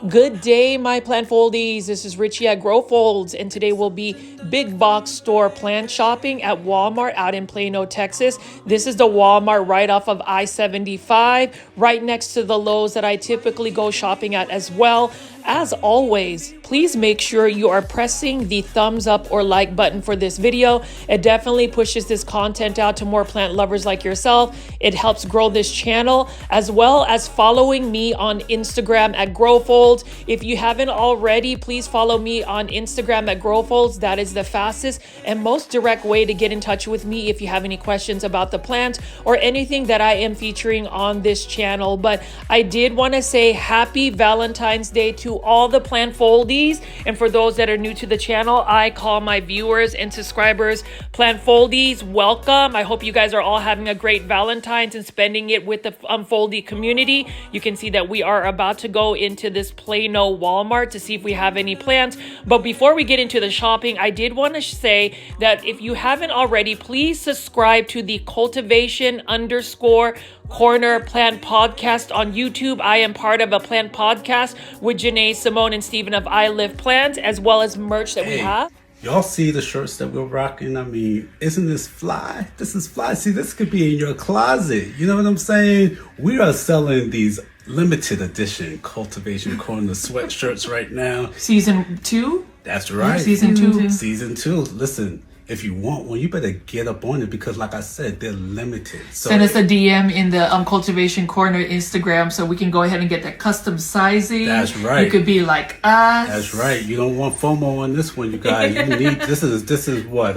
Good day, my plant foldies. This is Richie at Grow Folds, and today will be big box store plant shopping at Walmart out in Plano, Texas. This is the Walmart right off of I-75, right next to the Lowe's that I typically go shopping at as well. As always, please make sure you are pressing the thumbs up or like button for this video. It definitely pushes this content out to more plant lovers like yourself. It helps grow this channel, as well as following me on Instagram at GrowFolds. If you haven't already, please follow me on Instagram at GrowFolds. That is the fastest and most direct way to get in touch with me if you have any questions about the plant or anything that I am featuring on this channel. But I did want to say happy Valentine's Day to all the plant foldies. And for those that are new to the channel, I call my viewers and subscribers plant foldies. Welcome. I hope you guys are all having a great Valentine's and spending it with the foldy community. You can see that we are about to go into this Plano Walmart to see if we have any plants. But before we get into the shopping, I did want to say that if you haven't already, please subscribe to the Cultivation _Corner Plant Podcast on YouTube. I am part of a plant podcast with Janae, Simone, and Steven of I Live Plants, as well as merch that we have. Y'all see the shirts that we're rocking? I mean, isn't this fly? This is fly. See, this could be in your closet. You know what I'm saying? We are selling these limited edition Cultivation Corner sweatshirts right now. Season 2? That's right. Season 2. Season 2. Listen, if you want one, you better get up on it because, like I said, they're limited. So send us a DM in the Cultivation Corner Instagram so we can go ahead and get that custom sizing. That's right. You could be like us. That's right. You don't want FOMO on this one, you guys. You need this is what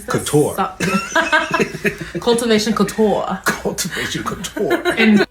couture. Cultivation Couture. Cultivation Couture. And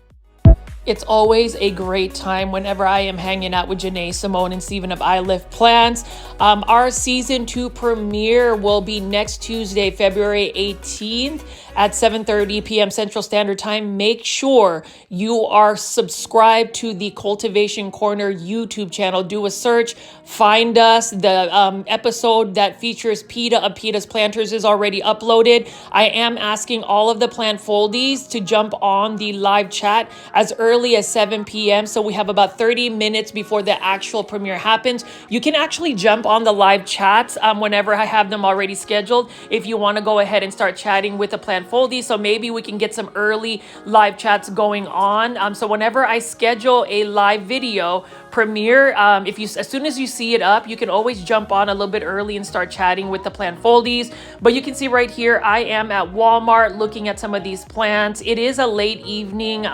it's always a great time whenever I am hanging out with Janae, Simone, and Steven of I Live Plants. Our season 2 premiere will be next Tuesday, February 18th at 7:30 p.m. Central Standard Time. Make sure you are subscribed to the Cultivation Corner YouTube channel. Do a search, find us. The episode that features PETA of PETA's Planters is already uploaded. I am asking all of the plant foldies to jump on the live chat as early as 7 p.m. So we have about 30 minutes before the actual premiere happens. You can actually jump on the live chats whenever I have them already scheduled if you want to go ahead and start chatting with the plant foldies. So maybe we can get some early live chats going on. So whenever I schedule a live video premiere, as soon as you see it up, you can always jump on a little bit early and start chatting with the plant foldies. But you can see right here, I am at Walmart looking at some of these plants. It is a late evening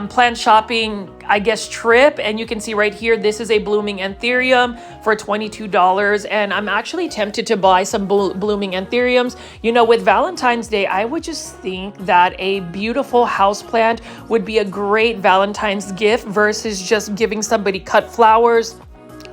plant shopping, I guess, trip. And you can see right here, this is a blooming anthurium for $22. And I'm actually tempted to buy some blooming anthuriums. You know, with Valentine's Day, I would just think that a beautiful houseplant would be a great Valentine's gift versus just giving somebody cut flowers.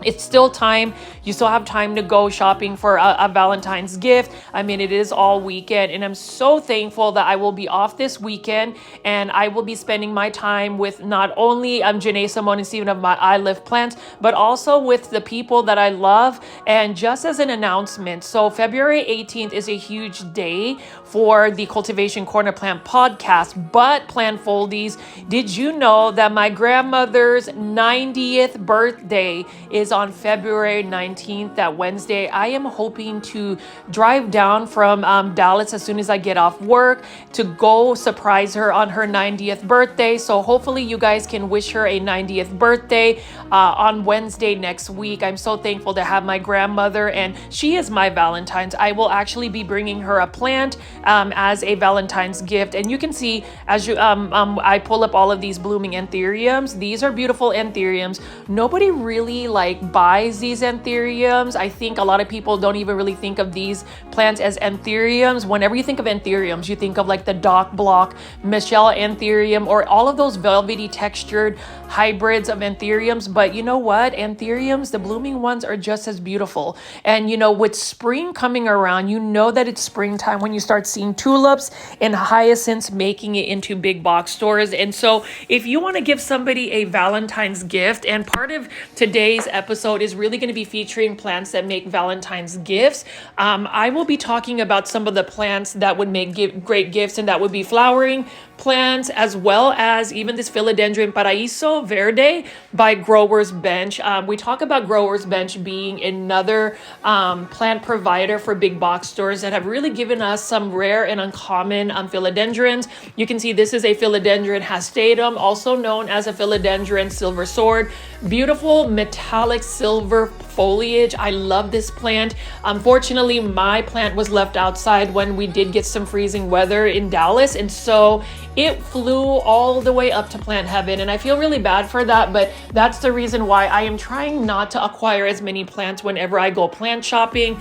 It's still time. You still have time to go shopping for a Valentine's gift. I mean, it is all weekend, and I'm so thankful that I will be off this weekend, and I will be spending my time with not only Janae, Simone, and Steven of my I Live Plants, but also with the people that I love. And just as an announcement, so February 18th is a huge day for the Cultivation Corner Plant Podcast. But plant foldies, did you know that my grandmother's 90th birthday is on February 19th, that Wednesday? I am hoping to drive down from Dallas as soon as I get off work to go surprise her on her 90th birthday. So hopefully you guys can wish her a 90th birthday on Wednesday next week. I'm so thankful to have my grandmother, and she is my Valentine's. I will actually be bringing her a plant as a Valentine's gift. And you can see as you I pull up all of these blooming anthuriums. These are beautiful anthuriums. Nobody really buys these anthuriums. I think a lot of people don't even really think of these plants as anthuriums. Whenever you think of anthuriums, you think of the Dock Block, Michelle anthurium, or all of those velvety textured hybrids of anthuriums. But you know what? Anthuriums, the blooming ones, are just as beautiful. And you know, with spring coming around, you know that it's springtime when you start seeing tulips and hyacinths making it into big box stores. And so if you want to give somebody a Valentine's gift, and part of today's episode is really going to be featuring plants that make Valentine's gifts, I will be talking about some of the plants that would make great gifts, and that would be flowering Houseplants, as well as even this Philodendron Paraíso Verde by Growers Bench. We talk about Growers Bench being another plant provider for big box stores that have really given us some rare and uncommon philodendrons. You can see this is a Philodendron hastatum, also known as a Philodendron silver sword. Beautiful metallic silver foliage. I love this plant. Unfortunately, my plant was left outside when we did get some freezing weather in Dallas, and so it flew all the way up to plant heaven, and I feel really bad for that, but that's the reason why I am trying not to acquire as many plants whenever I go plant shopping.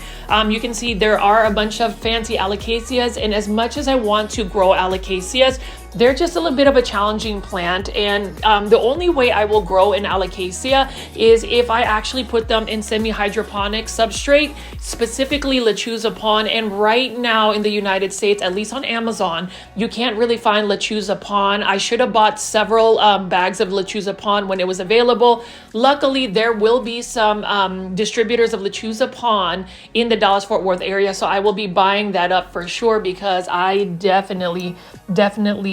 You can see there are a bunch of fancy alocasias, and as much as I want to grow alocasias, they're just a little bit of a challenging plant, and the only way I will grow an alocasia is if I actually put them in semi-hydroponic substrate, specifically Lechuzapon. And right now in the United States, at least on Amazon, you can't really find Lechuzapon. I should have bought several bags of Lechuzapon when it was available. Luckily, there will be some distributors of Lechuzapon in the Dallas-Fort Worth area, so I will be buying that up for sure because I definitely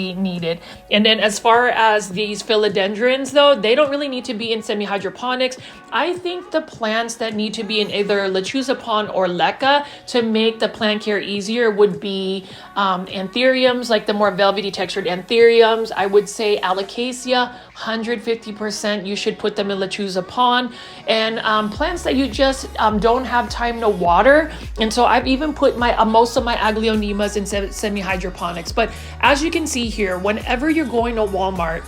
need it. And then as far as these philodendrons though, they don't really need to be in semi-hydroponics. I think the plants that need to be in either Lechuzapon or Leca to make the plant care easier would be anthuriums, like the more velvety textured anthuriums. I would say alocasia, 150% you should put them in Lechuzapon. And plants that you just don't have time to water. And so I've even put my most of my Aglaonemas in semi-hydroponics. But as you can see here, whenever you're going to Walmart,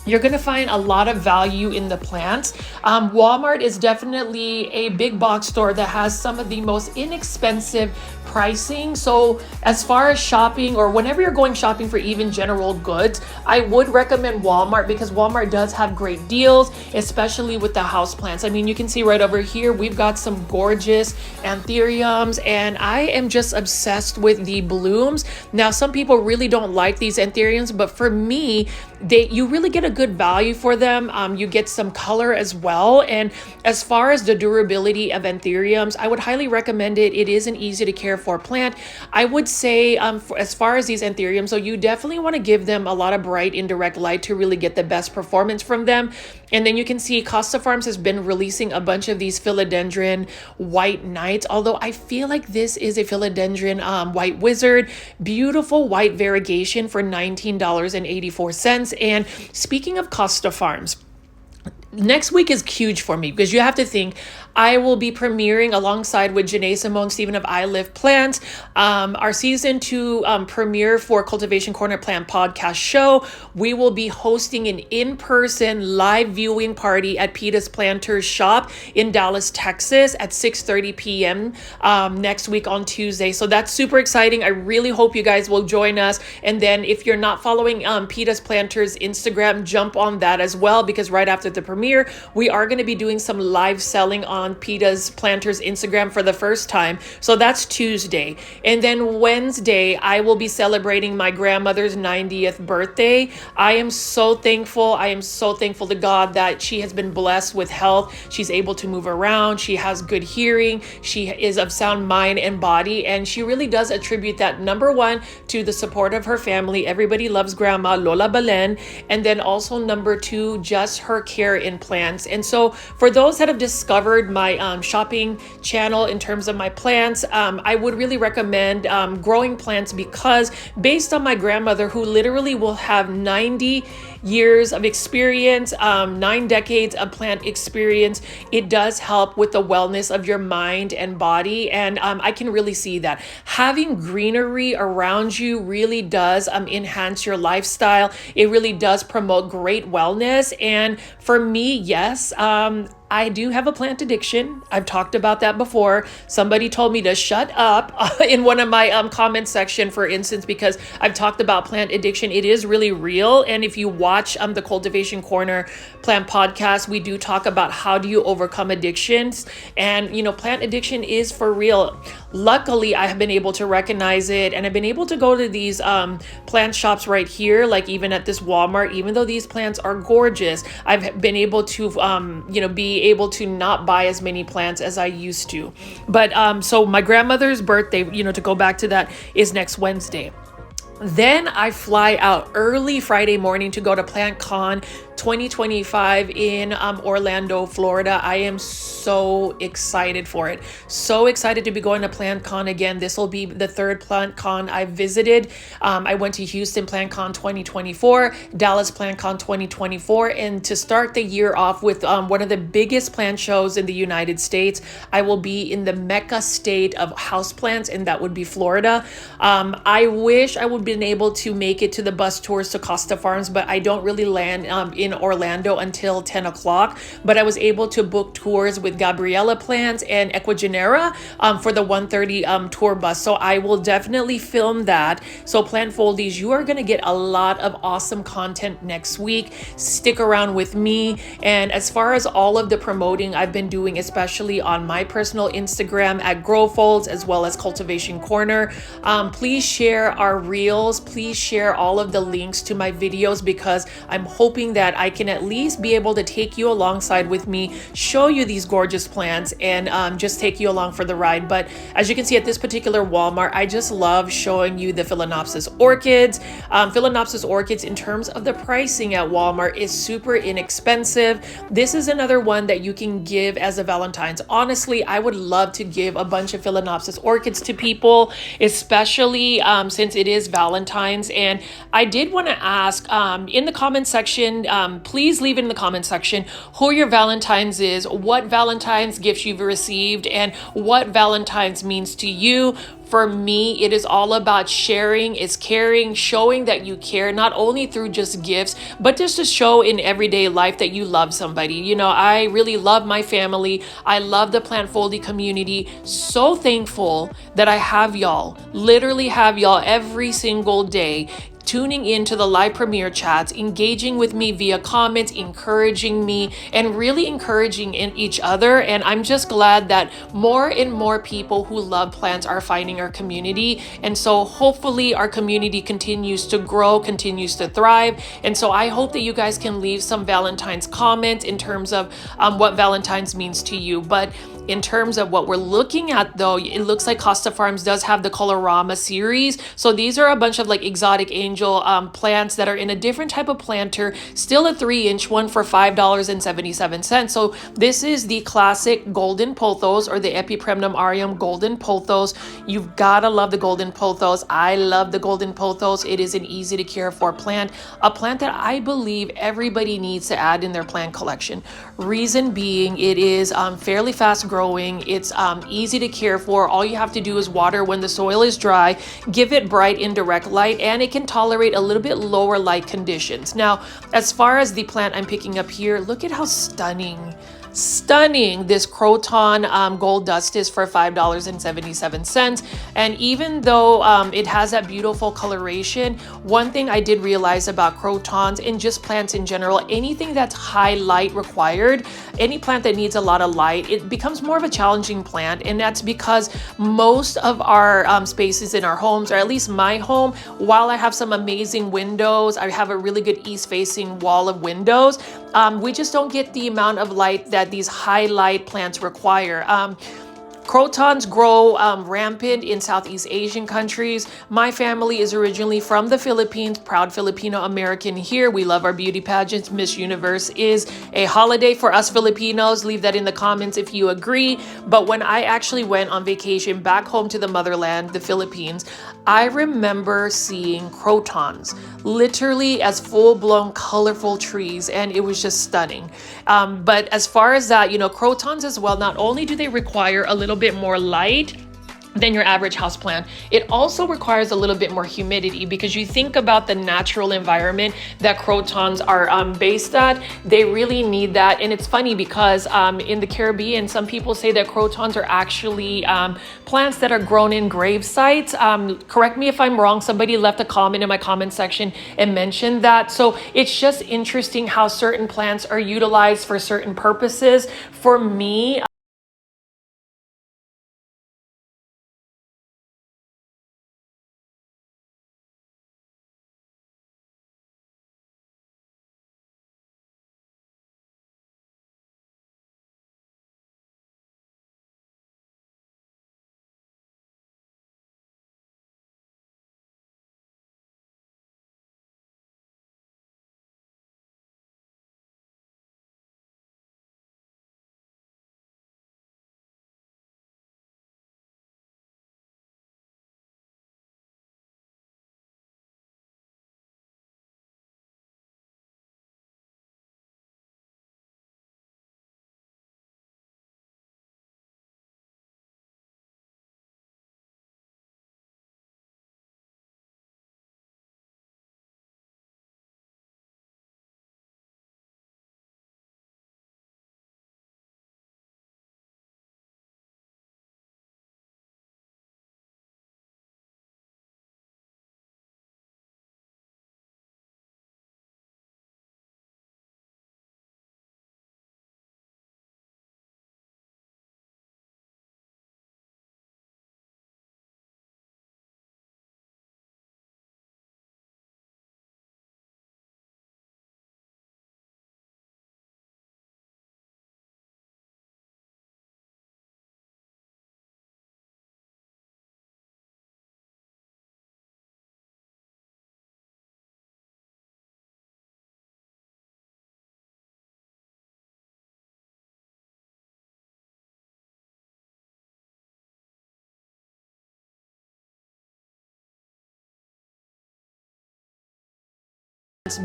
you're going to find a lot of value in the plants. Walmart is definitely a big box store that has some of the most inexpensive pricing. So as far as shopping, or whenever you're going shopping for even general goods, I would recommend Walmart because Walmart does have great deals, especially with the houseplants. I mean, you can see right over here, we've got some gorgeous anthuriums, and I am just obsessed with the blooms. Now, some people really don't like these anthuriums, but for me, you really get a good value for them. You get some color as well. And as far as the durability of anthuriums, I would highly recommend it. It is an easy to care for plant. I would say as far as these anthuriums, so you definitely want to give them a lot of bright indirect light to really get the best performance from them. And then you can see Costa Farms has been releasing a bunch of these philodendron white knights, although I feel like this is a philodendron white wizard. Beautiful white variegation for $19.84. And speaking of Costa Farms, next week is huge for me because you have to think I will be premiering alongside with Janae Simone Stephen of I Live Plants, our season 2 premiere for Cultivation Corner Plant podcast show. We will be hosting an in-person live viewing party at Petta's Planters shop in Dallas, Texas at 6:30 p.m. Next week on Tuesday. So that's super exciting. I really hope you guys will join us. And then if you're not following Petta's Planters Instagram, jump on that as well, because right after the premiere, we are going to be doing some live selling on Petta's Planters Instagram for the first time. So that's Tuesday. And then Wednesday, I will be celebrating my grandmother's 90th birthday. I am so thankful. I am so thankful to God that she has been blessed with health. She's able to move around. She has good hearing. She is of sound mind and body. And she really does attribute that, number one, to the support of her family. Everybody loves Grandma Lola Belen. And then also number two, just her care in plants. And so for those that have discovered my shopping channel in terms of my plants, I would really recommend growing plants, because based on my grandmother, who literally will have 90 years of experience, 9 decades of plant experience, it does help with the wellness of your mind and body. And I can really see that having greenery around you really does enhance your lifestyle. It really does promote great wellness. And for me, yes, I do have a plant addiction. I've talked about that before. Somebody told me to shut up in one of my comment section, for instance, because I've talked about plant addiction. It is really real. And if you watch the Cultivation Corner Plant podcast, we do talk about how do you overcome addictions. And, plant addiction is for real. Luckily, I have been able to recognize it, and I've been able to go to these plant shops right here, like even at this Walmart. Even though these plants are gorgeous, I've been able to, be able to not buy as many plants as I used to. But so my grandmother's birthday, to go back to that, is next Wednesday. Then I fly out early Friday morning to go to PlantCon 2025 in Orlando, Florida. I am so excited for it. So excited to be going to PlantCon again. This will be the third PlantCon I visited. I went to Houston PlantCon 2024, Dallas PlantCon 2024, and to start the year off with one of the biggest plant shows in the United States, I will be in the Mecca state of houseplants, and that would be Florida. I wish I would been able to make it to the bus tours to Costa Farms, but I don't really land in Orlando until 10 o'clock. But I was able to book tours with Gabriella Plants and Equigenera for the 1:30 tour bus. So I will definitely film that. So Plant Foldies, you are going to get a lot of awesome content next week. Stick around with me. And as far as all of the promoting I've been doing, especially on my personal Instagram at Grow Folds as well as Cultivation Corner, please share our reels. Please share all of the links to my videos, because I'm hoping that I can at least be able to take you alongside with me, show you these gorgeous plants, and just take you along for the ride. But as you can see at this particular Walmart, I just love showing you the Phalaenopsis orchids. Phalaenopsis orchids, in terms of the pricing at Walmart, is super inexpensive. This is another one that you can give as a Valentine's. Honestly, I would love to give a bunch of Phalaenopsis orchids to people, especially since it is Valentine's. And I did want to ask in the comment section, please leave it in the comment section who your Valentine's is, what Valentine's gifts you've received, and what Valentine's means to you. For me, it is all about sharing, is caring, showing that you care, not only through just gifts, but just to show in everyday life that you love somebody. You know, I really love my family. I love the Plant Foldy community. So thankful that I have y'all, literally have y'all every single day, tuning into the live premiere chats, engaging with me via comments, encouraging me, and really encouraging in each other. And I'm just glad that more and more people who love plants are finding our community. And so hopefully our community continues to grow, continues to thrive. And so I hope that you guys can leave some Valentine's comments in terms of what Valentine's means to you. But in terms of what we're looking at, though, it looks like Costa Farms does have the Colorama series. So these are a bunch of like exotic angel plants that are in a different type of planter, still a 3-inch one for $5.77. So this is the classic golden pothos, or the Epipremnum aureum golden pothos. You've gotta love the golden pothos. I love the golden pothos. It is an easy to care for plant, a plant that I believe everybody needs to add in their plant collection. Reason being, it is fairly fast growing. It's easy to care for. All you have to do is water when the soil is dry, give it bright indirect light, and it can tolerate a little bit lower light conditions. Now, as far as the plant I'm picking up here, look at how stunning this Croton gold dust is for $5.77. And even though it has that beautiful coloration, one thing I did realize about Crotons and just plants in general, anything that's high light required, any plant that needs a lot of light, it becomes more of a challenging plant. And that's because most of our spaces in our homes, or at least my home, while I have some amazing windows, I have a really good east facing wall of windows, we just don't get the amount of light that these high light plants require. Crotons grow rampant in Southeast Asian countries. My family is originally from the Philippines, proud Filipino American here. We love our beauty pageants. Miss Universe is a holiday for us Filipinos. Leave that in the comments if you agree. But when I actually went on vacation back home to the motherland, the Philippines, I remember seeing crotons literally as full-blown colorful trees, and it was just stunning. But as far as that, you know, crotons as well, not only do they require a little bit more light than your average houseplant, it also requires a little bit more humidity, because you think about the natural environment that crotons are based at, they really need that. And it's funny because in the Caribbean, some people say that crotons are actually plants that are grown in grave sites. Correct me if I'm wrong, somebody left a comment in my comment section and mentioned that. So it's just interesting how certain plants are utilized for certain purposes. For me,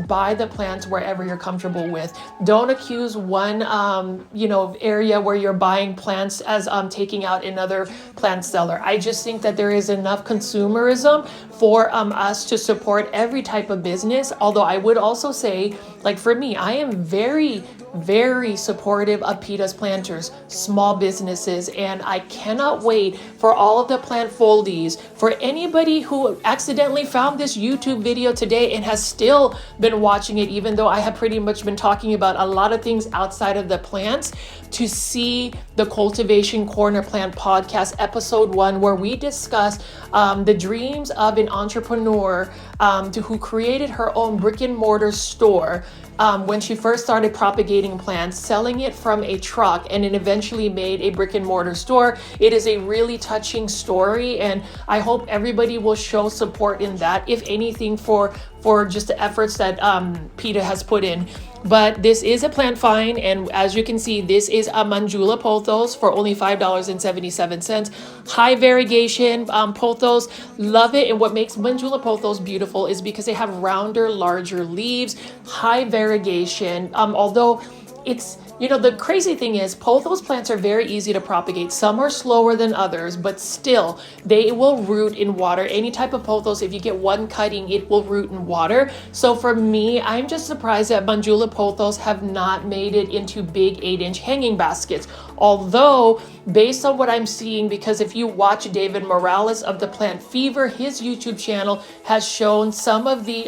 Buy the plants wherever you're comfortable with. Don't accuse one area where you're buying plants as taking out another plant seller. I just think that there is enough consumerism for us to support every type of business. Although I would also say, like for me, I am very supportive of PETA's planters, small businesses, and I cannot wait for all of the plant foldies. For anybody who accidentally found this YouTube video today and has still been watching it, even though I have pretty much been talking about a lot of things outside of the plants, to see the Cultivation Corner Plant podcast episode 1, where we discuss the dreams of an entrepreneur who created her own brick and mortar store. When she first started propagating plants, selling it from a truck, and it eventually made a brick and mortar store. It is a really touching story, and I hope everybody will show support in that, if anything, for just the efforts that PETA has put in. But this is a plant find, and as you can see, this is a Manjula Pothos for only $5.77. High variegation Pothos, love it. And what makes Manjula Pothos beautiful is because they have rounder, larger leaves, high variegation. Although it's, the crazy thing is Pothos plants are very easy to propagate. Some are slower than others, but still they will root in water. Any type of Pothos, if you get one cutting, it will root in water. So for me, I'm just surprised that Manjula Pothos have not made it into big 8-inch hanging baskets. Although, based on what I'm seeing, because if you watch David Morales of the Plant Fever, his YouTube channel has shown some of the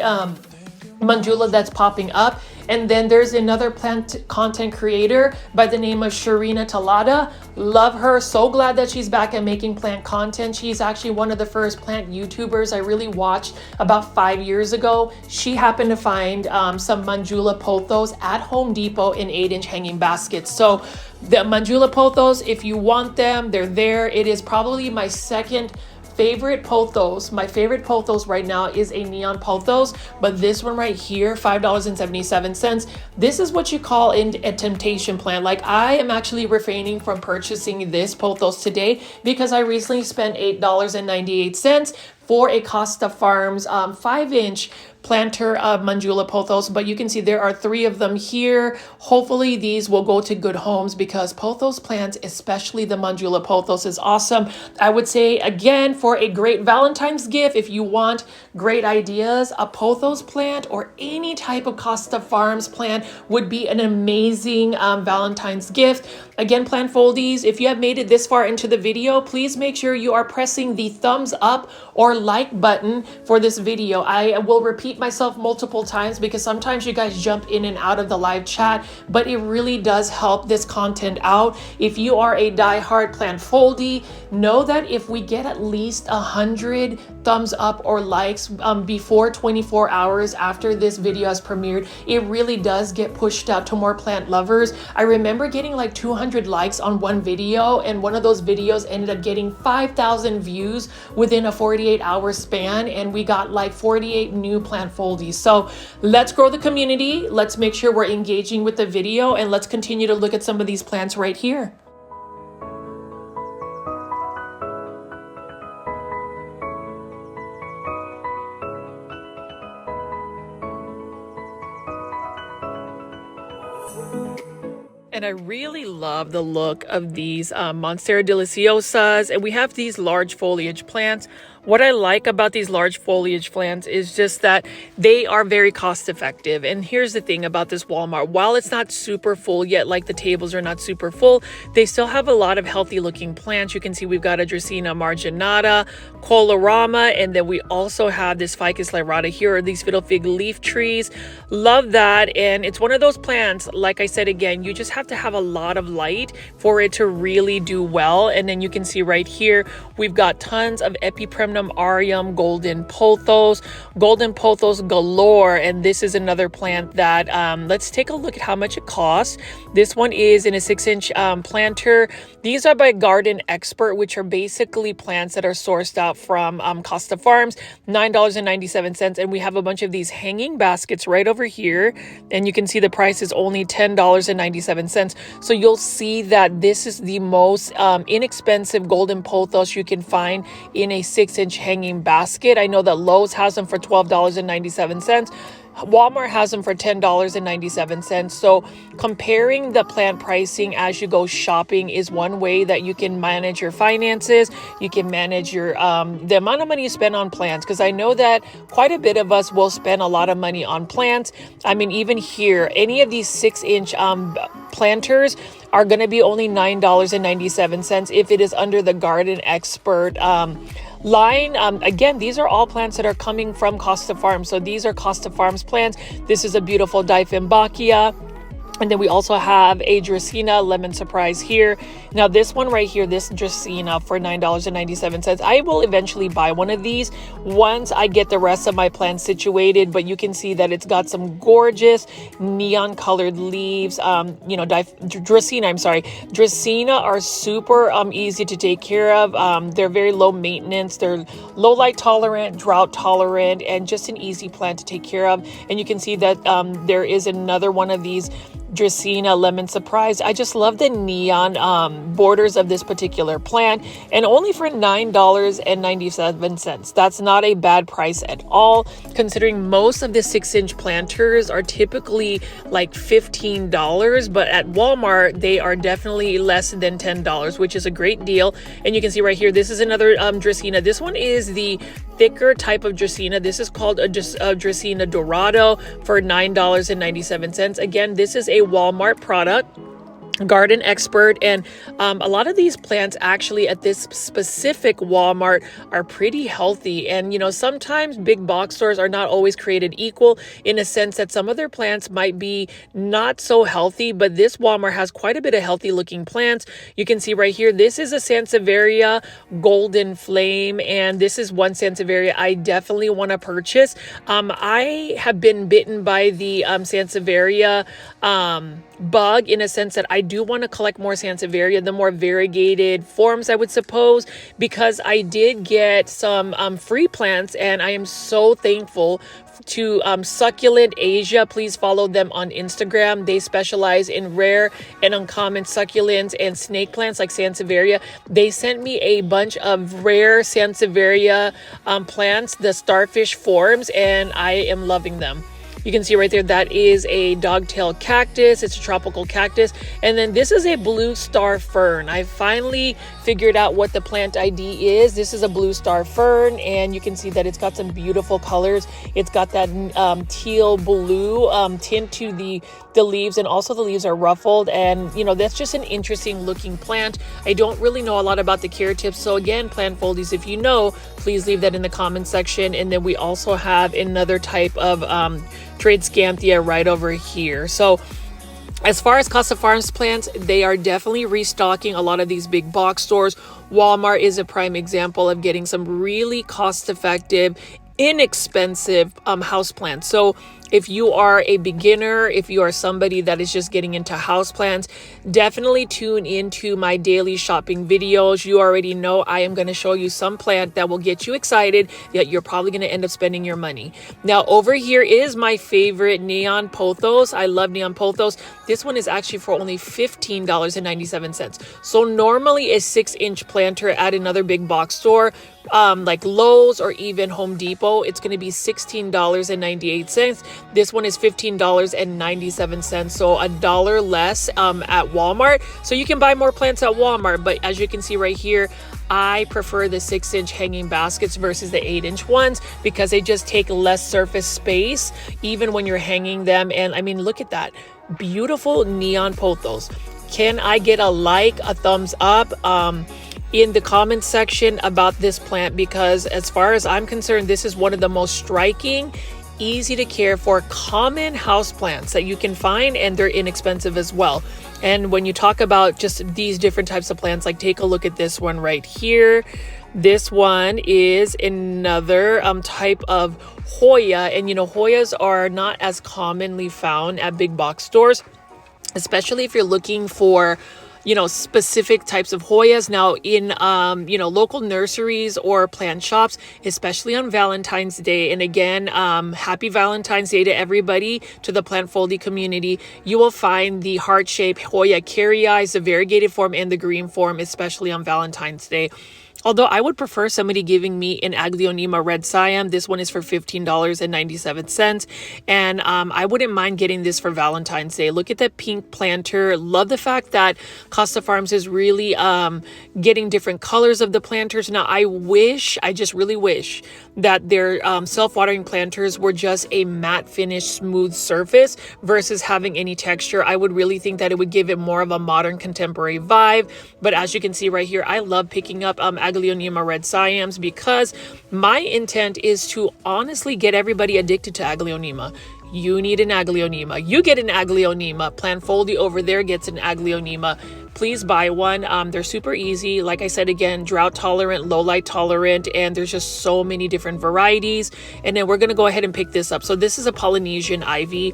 Manjula that's popping up. And then there's another plant content creator by the name of Sharina Talada. Love her. So glad that she's back and making plant content. She's actually one of the first plant YouTubers I really watched about 5 years ago. She happened to find some Manjula Pothos at Home Depot in 8-inch hanging baskets. So the Manjula Pothos, if you want them, they're there. It is probably my second favorite Pothos. My favorite Pothos right now is a neon Pothos, but this one right here, $5.77. This is what you call a temptation plant. Like, I am actually refraining from purchasing this Pothos today because I recently spent $8.98 for a Costa Farms 5-inch planter of Manjula Pothos, but you can see there are 3 of them here. Hopefully these will go to good homes because Pothos plants, especially the Manjula Pothos, is awesome. I would say, again, for a great Valentine's gift, if you want great ideas, a Pothos plant or any type of Costa Farms plant would be an amazing Valentine's gift. Again, plant foldies, if you have made it this far into the video, please make sure you are pressing the thumbs up or like button for this video. I will repeat myself multiple times because sometimes you guys jump in and out of the live chat, but it really does help this content out. If you are a diehard plant foldie, know that if we get at least 100 thumbs up or likes before 24 hours after this video has premiered, it really does get pushed out to more plant lovers. I remember getting like 200 likes on one video, and one of those videos ended up getting 5,000 views within a 48-hour span, and we got like 48 new plant foldies. So let's grow the community. Let's make sure we're engaging with the video, and let's continue to look at some of these plants right here. And I really love the look of these Monstera deliciosas. And we have these large foliage plants. What I like about these large foliage plants is just that they are very cost effective. And here's the thing about this Walmart. While it's not super full yet, like the tables are not super full, they still have a lot of healthy looking plants. You can see we've got a Dracaena marginata, Colorama, and then we also have this Ficus lyrata here, or these fiddle fig leaf trees. Love that. And it's one of those plants, like I said again, you just have to have a lot of light for it to really do well. And then you can see right here, we've got tons of Epipremnum aureum, golden pothos galore. And this is another plant that let's take a look at how much it costs. This one is in a 6-inch planter. These are by Garden Expert, which are basically plants that are sourced out from Costa Farms, $9.97. And we have a bunch of these hanging baskets right over here, and you can see the price is only $10.97. So you'll see that this is the most inexpensive golden pothos you can find in a 6-inch hanging basket. I know that Lowe's has them for $12.97. Walmart has them for $10.97. So comparing the plant pricing as you go shopping is one way that you can manage your finances. You can manage your the amount of money you spend on plants, because I know that quite a bit of us will spend a lot of money on plants. I mean, even here, any of these 6-inch planters are going to be only $9.97 if it is under the Garden Expert line. Again, these are all plants that are coming from Costa Farms. So these are Costa Farms plants. This is a beautiful Dieffenbachia. And then we also have a Dracaena Lemon Surprise here. Now this one right here, this Dracaena for $9.97. I will eventually buy one of these once I get the rest of my plants situated, but you can see that it's got some gorgeous neon colored leaves. Dracaena are super easy to take care of. They're very low maintenance. They're low light tolerant, drought tolerant, and just an easy plant to take care of. And you can see that there is another one of these Dracaena Lemon Surprise. I just love the neon borders of this particular plant, and only for $9.97. That's not a bad price at all, considering most of the 6-inch planters are typically like $15, but at Walmart they are definitely less than $10, which is a great deal. And you can see right here, this is another Dracaena. This one is the thicker type of Dracaena. This is called a Dracaena Dorado for $9.97. Again, this is a Walmart product, Garden Expert, and a lot of these plants actually at this specific Walmart are pretty healthy. And sometimes big box stores are not always created equal, in a sense that some of their plants might be not so healthy, but this Walmart has quite a bit of healthy looking plants. You can see right here, this is a Sansevieria Golden Flame, and this is one Sansevieria I definitely want to purchase. I have been bitten by the Sansevieria bug, in a sense that I do want to collect more Sansevieria, the more variegated forms, I would suppose, because I did get some free plants, and I am so thankful to Succulent Asia. Please follow them on Instagram. They specialize in rare and uncommon succulents and snake plants like Sansevieria. They sent me a bunch of rare Sansevieria plants, the starfish forms, and I am loving them. You can see right there, that is a dogtail cactus. It's a tropical cactus. And then this is a blue star fern. I finally figured out what the plant ID is. This is a blue star fern, and you can see that it's got some beautiful colors. It's got that teal blue tint to the leaves, and also the leaves are ruffled, and that's just an interesting looking plant. I don't really know a lot about the care tips, so again, plant foldies, if you know, please leave that in the comment section. And then we also have another type of Tradescanthia right over here. So as far as Costa Farms plants, they are definitely restocking a lot of these big box stores. Walmart is a prime example of getting some really cost-effective, inexpensive houseplants. So if you are a beginner, if you are somebody that is just getting into houseplants, definitely tune into my daily shopping videos. You already know I am going to show you some plant that will get you excited, yet you're probably going to end up spending your money. Now over here is my favorite Neon Pothos. I love Neon Pothos. This one is actually for only $15.97. So normally a 6-inch planter at another big box store, like Lowe's or even Home Depot, it's going to be $16.98. This one is $15.97, so $1 less at Walmart. So you can buy more plants at Walmart, but as you can see right here, I prefer the 6-inch hanging baskets versus the 8-inch ones because they just take less surface space even when you're hanging them. And I mean, look at that beautiful Neon Pothos. Can I get a like, a thumbs up in the comment section about this plant? Because as far as I'm concerned, this is one of the most striking, easy to care for, common house plants that you can find, and they're inexpensive as well. And when you talk about just these different types of plants, like take a look at this one right here. This one is another type of Hoya, and Hoyas are not as commonly found at big box stores, especially if you're looking for specific types of Hoyas. Now in, local nurseries or plant shops, especially on Valentine's Day. And again, happy Valentine's Day to everybody, to the plant foldy community. You will find the heart-shaped Hoya caryi, the variegated form and the green form, especially on Valentine's Day. Although I would prefer somebody giving me an Aglaonema red Siam. This one is for $15.97. And I wouldn't mind getting this for Valentine's Day. Look at that pink planter. Love the fact that Costa Farms is really getting different colors of the planters. Now, I just really wish that their self-watering planters were just a matte finish, smooth surface versus having any texture. I would really think that it would give it more of a modern contemporary vibe. But as you can see right here, I love picking up Aglaonema red Siams because my intent is to honestly get everybody addicted to Aglaonema. You need an Aglaonema. You get an Aglaonema. Plantfoldy over there gets an Aglaonema. Please buy one. They're super easy. Like I said, again, drought tolerant, low light tolerant, and there's just so many different varieties. And then we're going to go ahead and pick this up. So this is a Polynesian ivy.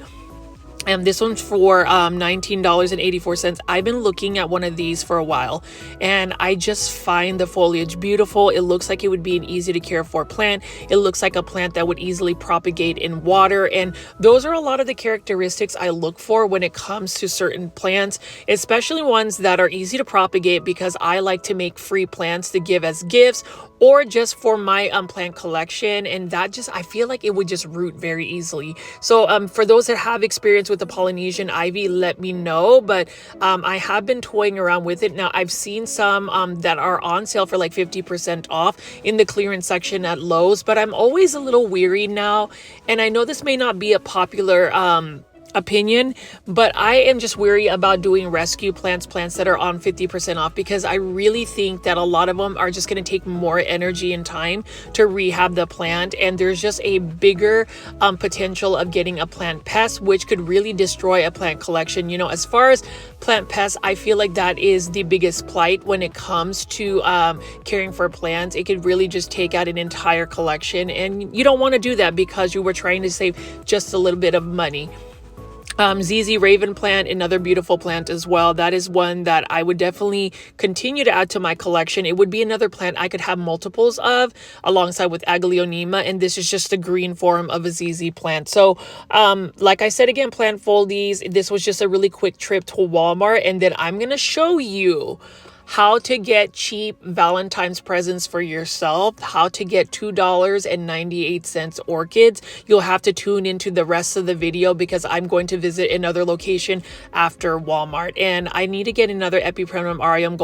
And this one's for $19.84. I've been looking at one of these for a while, and I just find the foliage beautiful. It looks like it would be an easy to care for plant. It looks like a plant that would easily propagate in water. And those are a lot of the characteristics I look for when it comes to certain plants, especially ones that are easy to propagate, because I like to make free plants to give as gifts or just for my plant collection. And that just, I feel like it would just root very easily. So for those that have experience with the Polynesian ivy, let me know. But I have been toying around with it. Now, I've seen some that are on sale for like 50% off in the clearance section at Lowe's, but I'm always a little weary now. And I know this may not be a popular opinion, but I am just weary about doing rescue plants that are on 50% off, because I really think that a lot of them are just going to take more energy and time to rehab the plant, and there's just a bigger potential of getting a plant pest, which could really destroy a plant collection. You know, as far as plant pests, I feel like that is the biggest plight when it comes to caring for plants. It could really just take out an entire collection, and you don't want to do that because you were trying to save just a little bit of money. ZZ Raven plant, another beautiful plant as well. That is one that I would definitely continue to add to my collection. It would be another plant I could have multiples of alongside with Aglaonema, and this is just the green form of a ZZ plant. So like I said, again, Plantfoldies, this was just a really quick trip to Walmart, and then I'm going to show you how to get cheap Valentine's presents for yourself, how to get $2.98 orchids. You'll have to tune into the rest of the video because I'm going to visit another location after Walmart, and I need to get another Epipremnum aureum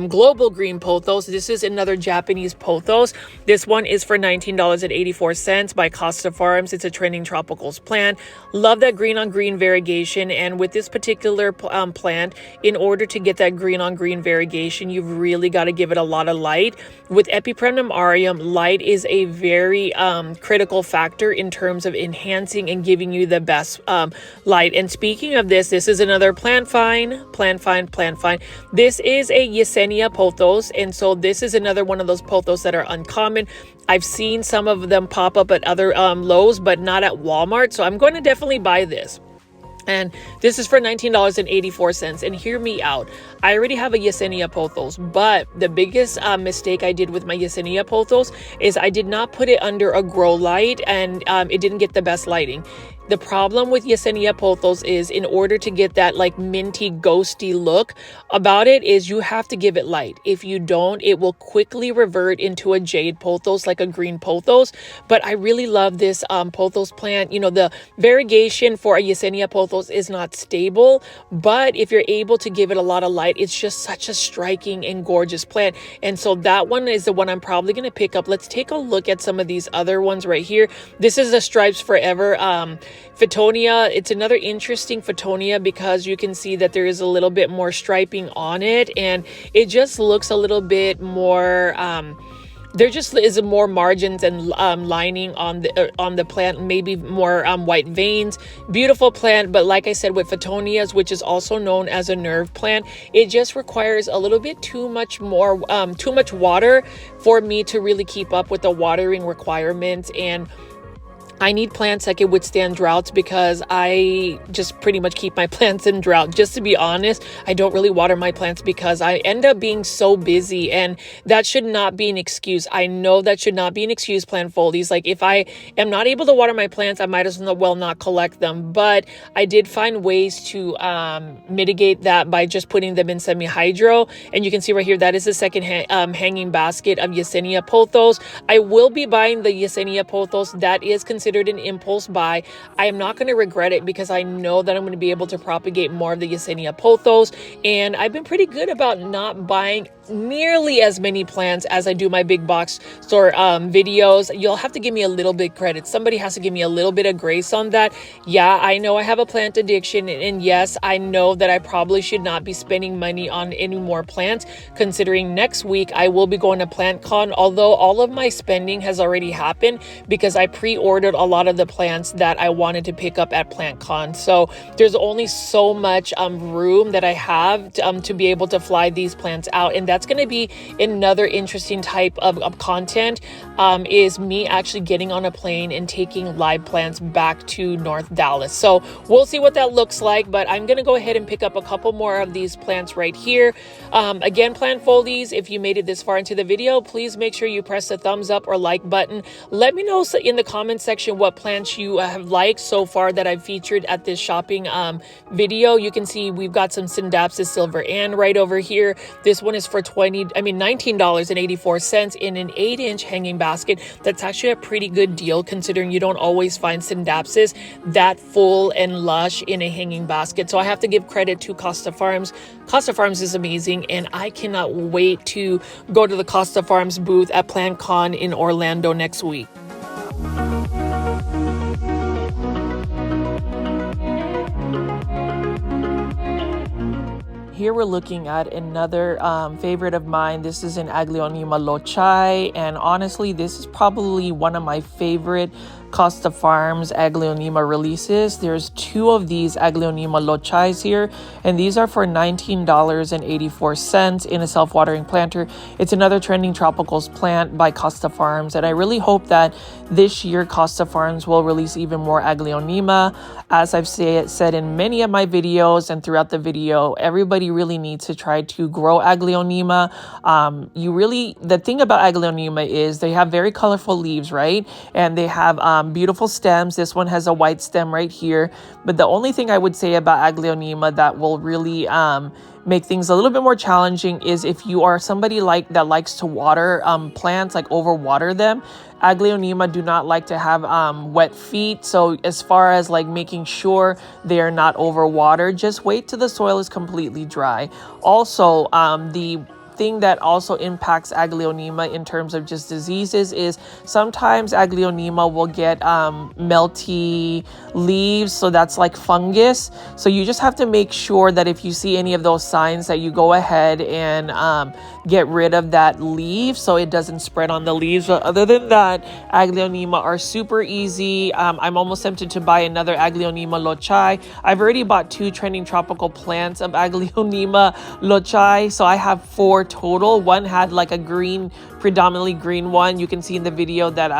global green pothos. This is another Japanese pothos. This one is for $19.84 by Costa Farms. It's a trending tropicals plant. Love that green on green variegation, and with this particular plant, in order to get that green on green variegation, you've really got to give it a lot of light. With Epipremnum aureum, light is a very critical factor in terms of enhancing and giving you the best light. And speaking of this is another plant find. This is a Yesenia pothos, and so this is another one of those pothos that are uncommon. I've seen some of them pop up at other Lowe's, but not at Walmart, so I'm going to definitely buy this. And this is for $19.84. And hear me out. I already have a Yesenia pothos, but the biggest mistake I did with my Yesenia pothos is I did not put it under a grow light, and it didn't get the best lighting. The problem with Yesenia pothos is, in order to get that like minty ghosty look about it, is you have to give it light. If you don't, it will quickly revert into a jade pothos, like a green pothos. But I really love this pothos plant. You know, the variegation for a Yesenia pothos is not stable, but if you're able to give it a lot of light, it's just such a striking and gorgeous plant. And so that one is the one I'm probably going to pick up. Let's take a look at some of these other ones right here. This is a Stripes Forever Fittonia. It's another interesting Fittonia because you can see that there is a little bit more striping on it, and it just looks a little bit more there just is more margins and lining on the plant, maybe more white veins. Beautiful plant, but like I said, with Fittonias, which is also known as a nerve plant, it just requires a little bit too much water for me to really keep up with the watering requirements. And I need plants that can withstand droughts because I just pretty much keep my plants in drought. Just to be honest, I don't really water my plants because I end up being so busy, and that should not be an excuse. I know that should not be an excuse, plant foldies. Like, if I am not able to water my plants, I might as well not collect them. But I did find ways to mitigate that by just putting them in semi-hydro. And you can see right here, that is the second hanging basket of Yesenia Pothos. I will be buying the Yesenia Pothos. That is considered an impulse buy. I am not going to regret it because I know that I'm going to be able to propagate more of the Yesenia Pothos, and I've been pretty good about not buying nearly as many plants as I do my big box store videos. You'll have to give me a little bit credit. Somebody has to give me a little bit of grace on that. Yeah, I know I have a plant addiction, and yes, I know that I probably should not be spending money on any more plants, considering next week I will be going to PlantCon, although all of my spending has already happened because I pre-ordered a lot of the plants that I wanted to pick up at PlantCon. So there's only so much room that I have to be able to fly these plants out, and that's going to be another interesting type of content, is me actually getting on a plane and taking live plants back to North Dallas. So we'll see what that looks like, but I'm going to go ahead and pick up a couple more of these plants right here. Again, plant foldies, if you made it this far into the video, please make sure you press the thumbs up or like button. Let me know in the comment section what plants you have liked so far that I've featured at this shopping video. You can see we've got some Syndapsis Silver Ann right over here. This one is for $19.84 in an 8-inch hanging basket. That's actually a pretty good deal considering you don't always find Syndapsis that full and lush in a hanging basket. So I have to give credit to Costa Farms. Costa Farms is amazing, and I cannot wait to go to the Costa Farms booth at PlantCon in Orlando next week. Here we're looking at another favorite of mine. This is an Aglaonema lochai, and honestly, this is probably one of my favorite Costa Farms Aglaonema releases. There's 2 of these Aglaonema lochais here, and these are for $19.84 in a self-watering planter. It's another trending tropicals plant by Costa Farms, and I really hope that this year Costa Farms will release even more Aglaonema. As I've said in many of my videos and throughout the video, everybody really needs to try to grow Aglaonema. The thing about Aglaonema is they have very colorful leaves, right? And they have beautiful stems. This one has a white stem right here. But the only thing I would say about Aglaonema that will really make things a little bit more challenging is if you are somebody that likes to water plants, like overwater them. Aglaonema do not like to have wet feet. So as far as like making sure they are not overwatered, just wait till the soil is completely dry. Also, the thing that also impacts Aglaonema in terms of just diseases is sometimes Aglaonema will get melty leaves, so that's like fungus. So you just have to make sure that if you see any of those signs that you go ahead and get rid of that leaf so it doesn't spread on the leaves. But other than that, Aglaonema are super easy. I'm almost tempted to buy another Aglaonema lochai. I've already bought 2 trending tropical plants of Aglaonema lochai, so I have 4 total. One had like a green, predominantly green one. You can see in the video that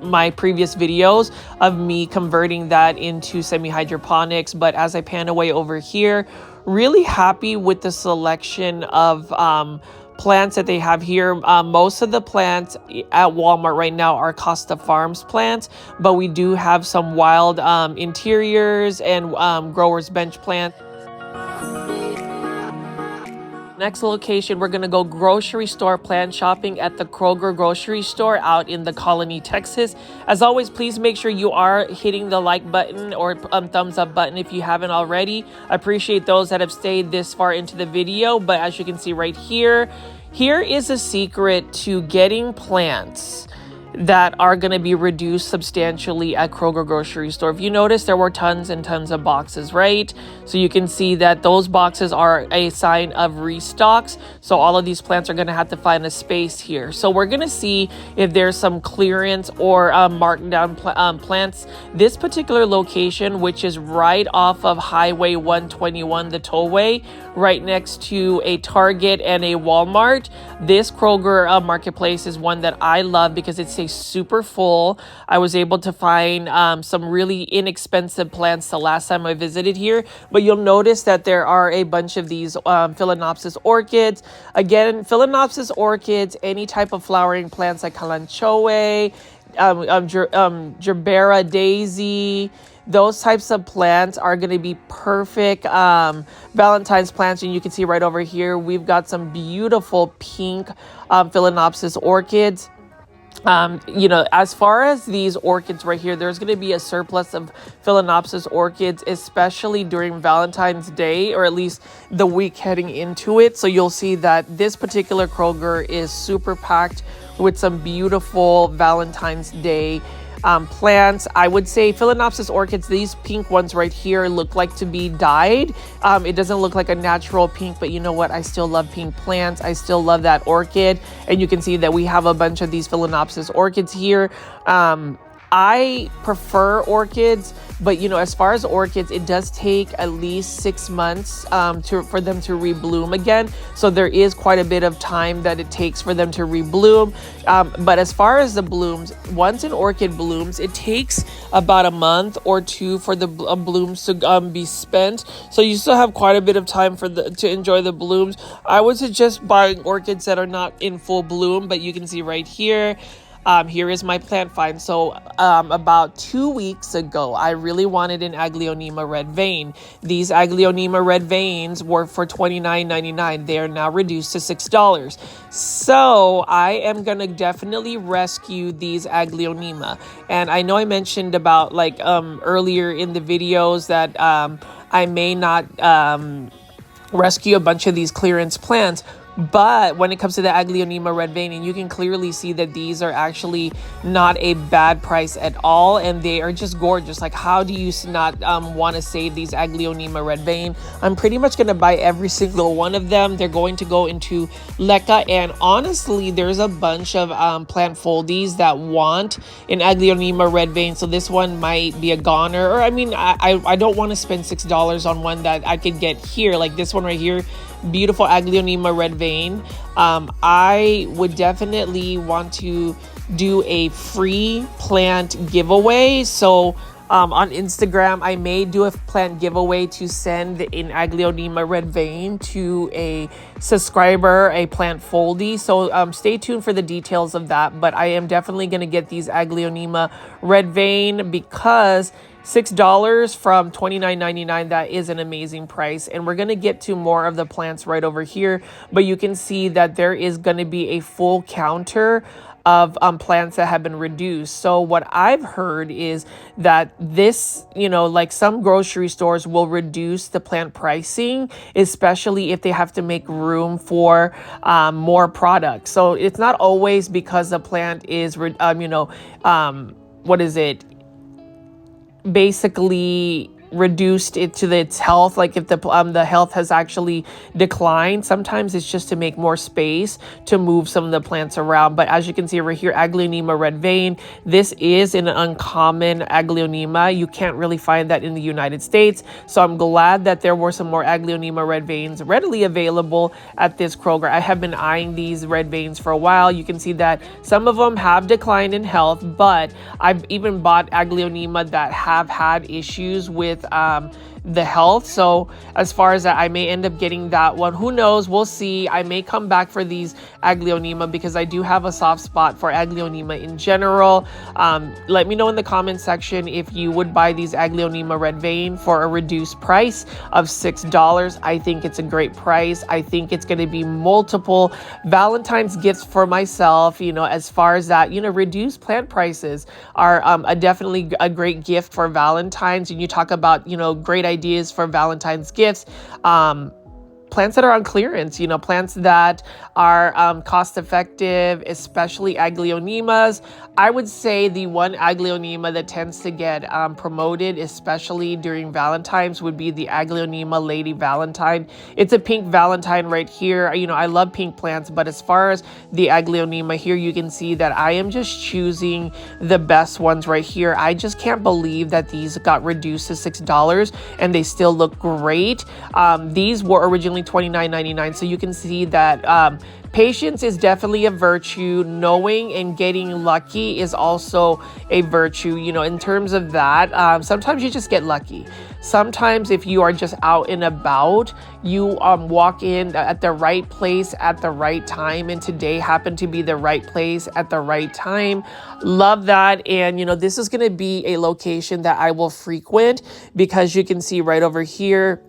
my previous videos of me converting that into semi-hydroponics. But as I pan away over here, really happy with the selection of plants that they have here. Most of the plants at Walmart right now are Costa Farms plants, but we do have some wild interiors and growers bench plants. Next location, we're going to go grocery store plant shopping at the Kroger grocery store out in the Colony, Texas. As always, please make sure you are hitting the like button or thumbs up button if you haven't already. I appreciate those that have stayed this far into the video, but as you can see right here, here is a secret to getting plants that are going to be reduced substantially at Kroger grocery store. If you notice, there were tons and tons of boxes, right? So you can see that those boxes are a sign of restocks. So all of these plants are going to have to find a space here. So we're going to see if there's some clearance or marked down plants. This particular location, which is right off of Highway 121, the tollway, right next to a Target and a Walmart. This Kroger marketplace is one that I love because it's say super full. I was able to find some really inexpensive plants the last time I visited here, but you'll notice that there are a bunch of these Phalaenopsis orchids. Again, Phalaenopsis orchids, any type of flowering plants like Kalanchoe, Gerbera daisy, those types of plants are going to be perfect Valentine's plants. And you can see right over here, we've got some beautiful pink Phalaenopsis orchids. As far as these orchids right here, there's going to be a surplus of Phalaenopsis orchids, especially during Valentine's Day, or at least the week heading into it. So you'll see that this particular Kroger is super packed with some beautiful Valentine's Day plants. I would say Phalaenopsis orchids, these pink ones right here look like to be dyed. It doesn't look like a natural pink, but you know what? I still love pink plants. I still love that orchid. And you can see that we have a bunch of these Phalaenopsis orchids here. I prefer orchids, but as far as orchids, it does take at least 6 months for them to rebloom again. So there is quite a bit of time that it takes for them to rebloom. But as far as the blooms, once an orchid blooms, it takes about a month or two for the blooms to be spent. So you still have quite a bit of time to enjoy the blooms. I would suggest buying orchids that are not in full bloom, but you can see right here. Here is my plant find. So about 2 weeks ago, I really wanted an Aglaonema red vein. These Aglaonema red veins were for $29.99. They are now reduced to $6. So I am going to definitely rescue these Aglaonema. And I know I mentioned about earlier in the videos that I may not rescue a bunch of these clearance plants. But when it comes to the Aglaonema red vein, and you can clearly see that these are actually not a bad price at all, and they are just gorgeous. Like, how do you not want to save these Aglaonema red vein? I'm pretty much going to buy every single one of them. They're going to go into LECA, and honestly, there's a bunch of plant foldies that want an Aglaonema red vein, so this one might be a goner. Or I don't want to spend $6 on one that I could get here, like this one right here. Beautiful Aglaonema red vein. I would definitely want to do a free plant giveaway. So on Instagram, I may do a plant giveaway to send an Aglaonema red vein to a subscriber, a plant foldy. So stay tuned for the details of that. But I am definitely going to get these Aglaonema red vein because $6 from $29.99, that is an amazing price. And we're going to get to more of the plants right over here, but you can see that there is going to be a full counter of plants that have been reduced. So what I've heard is that this, like some grocery stores will reduce the plant pricing, especially if they have to make room for more products. So it's not always because the plant is, basically reduced it to its health. Like if the health has actually declined, sometimes it's just to make more space to move some of the plants around. But as you can see over here, Aglaonema red vein, this is an uncommon Aglaonema. You can't really find that in the United States. So I'm glad that there were some more Aglaonema red veins readily available at this Kroger. I have been eyeing these red veins for a while. You can see that some of them have declined in health, but I've even bought Aglaonema that have had issues with the health. So as far as that, I may end up getting that one. Who knows? We'll see. I may come back for these Aglaonema because I do have a soft spot for Aglaonema in general. Let me know in the comment section if you would buy these Aglaonema red vein for a reduced price of $6. I think it's a great price. I think it's going to be multiple Valentine's gifts for myself. As far as that, reduced plant prices are definitely a great gift for Valentine's. And you talk about, great ideas for Valentine's gifts. Plants that are on clearance, plants that are cost effective, especially Aglaonemas. I would say the one Aglaonema that tends to get promoted, especially during Valentine's, would be the Aglaonema Lady Valentine. It's a pink Valentine right here. I love pink plants, but as far as the Aglaonema here, you can see that I am just choosing the best ones right here. I just can't believe that these got reduced to $6 and they still look great. These were originally only $29.99. So you can see that patience is definitely a virtue. Knowing and getting lucky is also a virtue. You know, in terms of that, sometimes you just get lucky. Sometimes if you are just out and about, you walk in at the right place at the right time. And today happened to be the right place at the right time. Love that. And, you know, this is going to be a location that I will frequent because you can see right over here,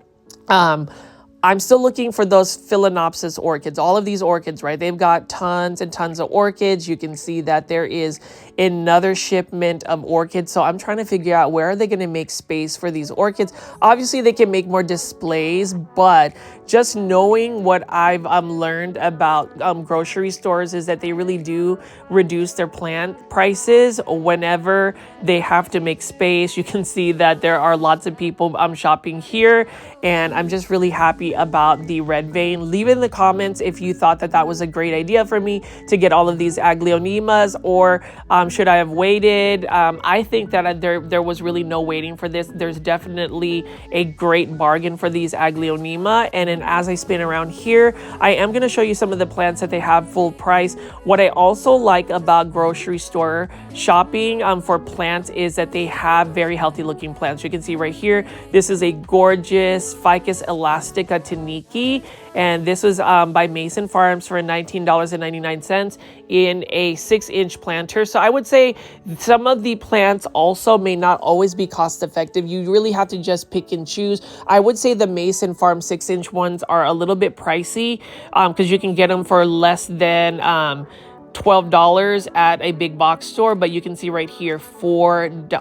I'm still looking for those Phalaenopsis orchids, all of these orchids, right? They've got tons and tons of orchids. You can see that there is another shipment of orchids. So I'm trying to figure out where are they going to make space for these orchids. Obviously, they can make more displays, but just knowing what I've learned about grocery stores is that they really do reduce their plant prices whenever they have to make space. You can see that there are lots of people shopping here, and I'm just really happy about the red vein. Leave in the comments if you thought that that was a great idea for me to get all of these Aglaonemas, or should I have waited? I think that there was really no waiting for this. There's definitely a great bargain for these Aglaonema. And then as I spin around here, I am going to show you some of the plants that they have full price. What I also like about grocery store shopping for plants is that they have very healthy looking plants. You can see right here, this is a gorgeous Ficus elastica Taniki, and this was by Mason Farms for $19.99 in a 6-inch planter. So I would say some of the plants also may not always be cost effective. You really have to just pick and choose. I would say the Mason Farm 6-inch ones are a little bit pricey because you can get them for less than $12 at a big box store, but you can see right here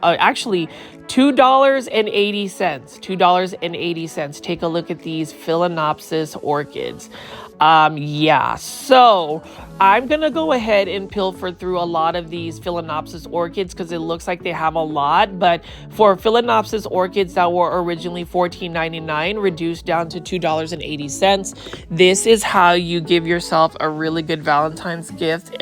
actually $2.80. $2.80. Take a look at these Phalaenopsis orchids. So I'm going to go ahead and pilfer through a lot of these Phalaenopsis orchids because it looks like they have a lot. But for Phalaenopsis orchids that were originally $14.99, reduced down to $2.80, this is how you give yourself a really good Valentine's gift,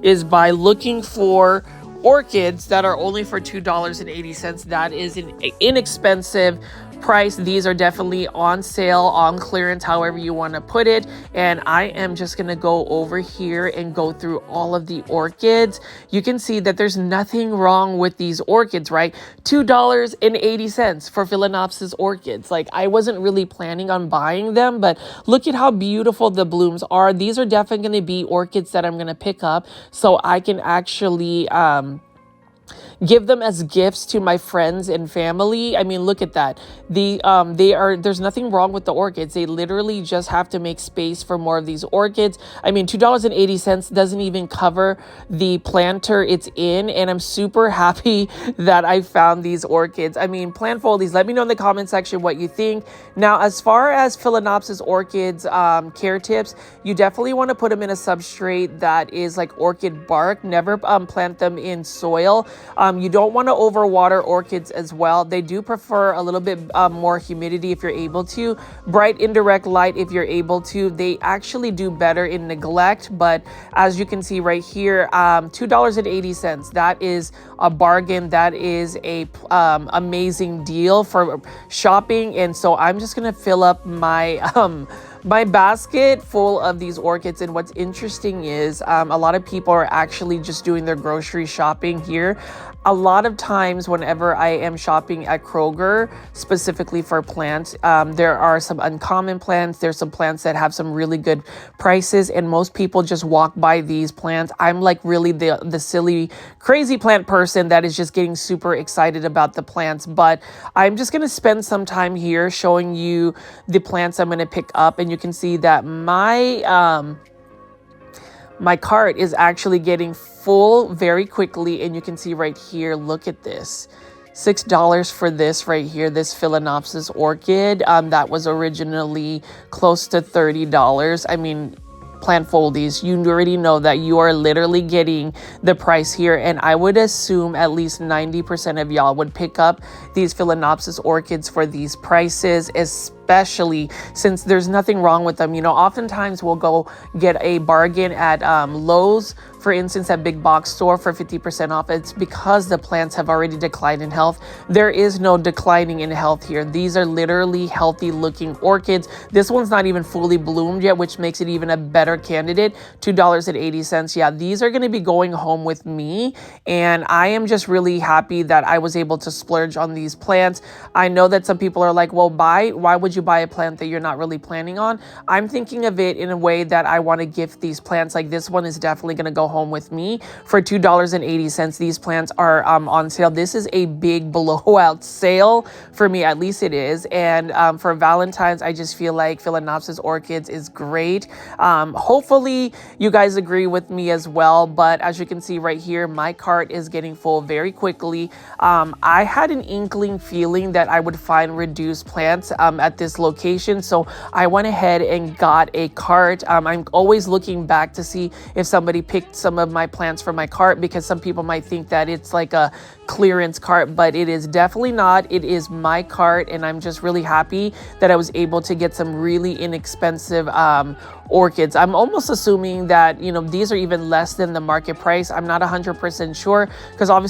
is by looking for orchids that are only for $2.80. That is an inexpensive price. These are definitely on sale, on clearance, however you want to put it. And I am just going to go over here and go through all of the orchids. You can see that there's nothing wrong with these orchids, right? $2.80 for Phalaenopsis orchids. Like, I wasn't really planning on buying them, but look at how beautiful the blooms are. These are definitely going to be orchids that I'm going to pick up so I can actually give them as gifts to my friends and family. I mean, look at that. There's nothing wrong with the orchids. They literally just have to make space for more of these orchids. I mean, $2.80 doesn't even cover the planter it's in. And I'm super happy that I found these orchids. I mean, plant foldies, let me know in the comment section what you think. Now, as far as Phalaenopsis orchids, care tips, you definitely want to put them in a substrate that is like orchid bark. Never plant them in soil. You don't want to overwater orchids as well. They do prefer a little bit more humidity if you're able to. Bright indirect light if you're able to. They actually do better in neglect, but as you can see right here, $2.80. That is a bargain. That is a amazing deal for shopping. And so I'm just gonna fill up my my basket full of these orchids. And what's interesting is a lot of people are actually just doing their grocery shopping here. A lot of times whenever I am shopping at Kroger, specifically for plants, there are some uncommon plants. There's some plants that have some really good prices, and most people just walk by these plants. I'm like really the silly, crazy plant person that is just getting super excited about the plants. But I'm just going to spend some time here showing you the plants I'm going to pick up, and you can see that my cart is actually getting full very quickly. And you can see right here, look at this. $6 for this right here, this Phalaenopsis orchid. That was originally close to $30. I mean, plant foldies, you already know that you are literally getting the price here. And I would assume at least 90% of y'all would pick up these Phalaenopsis orchids for these prices, especially especially since there's nothing wrong with them. You know, oftentimes we'll go get a bargain at Lowe's, for instance, at big box store for 50% off. It's because the plants have already declined in health. There is no declining in health here. These are literally healthy looking orchids. This one's not even fully bloomed yet, which makes it even a better candidate. $2.80. Yeah, these are going to be going home with me. And I am just really happy that I was able to splurge on these plants. I know that some people are like, well, why would you buy a plant that you're not really planning on? I'm thinking of it in a way that I want to gift these plants. Like this one is definitely going to go home with me for $2.80. These plants are on sale. This is a big blowout sale for me, at least it is. And for Valentine's, I just feel like Phalaenopsis orchids is great. Hopefully you guys agree with me as well. But as you can see right here, my cart is getting full very quickly. I had an inkling feeling that I would find reduced plants at this location. So I went ahead and got a cart. I'm always looking back to see if somebody picked some of my plants from my cart, because some people might think that it's like a clearance cart, but it is definitely not. It is my cart, and I'm just really happy that I was able to get some really inexpensive orchids. I'm almost assuming that, you know, these are even less than the market price. I'm not 100% sure, because obviously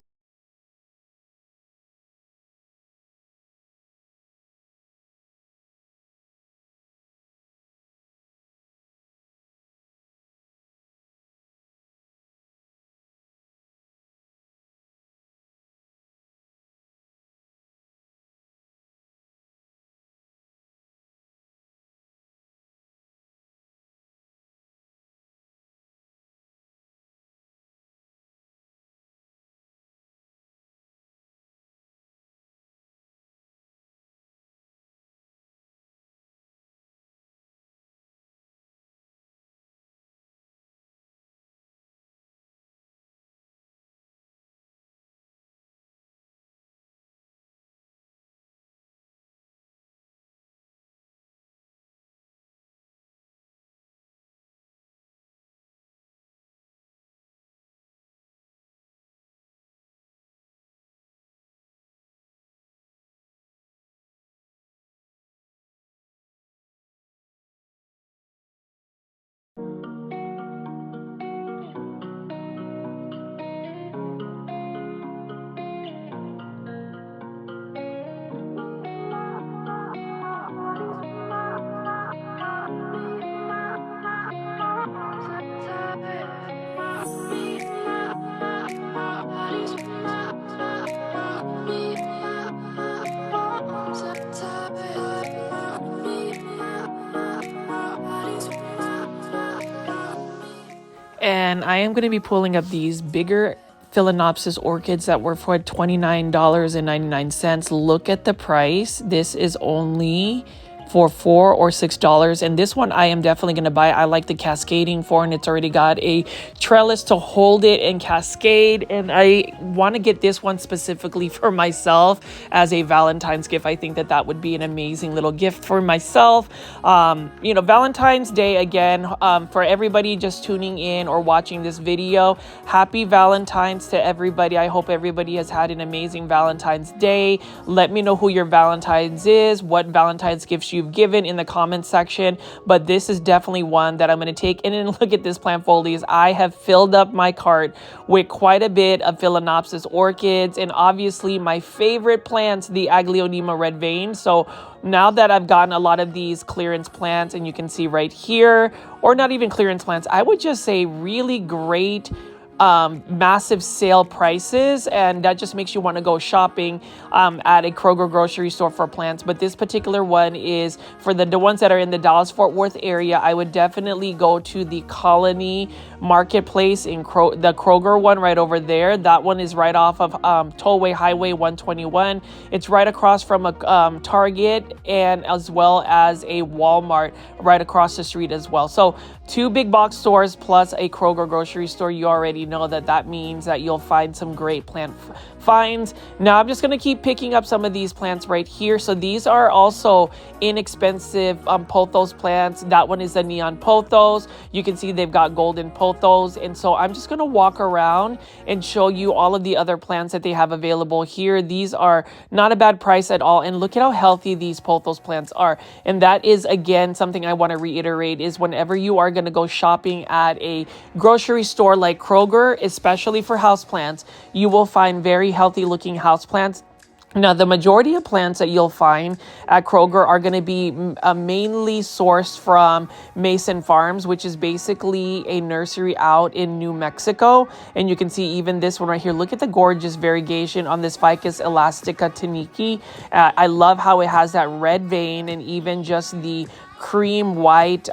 and I am going to be pulling up these bigger Phalaenopsis orchids that were for $29.99. Look at the price. This is only for $4 or $6, and this one I am definitely going to buy. I like the cascading for, and it's already got a trellis to hold it and cascade, and I want to get this one specifically for myself as a Valentine's gift. I think that that would be an amazing little gift for myself. You know, Valentine's Day again, for everybody just tuning in or watching this video, happy Valentine's to everybody. I hope everybody has had an amazing Valentine's Day. Let me know who your Valentine's is, what Valentine's gifts you've given in the comments section. But this is definitely one that I'm going to take in and look at this plant foliage. I have filled up my cart with quite a bit of Phalaenopsis orchids, and obviously my favorite plants, the Aglaonema red vein. So now that I've gotten a lot of these clearance plants, and you can see right here, or not even clearance plants, I would just say really great massive sale prices, and that just makes you want to go shopping at a Kroger grocery store for plants. But this particular one is for the ones that are in the Dallas-Fort Worth area. I would definitely go to the Colony Marketplace in the Kroger one right over there. That one is right off of Tollway Highway 121. It's right across from a Target, and as well as a Walmart right across the street as well. So 2 big box stores plus a Kroger grocery store. You already know that that means that you'll find some great plant finds. Now I'm just going to keep picking up some of these plants right here. So these are also inexpensive pothos plants. That one is a neon pothos. You can see they've got golden pothos. And so I'm just going to walk around and show you all of the other plants that they have available here. These are not a bad price at all. And look at how healthy these pothos plants are. And that is, again, something I want to reiterate is whenever you are going to go shopping at a grocery store like Kroger, especially for houseplants, you will find very healthy looking houseplants. Now, the majority of plants that you'll find at Kroger are going to be mainly sourced from Mason Farms, which is basically a nursery out in New Mexico. And you can see even this one right here. Look at the gorgeous variegation on this Ficus elastica taniki. I love how it has that red vein and even just the cream white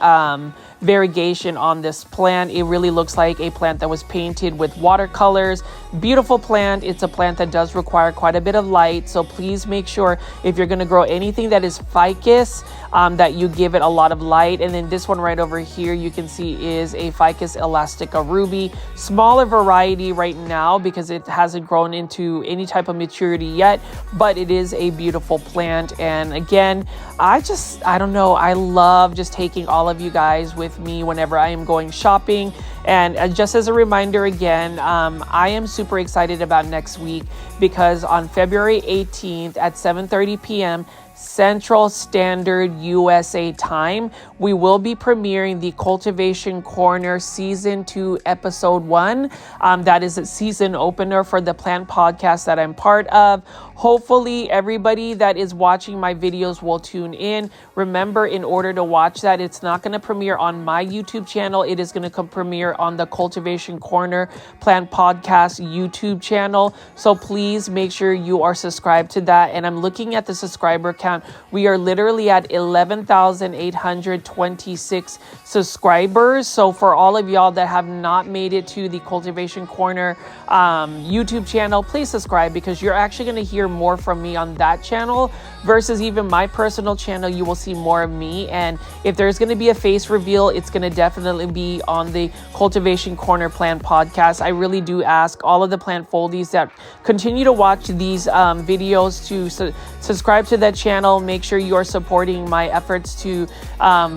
variegation on this plant. It really looks like a plant that was painted with watercolors. Beautiful plant. It's a plant that does require quite a bit of light. So please make sure if you're going to grow anything that is ficus, that you give it a lot of light. And then this one right over here, you can see is a Ficus elastica ruby. Smaller variety right now because it hasn't grown into any type of maturity yet, but it is a beautiful plant. And again, I don't know. I love just taking all of you guys with me whenever I am going shopping. And just as a reminder again, I am super excited about next week because on February 18th at 7:30 p.m. Central Standard USA time, we will be premiering the Cultivation Corner Season 2 Episode 1. That is a season opener for the plant podcast that I'm part of. Hopefully everybody that is watching my videos will tune in. Remember, in order to watch that, it's not going to premiere on my YouTube channel. It is going to premiere on the Cultivation Corner Plant Podcast YouTube channel. So please make sure you are subscribed to that. And I'm looking at the subscriber count. We are literally at 11,826 subscribers. So for all of y'all that have not made it to the Cultivation Corner YouTube channel, please subscribe because you're actually going to hear more from me on that channel versus even my personal channel. You will see more of me. And if there's going to be a face reveal, it's going to definitely be on the Cultivation Corner Plant Podcast. I really do ask all of the plant foldies that continue to watch these videos to subscribe to that channel. Make sure you are supporting my efforts to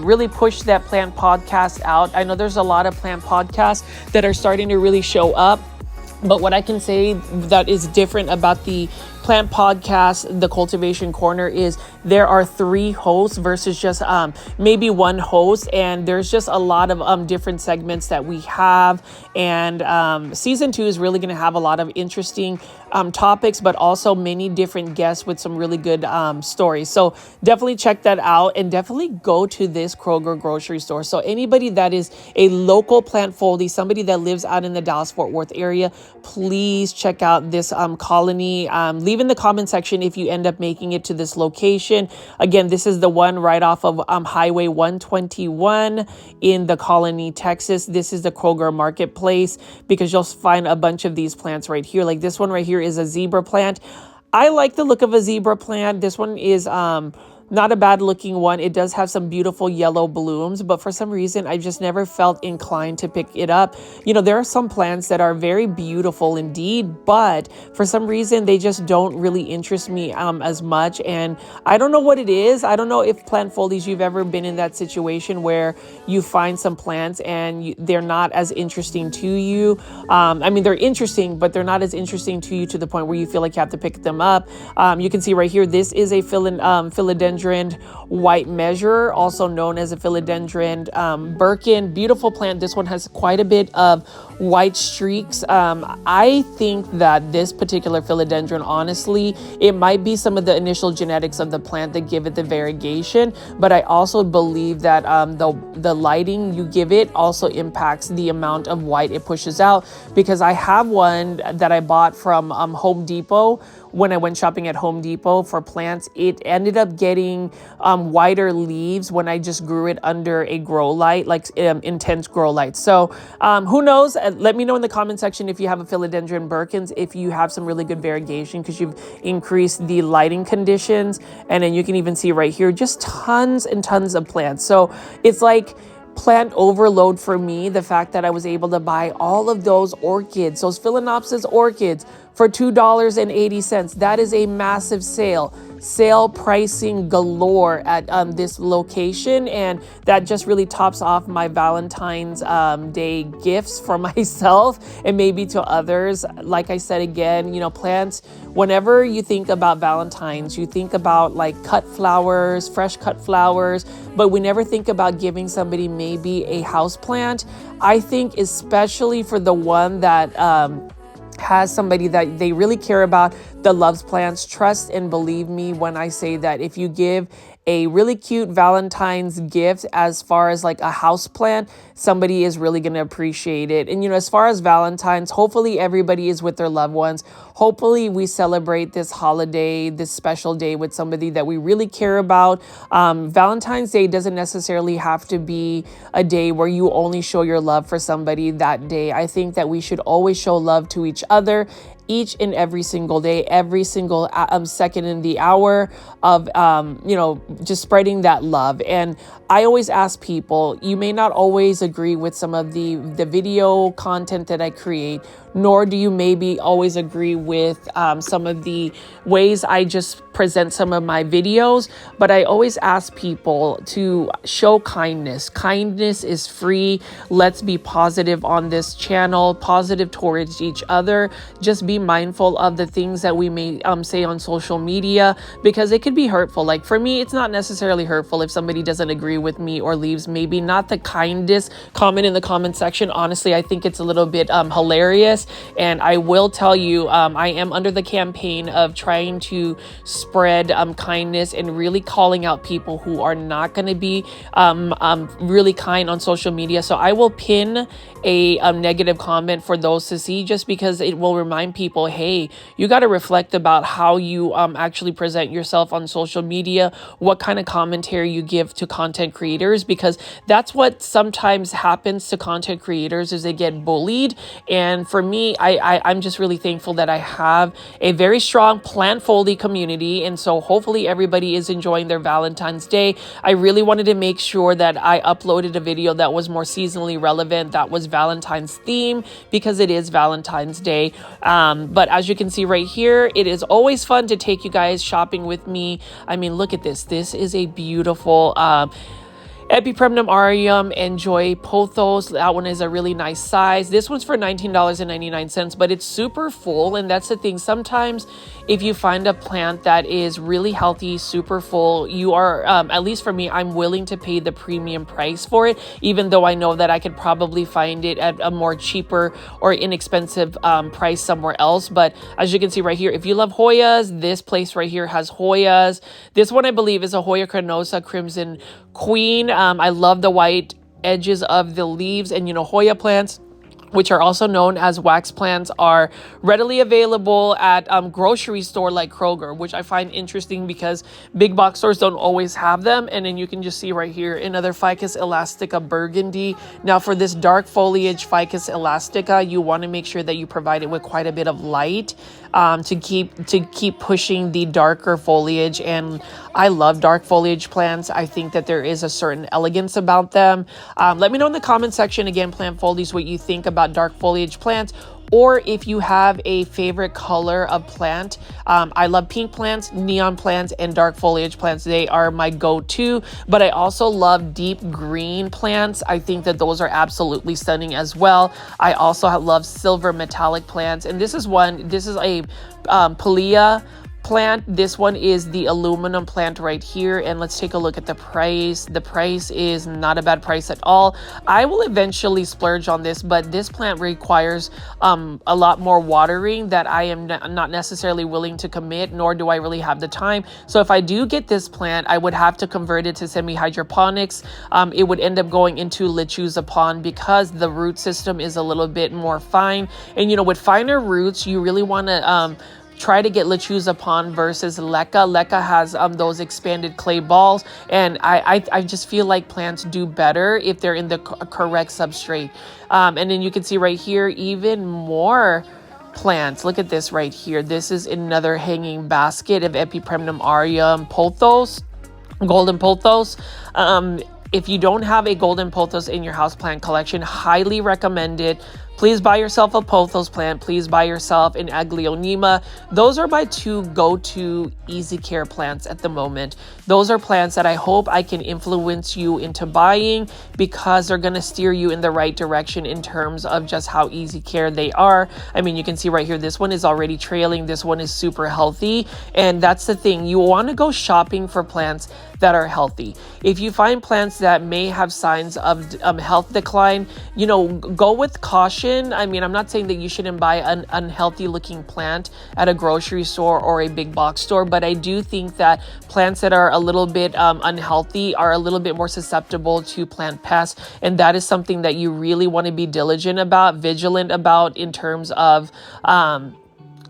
really push that plant podcast out. I know there's a lot of plant podcasts that are starting to really show up. But what I can say that is different about the plant podcast, the Cultivation Corner, is there are 3 hosts versus just maybe one host, and there's just a lot of different segments that we have. And season 2 is really going to have a lot of interesting topics, but also many different guests with some really good stories. So definitely check that out and definitely go to this Kroger grocery store. So anybody that is a local plant foldie, somebody that lives out in the Dallas-Fort Worth area, please check out this colony. Leave in the comment section if you end up making it to this location. Again, this is the one right off of Highway 121 in the Colony, Texas. This is the Kroger Marketplace because you'll find a bunch of these plants right here. Like this one right here is a zebra plant. I like the look of a zebra plant. This one is not a bad looking one. It does have some beautiful yellow blooms, but for some reason, I just never felt inclined to pick it up. You know, there are some plants that are very beautiful indeed, but for some reason, they just don't really interest me as much. And I don't know what it is. I don't know if plant foldies, you've ever been in that situation where you find some plants and they're not as interesting to you. I mean, they're interesting, but they're not as interesting to you to the point where you feel like you have to pick them up. You can see right here, this is a philodendron white measure, also known as a philodendron Birkin. Beautiful plant. This one has quite a bit of white streaks. I think that this particular philodendron, honestly, it might be some of the initial genetics of the plant that give it the variegation, but I also believe that the lighting you give it also impacts the amount of white it pushes out, because I have one that I bought from Home Depot. When I went shopping at Home Depot for plants, it ended up getting whiter leaves when I just grew it under a grow light, like intense grow light. So who knows? Let me know in the comment section if you have a philodendron Birkins, if you have some really good variegation because you've increased the lighting conditions. And then you can even see right here, just tons and tons of plants. So it's like plant overload for me, the fact that I was able to buy all of those orchids, those Phalaenopsis orchids for $2.80. That is a massive sale. Sale pricing galore at this location, and that just really tops off my Valentine's Day gifts for myself and maybe to others. Like I said again, you know, plants, whenever you think about Valentine's, you think about like cut flowers, fresh cut flowers, but we never think about giving somebody maybe a house plant. I think especially for the one that has somebody that they really care about, that loves plants, trust and believe me when I say that if you give a really cute Valentine's gift as far as like a house plant, somebody is really going to appreciate it. And, you know, as far as Valentine's, hopefully everybody is with their loved ones. Hopefully we celebrate this holiday, this special day with somebody that we really care about. Valentine's Day doesn't necessarily have to be a day where you only show your love for somebody that day. I think that we should always show love to each other each and every single day, every single second in the hour of, you know, just spreading that love. And I always ask people, you may not always agree with some of the video content that I create, nor do you maybe always agree with some of the ways I just present some of my videos, but I always ask people to show kindness. Kindness is free. Let's be positive on this channel, positive towards each other. Just be mindful of the things that we may say on social media, because it could be hurtful. Like for me, it's not necessarily hurtful if somebody doesn't agree with me or leaves maybe not the kindest comment in the comment section. Honestly, I think it's a little bit hilarious. And I will tell you, I am under the campaign of trying to spread kindness and really calling out people who are not going to be really kind on social media. So I will pin a negative comment for those to see, just because it will remind people, hey, you got to reflect about how you actually present yourself on social media, what kind of commentary you give to content creators, because that's what sometimes happens to content creators, is they get bullied. And for me, I'm just really thankful that I have a very strong plant foldy community. And so hopefully everybody is enjoying their Valentine's Day. I really wanted to make sure that I uploaded a video that was more seasonally relevant, that was Valentine's theme, because it is Valentine's Day. But as you can see right here, it is always fun to take you guys shopping with me. I mean, look at this. This is a beautiful Epipremnum aureum and Joy Pothos. That one is a really nice size. This one's for $19.99, but it's super full. And that's the thing. Sometimes if you find a plant that is really healthy, super full, you are, at least for me, I'm willing to pay the premium price for it, even though I know that I could probably find it at a more cheaper or inexpensive price somewhere else. But as you can see right here, if you love Hoyas, this place right here has Hoyas. This one, I believe, is a Hoya carnosa Crimson Queen. I love the white edges of the leaves, and you know, Hoya plants, which are also known as wax plants, are readily available at grocery store like Kroger, which I find interesting because big box stores don't always have them. And then you can just see right here another Ficus elastica burgundy. Now for this dark foliage Ficus elastica, you want to make sure that you provide it with quite a bit of light to keep pushing the darker foliage. And I love dark foliage plants. I think that there is a certain elegance about them. Let me know in the comment section, again, Plant Foldies, what you think about dark foliage plants, or if you have a favorite color of plant. I love pink plants, neon plants, and dark foliage plants. They are my go-to, but I also love deep green plants. I think that those are absolutely stunning as well. I also love silver metallic plants, and this is a Palea plant. This one is the aluminum plant right here, and let's take a look at the price. The price is not a bad price at all. I will eventually splurge on this, but this plant requires a lot more watering that I am not necessarily willing to commit, nor do I really have the time. So if I do get this plant, I would have to convert it to semi-hydroponics. It would end up going into lechuza pond because the root system is a little bit more fine, and you know, with finer roots, you really want to try to get lechuza pond versus leca. Leca has those expanded clay balls, and I just feel like plants do better if they're in the correct substrate. And then you can see right here even more plants. Look at this right here. This is another hanging basket of Epipremnum aureum Pothos, golden Pothos. If you don't have a golden pothos in your houseplant collection, highly recommend it. Please buy yourself a pothos plant. Please buy yourself an Aglaonema. Those are my two go-to easy care plants at the moment. Those are plants that I hope I can influence you into buying because they're going to steer you in the right direction in terms of just how easy care they are. I mean, you can see right here, this one is already trailing. This one is super healthy. And that's the thing. You want to go shopping for plants that are healthy. If you find plants that may have signs of health decline, go with caution. I mean, I'm not saying that you shouldn't buy an unhealthy looking plant at a grocery store or a big box store, but I do think that plants that are a little bit unhealthy are a little bit more susceptible to plant pests. And that is something that you really want to be vigilant about in terms of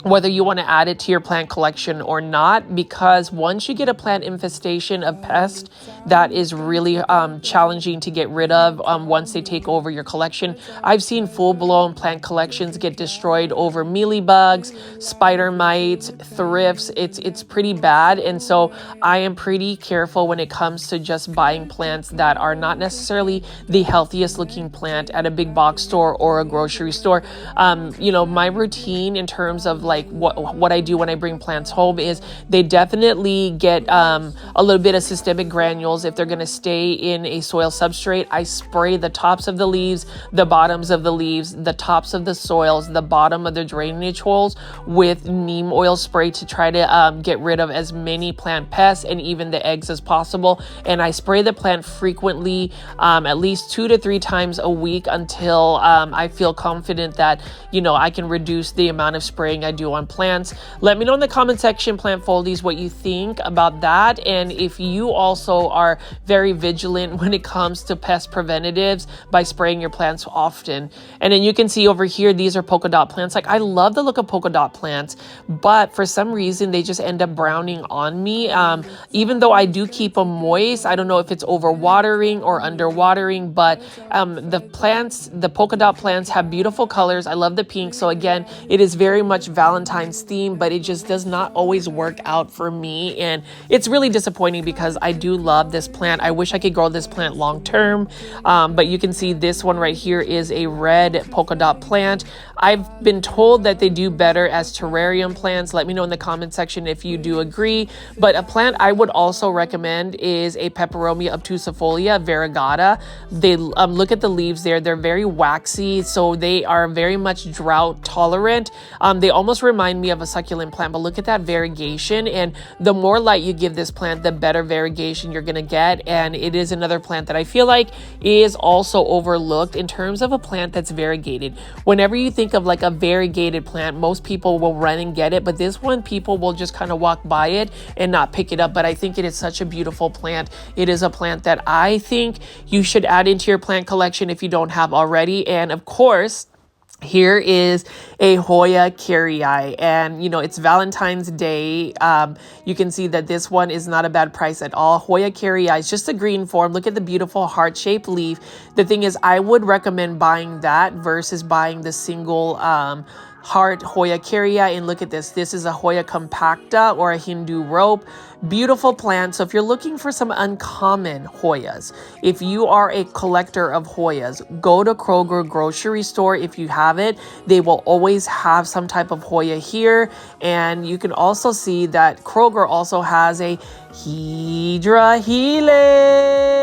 whether you want to add it to your plant collection or not, because once you get a plant infestation of pests, that is really challenging to get rid of once they take over your collection. I've seen full-blown plant collections get destroyed over mealybugs, spider mites, thrifts. It's pretty bad, and so I am pretty careful when it comes to just buying plants that are not necessarily the healthiest looking plant at a big box store or a grocery store. My routine in terms of like what I do when I bring plants home is they definitely get a little bit of systemic granules. If they're going to stay in a soil substrate, I spray the tops of the leaves, the bottoms of the leaves, the tops of the soils, the bottom of the drainage holes with neem oil spray to try to get rid of as many plant pests and even the eggs as possible. And I spray the plant frequently, at least 2 to 3 times a week until I feel confident that, I can reduce the amount of spraying I do on plants. Let me know in the comment section, plant foldies, what you think about that, and if you also are very vigilant when it comes to pest preventatives by spraying your plants often. And then you can see over here, these are polka dot plants. Like, I love the look of polka dot plants, but for some reason they just end up browning on me. Even though I do keep them moist, I don't know if it's overwatering or underwatering, but the polka dot plants have beautiful colors. I love the pink. So again, it is very much Valentine's theme, but it just does not always work out for me. And it's really disappointing because I do love this plant. I wish I could grow this plant long term. But you can see this one right here is a red polka dot plant. I've been told that they do better as terrarium plants. Let me know in the comment section if you do agree. But a plant I would also recommend is a Peperomia obtusifolia variegata. They look at the leaves there. They're very waxy, so they are very much drought tolerant. They almost remind me of a succulent plant, but look at that variegation. And the more light you give this plant, the better variegation you're going to get. And it is another plant that I feel like is also overlooked in terms of a plant that's variegated. Whenever you think of like a variegated plant, most people will run and get it, but this one, people will just kind of walk by it and not pick it up. But I think it is such a beautiful plant. It is a plant that I think you should add into your plant collection if you don't have already. And of course, here is a Hoya carrii, and it's Valentine's Day. You can see that this one is not a bad price at all. Hoya carrii is just a green form. Look at the beautiful heart-shaped leaf. The thing is, I would recommend buying that versus buying the single heart Hoya carrii. And look at this. This is a Hoya compacta or a Hindu rope. Beautiful plant. So if you're looking for some uncommon Hoyas, if you are a collector of Hoyas, go to Kroger grocery store. If you have it, they will always have some type of Hoya here. And you can also see that Kroger also has a Hydra Helix.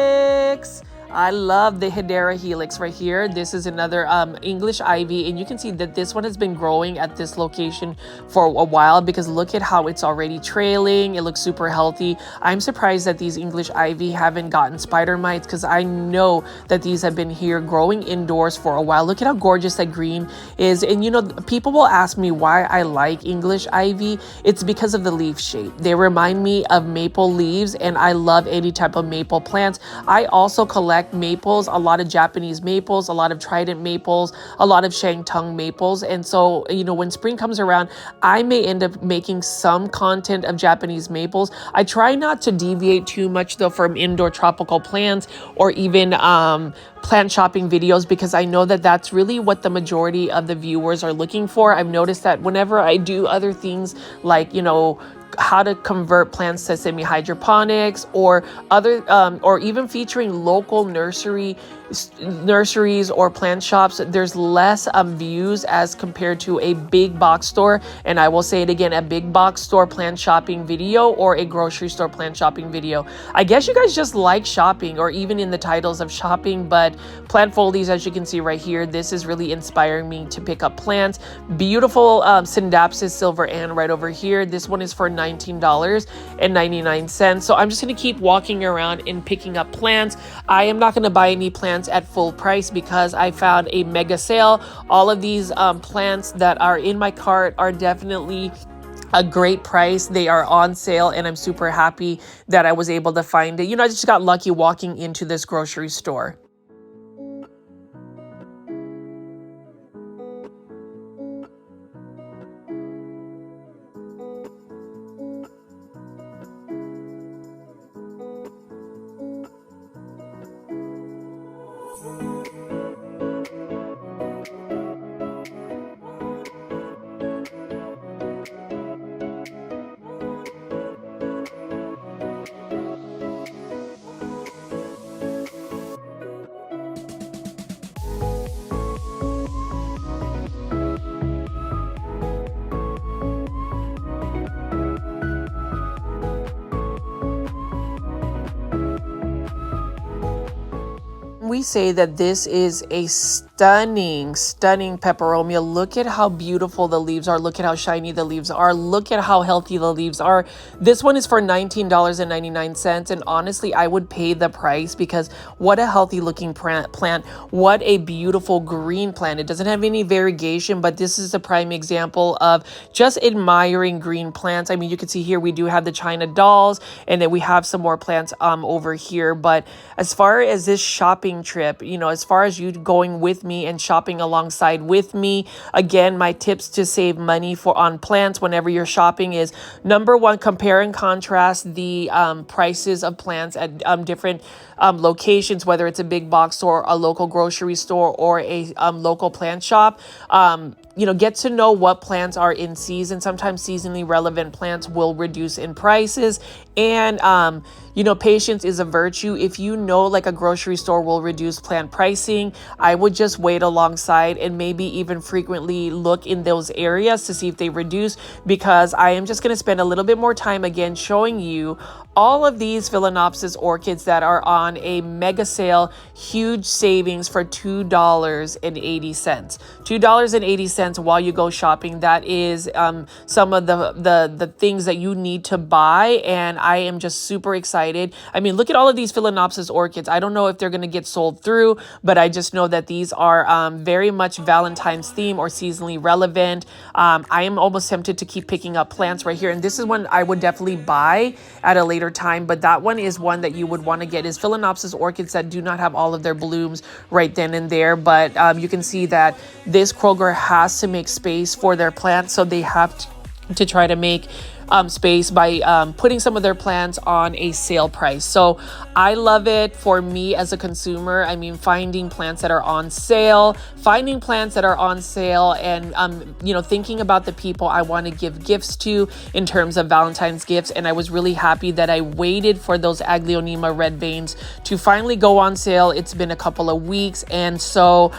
I love the Hedera Helix right here. This is another English ivy, and you can see that this one has been growing at this location for a while because look at how it's already trailing. It looks super healthy. I'm surprised that these English ivy haven't gotten spider mites because I know that these have been here growing indoors for a while. Look at how gorgeous that green is. And people will ask me why I like English ivy. It's because of the leaf shape. They remind me of maple leaves, and I love any type of maple plants. I also collect maples, a lot of Japanese maples, a lot of trident maples, a lot of Shantung maples. And so, when spring comes around, I may end up making some content of Japanese maples. I try not to deviate too much though from indoor tropical plants or even plant shopping videos because I know that that's really what the majority of the viewers are looking for. I've noticed that whenever I do other things like, how to convert plants to semi-hydroponics, or other, or even featuring local nurseries or plant shops. There's less views as compared to a big box store. And I will say it again, a big box store plant shopping video or a grocery store plant shopping video. I guess you guys just like shopping, or even in the titles of shopping. But plant foldies, as you can see right here, this is really inspiring me to pick up plants. Beautiful Synapsis Silver Ann right over here. This one is for $19.99. So I'm just going to keep walking around and picking up plants. I am not going to buy any plants at full price because I found a mega sale. All of these plants that are in my cart are definitely a great price. They are on sale, and I'm super happy that I was able to find it. I just got lucky walking into this grocery store. We say that this is a stunning peperomia. Look at how beautiful the leaves are. Look at how shiny the leaves are. Look at how healthy the leaves are. This one is for $19.99. And honestly, I would pay the price because what a healthy looking plant. What a beautiful green plant. It doesn't have any variegation, but this is a prime example of just admiring green plants. I mean, you can see here we do have the China dolls, and then we have some more plants over here. But as far as this shopping trip, as far as you going with me and shopping alongside with me, again, my tips to save money on plants whenever you're shopping is, number one, compare and contrast the prices of plants at different locations, whether it's a big box store, a local grocery store, or a local plant shop. Get to know what plants are in season. Sometimes seasonally relevant plants will reduce in prices. And, patience is a virtue. If like a grocery store will reduce plant pricing, I would just wait alongside and maybe even frequently look in those areas to see if they reduce, because I am just going to spend a little bit more time again showing you all of these Phalaenopsis orchids that are on a mega sale, huge savings for $2.80. $2.80 while you go shopping. That is some of the things that you need to buy, and I am just super excited. I mean, look at all of these Phalaenopsis orchids. I don't know if they're going to get sold through, but I just know that these are very much Valentine's theme or seasonally relevant. I am almost tempted to keep picking up plants right here, and this is one I would definitely buy at a later time, but that one is one that you would want to get, is Phalaenopsis orchids that do not have all of their blooms right then and there. But you can see that this Kroger has to make space for their plants, so they have to try to make space by putting some of their plants on a sale price. So I love it. For me as a consumer, I mean, finding plants that are on sale, and thinking about the people I want to give gifts to in terms of Valentine's gifts. And I was really happy that I waited for those Aglaonema red veins to finally go on sale. It's been a couple of weeks, and so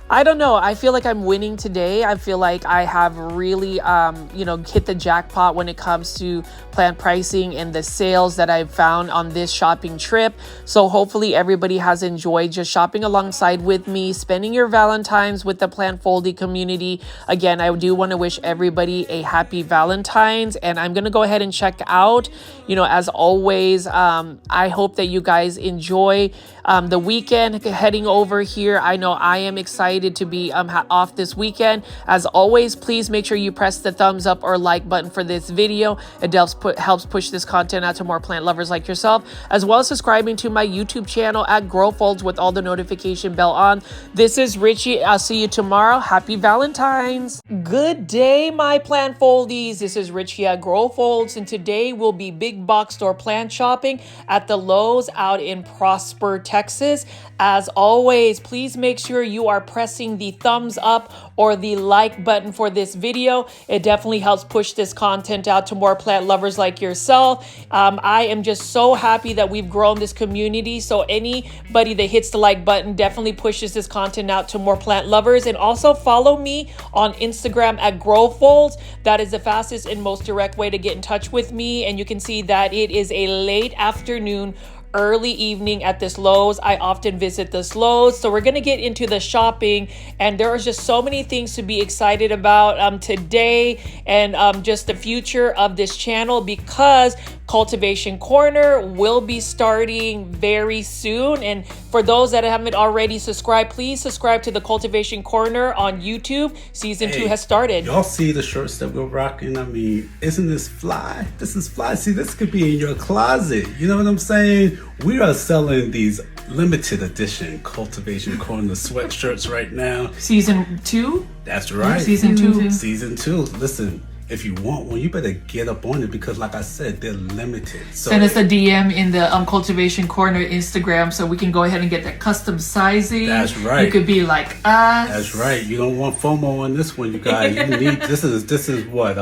I don't know. I feel like I'm winning today. I feel like I have really, hit the jackpot when it comes to plant pricing and the sales that I've found on this shopping trip. So hopefully everybody has enjoyed just shopping alongside with me, spending your Valentines with the Plant Foldy community. Again, I do want to wish everybody a happy Valentine's, and I'm going to go ahead and check out. As always, I hope that you guys enjoy the weekend heading over here. I know I am excited to be off this weekend. As always, please make sure you press the thumbs up or like button for this video. It helps push this content out to more plant lovers like yourself, as well as subscribing to my YouTube channel at Grow Folds with all the notification bell on. This is Richie. I'll see you tomorrow. Happy Valentine's. Good day, my plant foldies. This is Richie at Grow Folds, and today we'll be big box store plant shopping at the Lowe's out in Prosper, Texas. As always, please make sure you are pressing pressing the thumbs up or the like button for this video. It definitely helps push this content out to more plant lovers like yourself. I am just so happy that we've grown this community. So anybody that hits the like button definitely pushes this content out to more plant lovers. And also follow me on Instagram at GrowFolds. That is the fastest and most direct way to get in touch with me. And you can see that it is a late afternoon, early evening at this Lowe's. I often visit this Lowe's. So we're going to get into the shopping, and there are just so many things to be excited about today and just the future of this channel, because Cultivation Corner will be starting very soon. And for those that haven't already subscribed, please subscribe to the Cultivation Corner on YouTube. Season 2 has started. Y'all see the shirts that we're rocking? I mean, isn't this fly? This is fly. See, this could be in your closet. You know what I'm saying? We are selling these limited edition Cultivation Corner sweatshirts right now. Season 2? That's right. Season 2. Season 2. Listen, if you want one, you better get up on it, because like I said, they're limited. So send us a DM in the Cultivation Corner Instagram so we can go ahead and get that custom sizing. That's right. You could be like us. That's right. You don't want FOMO on this one, you guys. You need this is what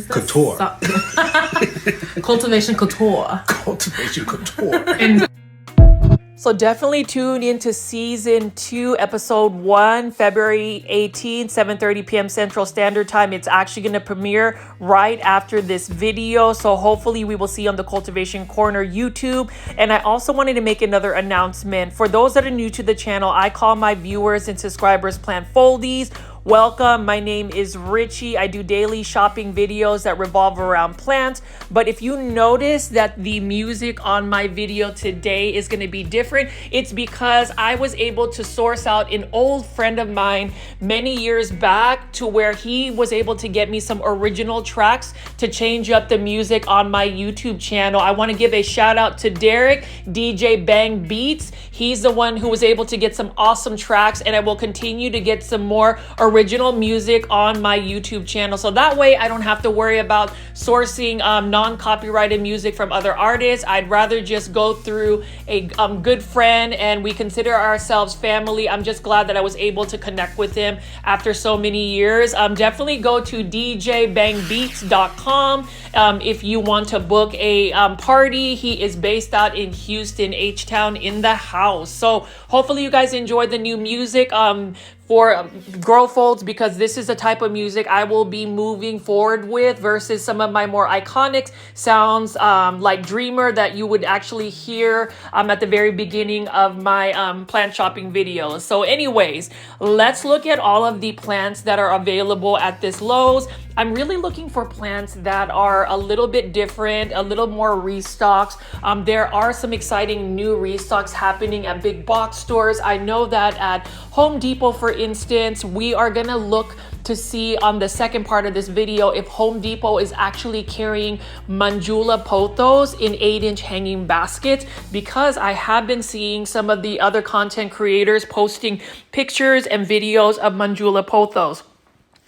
couture. Cultivation couture. Cultivation couture. And so definitely tune into season 2, episode 1, February 18, 7:30 p.m. Central Standard Time. It's actually going to premiere right after this video. So hopefully we will see on the Cultivation Corner YouTube. And I also wanted to make another announcement. For those that are new to the channel, I call my viewers and subscribers plant foldies. Welcome. My name is Richie. I do daily shopping videos that revolve around plants. But if you notice that the music on my video today is going to be different, it's because I was able to source out an old friend of mine many years back to where he was able to get me some original tracks to change up the music on my YouTube channel. I want to give a shout out to Derek, DJ Bang Beats. He's the one who was able to get some awesome tracks, and I will continue to get some more original music on my YouTube channel. So that way I don't have to worry about sourcing non-copyrighted music from other artists. I'd rather just go through a good friend, and we consider ourselves family. I'm just glad that I was able to connect with him after so many years. Definitely go to djbangbeats.com if you want to book a party. He is based out in Houston, H-Town in the house. So hopefully you guys enjoyed the new music for Grow Folds, because this is the type of music I will be moving forward with versus some of my more iconic sounds like Dreamer that you would actually hear at the very beginning of my plant shopping videos. So anyways, let's look at all of the plants that are available at this Lowe's. I'm really looking for plants that are a little bit different, a little more restocks. There are some exciting new restocks happening at big box stores. I know that at Home Depot, for instance, we are gonna look to see on the second part of this video if Home Depot is actually carrying Mandula Pothos in 8-inch hanging baskets, because I have been seeing some of the other content creators posting pictures and videos of Mandula Pothos.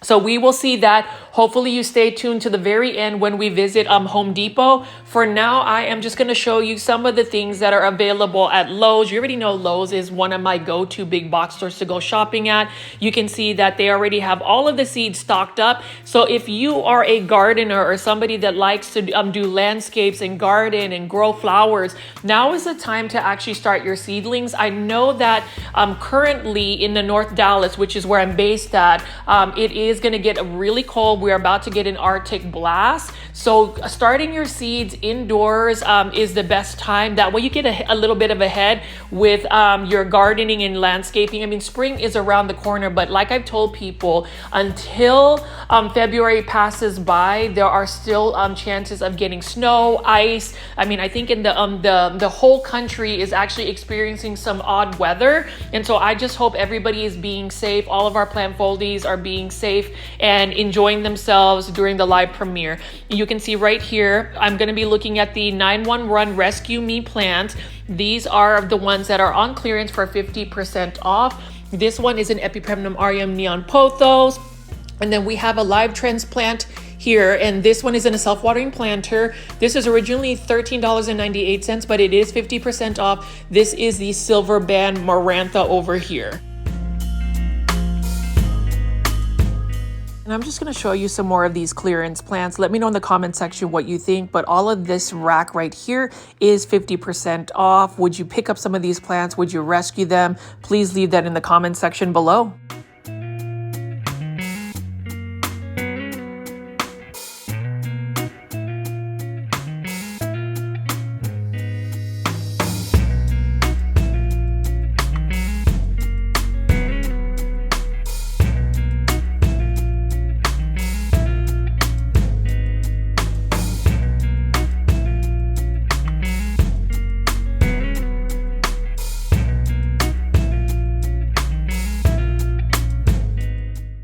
So we will see that. Hopefully you stay tuned to the very end when we visit Home Depot. For now, I am just going to show you some of the things that are available at Lowe's. You already know Lowe's is one of my go-to big box stores to go shopping at. You can see that they already have all of the seeds stocked up. So if you are a gardener or somebody that likes to do landscapes and garden and grow flowers, now is the time to actually start your seedlings. I know that currently in the North Dallas, which is where I'm based at, it is going to get really cold. We're about to get an Arctic blast. So starting your seeds indoors is the best time. That way you get a little bit of a head with your gardening and landscaping. I mean, spring is around the corner, but like I've told people, until February passes by, there are still chances of getting snow, ice. I mean, I think in the whole country is actually experiencing some odd weather. And so I just hope everybody is being safe. All of our plant foldies are being safe and enjoying themselves during the live premiere. You can see right here, I'm going to be looking at the 911 Rescue Me plant. These are the ones that are on clearance for 50% off. This one is an Epipremnum aureum neon pothos. And then we have a live transplant here, and this one is in a self-watering planter. This is originally $13.98, but it is 50% off. This is the silver band Marantha over here. And I'm just going to show you some more of these clearance plants. Let me know in the comment section what you think, but all of this rack right here is 50% off. Would you pick up some of these plants? Would you rescue them? Please leave that in the comment section below.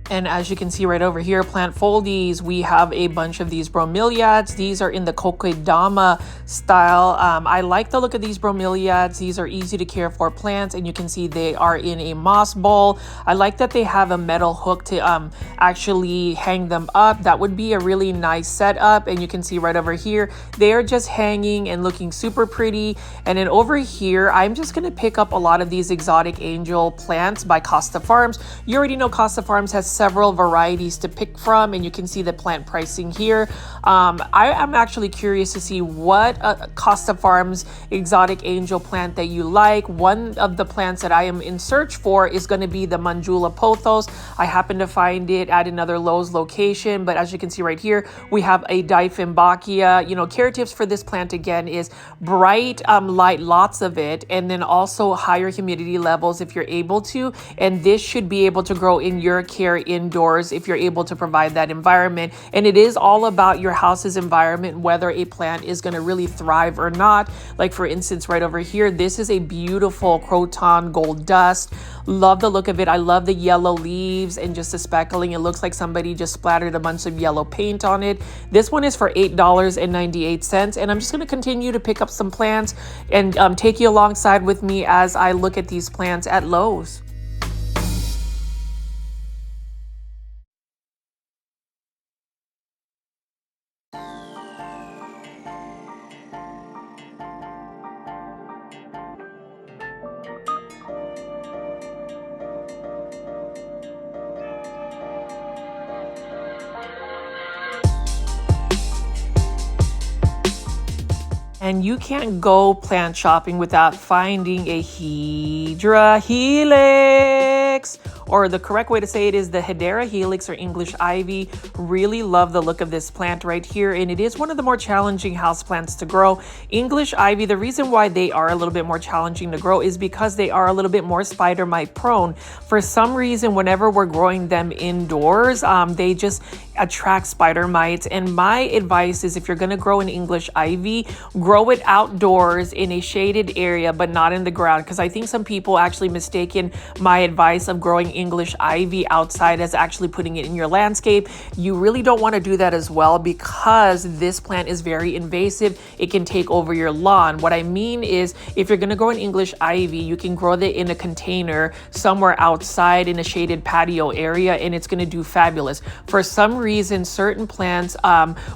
And as you can see right over here, plant foldies, we have a bunch of these bromeliads. These are in the kokedama style. I like the look of these bromeliads. These are easy to care for plants, and you can see they are in a moss bowl. I like that they have a metal hook to actually hang them up. That would be a really nice setup. And you can see right over here, they are just hanging and looking super pretty. And then over here, I'm just gonna pick up a lot of these exotic angel plants by Costa Farms. You already know Costa Farms has several varieties to pick from, and you can see the plant pricing here. I am actually curious to see what Costa Farms exotic angel plant that you like. One of the plants that I am in search for is going to be the Manjula Pothos. I happen to find it at another Lowe's location, but as you can see right here, we have a Dieffenbachia. You know, care tips for this plant again is bright light, lots of it, and then also higher humidity levels if you're able to. And this should be able to grow in your care indoors if you're able to provide that environment. And it is all about your house's environment, whether a plant is going to really thrive or not. Like for instance, right over here, this is a beautiful Croton gold dust. Love the look of it. I love the yellow leaves and just the speckling. It looks like somebody just splattered a bunch of yellow paint on it. This one is for $8.98. And I'm just going to continue to pick up some plants and take you alongside with me as I look at these plants at Lowe's. And you can't go plant shopping without finding a Hydra Helix, or the correct way to say it is the Hedera Helix or English Ivy. Really love the look of this plant right here, and it is one of the more challenging houseplants to grow. English Ivy, the reason why they are a little bit more challenging to grow is because they are a little bit more spider mite prone. For some reason, whenever we're growing them indoors, they just attract spider mites. And my advice is, if you're going to grow an English Ivy, grow it outdoors in a shaded area, but not in the ground, because I think some people actually mistaken my advice of growing English Ivy outside as actually putting it in your landscape. You really don't want to do that as well, because this plant is very invasive. It can take over your lawn. What I mean is, if you're going to grow an English Ivy, you can grow it in a container somewhere outside in a shaded patio area, and it's going to do fabulous. For some reason, certain plants,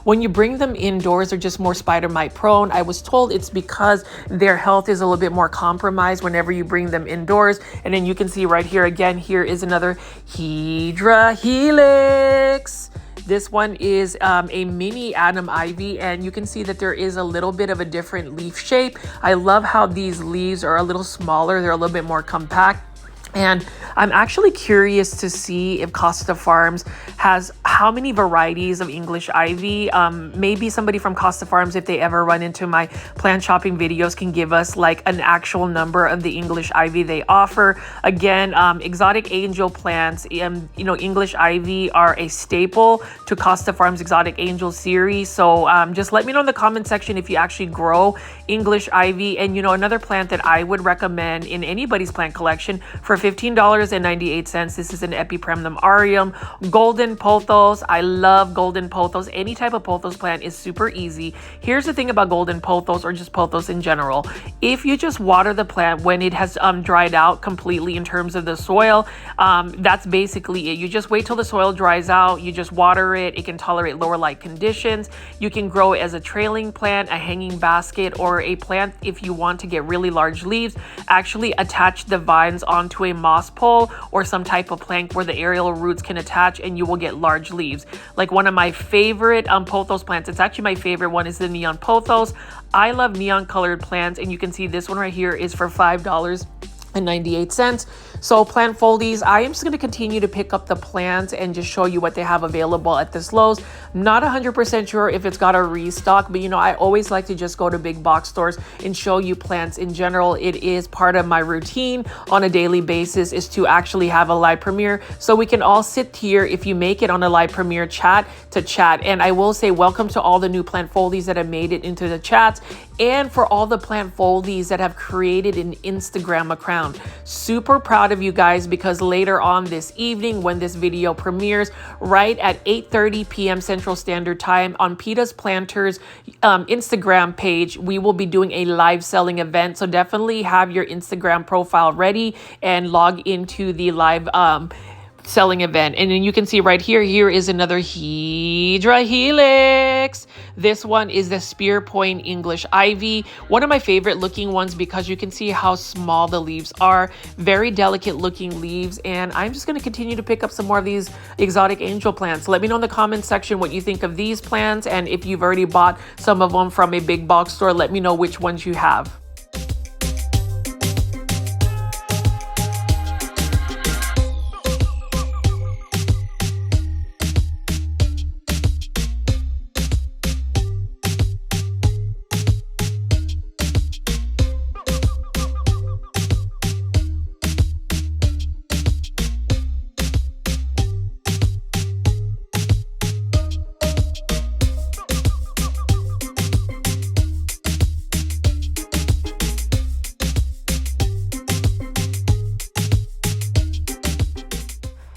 when you bring them indoors, are just more spider mite prone. I was told it's because their health is a little bit more compromised whenever you bring them indoors. And then you can see right here again, here is another Hydra Helix. This one is a mini Adam Ivy, and you can see that there is a little bit of a different leaf shape. I love how these leaves are a little smaller. They're a little bit more compact. And I'm actually curious to see if Costa Farms has how many varieties of English Ivy. Maybe somebody from Costa Farms, if they ever run into my plant shopping videos, can give us like an actual number of the English Ivy they offer. Again, exotic angel plants, English Ivy are a staple to Costa Farms Exotic Angel series. So just let me know in the comment section if you actually grow English Ivy. And another plant that I would recommend in anybody's plant collection for $15.98. This is an Epipremnum aureum, golden pothos. I love golden pothos. Any type of pothos plant is super easy. Here's the thing about golden pothos, or just pothos in general. If you just water the plant when it has dried out completely in terms of the soil, that's basically it. You just wait till the soil dries out. You just water it. It can tolerate lower light conditions. You can grow it as a trailing plant, a hanging basket, or a plant if you want to get really large leaves. Actually attach the vines onto a moss pole or some type of plank where the aerial roots can attach, and you will get large leaves. Like one of my favorite pothos plants, it's actually my favorite one, is the neon pothos. I love neon colored plants, and you can see this one right here is for $5.98. So plant foldies, I am just going to continue to pick up the plants and just show you what they have available at this Lowe's. Not 100% sure if it's got a restock, but you know, I always like to just go to big box stores and show you plants in general. It is part of my routine on a daily basis is to actually have a live premiere, so we can all sit here, if you make it on a live premiere, chat. And I will say welcome to all the new plant foldies that have made it into the chats, and for all the plant foldies that have created an Instagram account. Super proud of you guys, because later on this evening, when this video premieres, right at 8:30 p.m. Central Standard Time on PETA's Planters Instagram page, we will be doing a live selling event. So definitely have your Instagram profile ready and log into the live selling event. And then you can see right here is another Hydra Helix. This one is the Spear Point English Ivy, one of my favorite looking ones, because you can see how small the leaves are. Very delicate looking leaves, and I'm just going to continue to pick up some more of these exotic angel plants. Let me know in the comment section what you think of these plants, and if you've already bought some of them from a big box store, let me know which ones you have.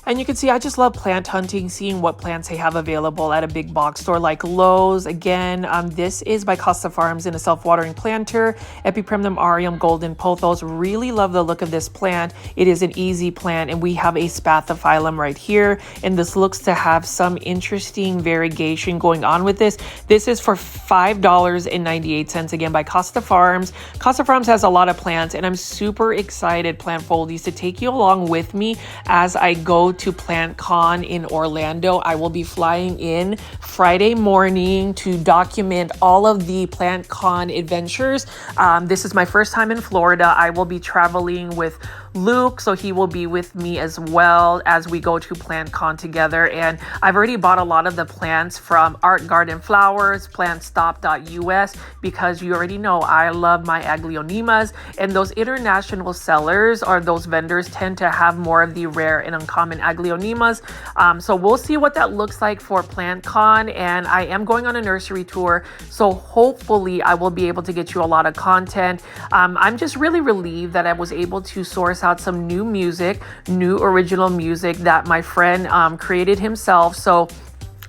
And you can see I just love plant hunting, seeing what plants they have available at a big box store like Lowe's. Again, this is by Costa Farms in a self-watering planter, Epipremnum aureum golden pothos. Really love the look of this plant. It is an easy plant, and we have a spathiphyllum right here, and this looks to have some interesting variegation going on with this. This is for $5.98, again by Costa Farms. Costa Farms has a lot of plants, and I'm super excited, plant foldies, to take you along with me as I go to PlantCon in Orlando. I will be flying in Friday morning to document all of the PlantCon adventures. This is my first time in Florida. I will be traveling with Luke, so he will be with me as well as we go to PlantCon together. And I've already bought a lot of the plants from Art Garden Flowers, plantstop.us, because you already know I love my Aglaonemas, and those international sellers or those vendors tend to have more of the rare and uncommon Aglaonemas. So we'll see what that looks like for PlantCon, and I am going on a nursery tour, so hopefully I will be able to get you a lot of content. I'm just really relieved that I was able to source out some new original music that my friend created himself, so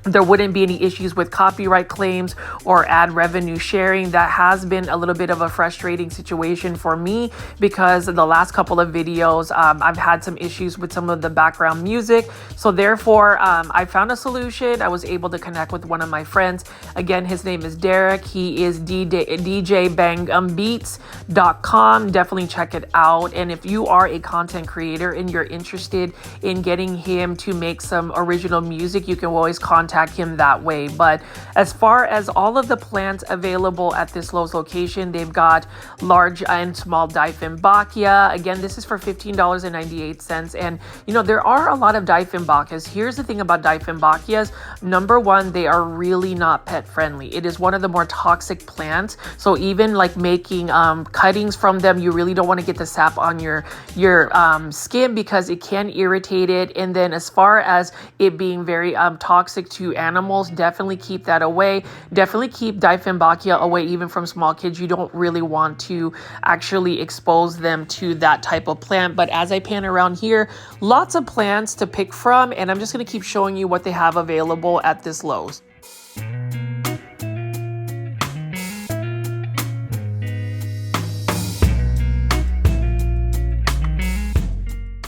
there wouldn't be any issues with copyright claims or ad revenue sharing. That has been a little bit of a frustrating situation for me, because the last couple of videos I've had some issues with some of the background music. So therefore I found a solution. I was able to connect with one of my friends. Again, his name is Derek. He is djbangbeats.com. Definitely check it out. And if you are a content creator and you're interested in getting him to make some original music, you can always contact him that way. But as far as all of the plants available at this Lowe's location, they've got large and small Dieffenbachia. Again, this is for $15.98. And you know, there are a lot of Dieffenbachias. Here's the thing about Dieffenbachias. Number one, they are really not pet friendly. It is one of the more toxic plants. So even like making cuttings from them, you really don't want to get the sap on your skin, because it can irritate it. And then as far as it being very toxic to animals, definitely keep that away. Definitely keep Dieffenbachia away even from small kids. You don't really want to actually expose them to that type of plant. But as I pan around here, lots of plants to pick from, and I'm just going to keep showing you what they have available at this Lowe's.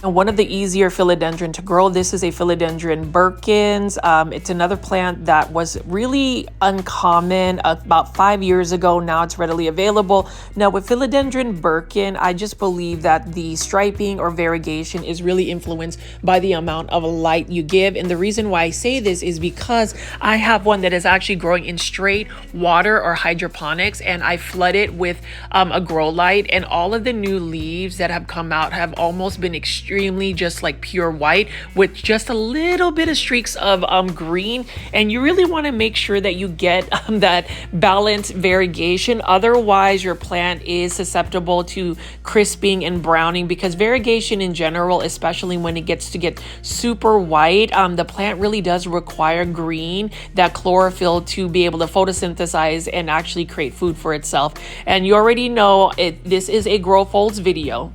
And one of the easier philodendron to grow, this is a philodendron Birkins. It's another plant that was really uncommon about 5 years ago. Now it's readily available. Now with philodendron Birkin, I just believe that the striping or variegation is really influenced by the amount of light you give. And the reason why I say this is because I have one that is actually growing in straight water or hydroponics, and I flood it with a grow light, and all of the new leaves that have come out have almost been extremely just like pure white with just a little bit of streaks of green. And you really want to make sure that you get that balanced variegation. Otherwise, your plant is susceptible to crisping and browning, because variegation in general, especially when it gets to get super white, the plant really does require green, that chlorophyll, to be able to photosynthesize and actually create food for itself. And you already know this is a Grow Folds video.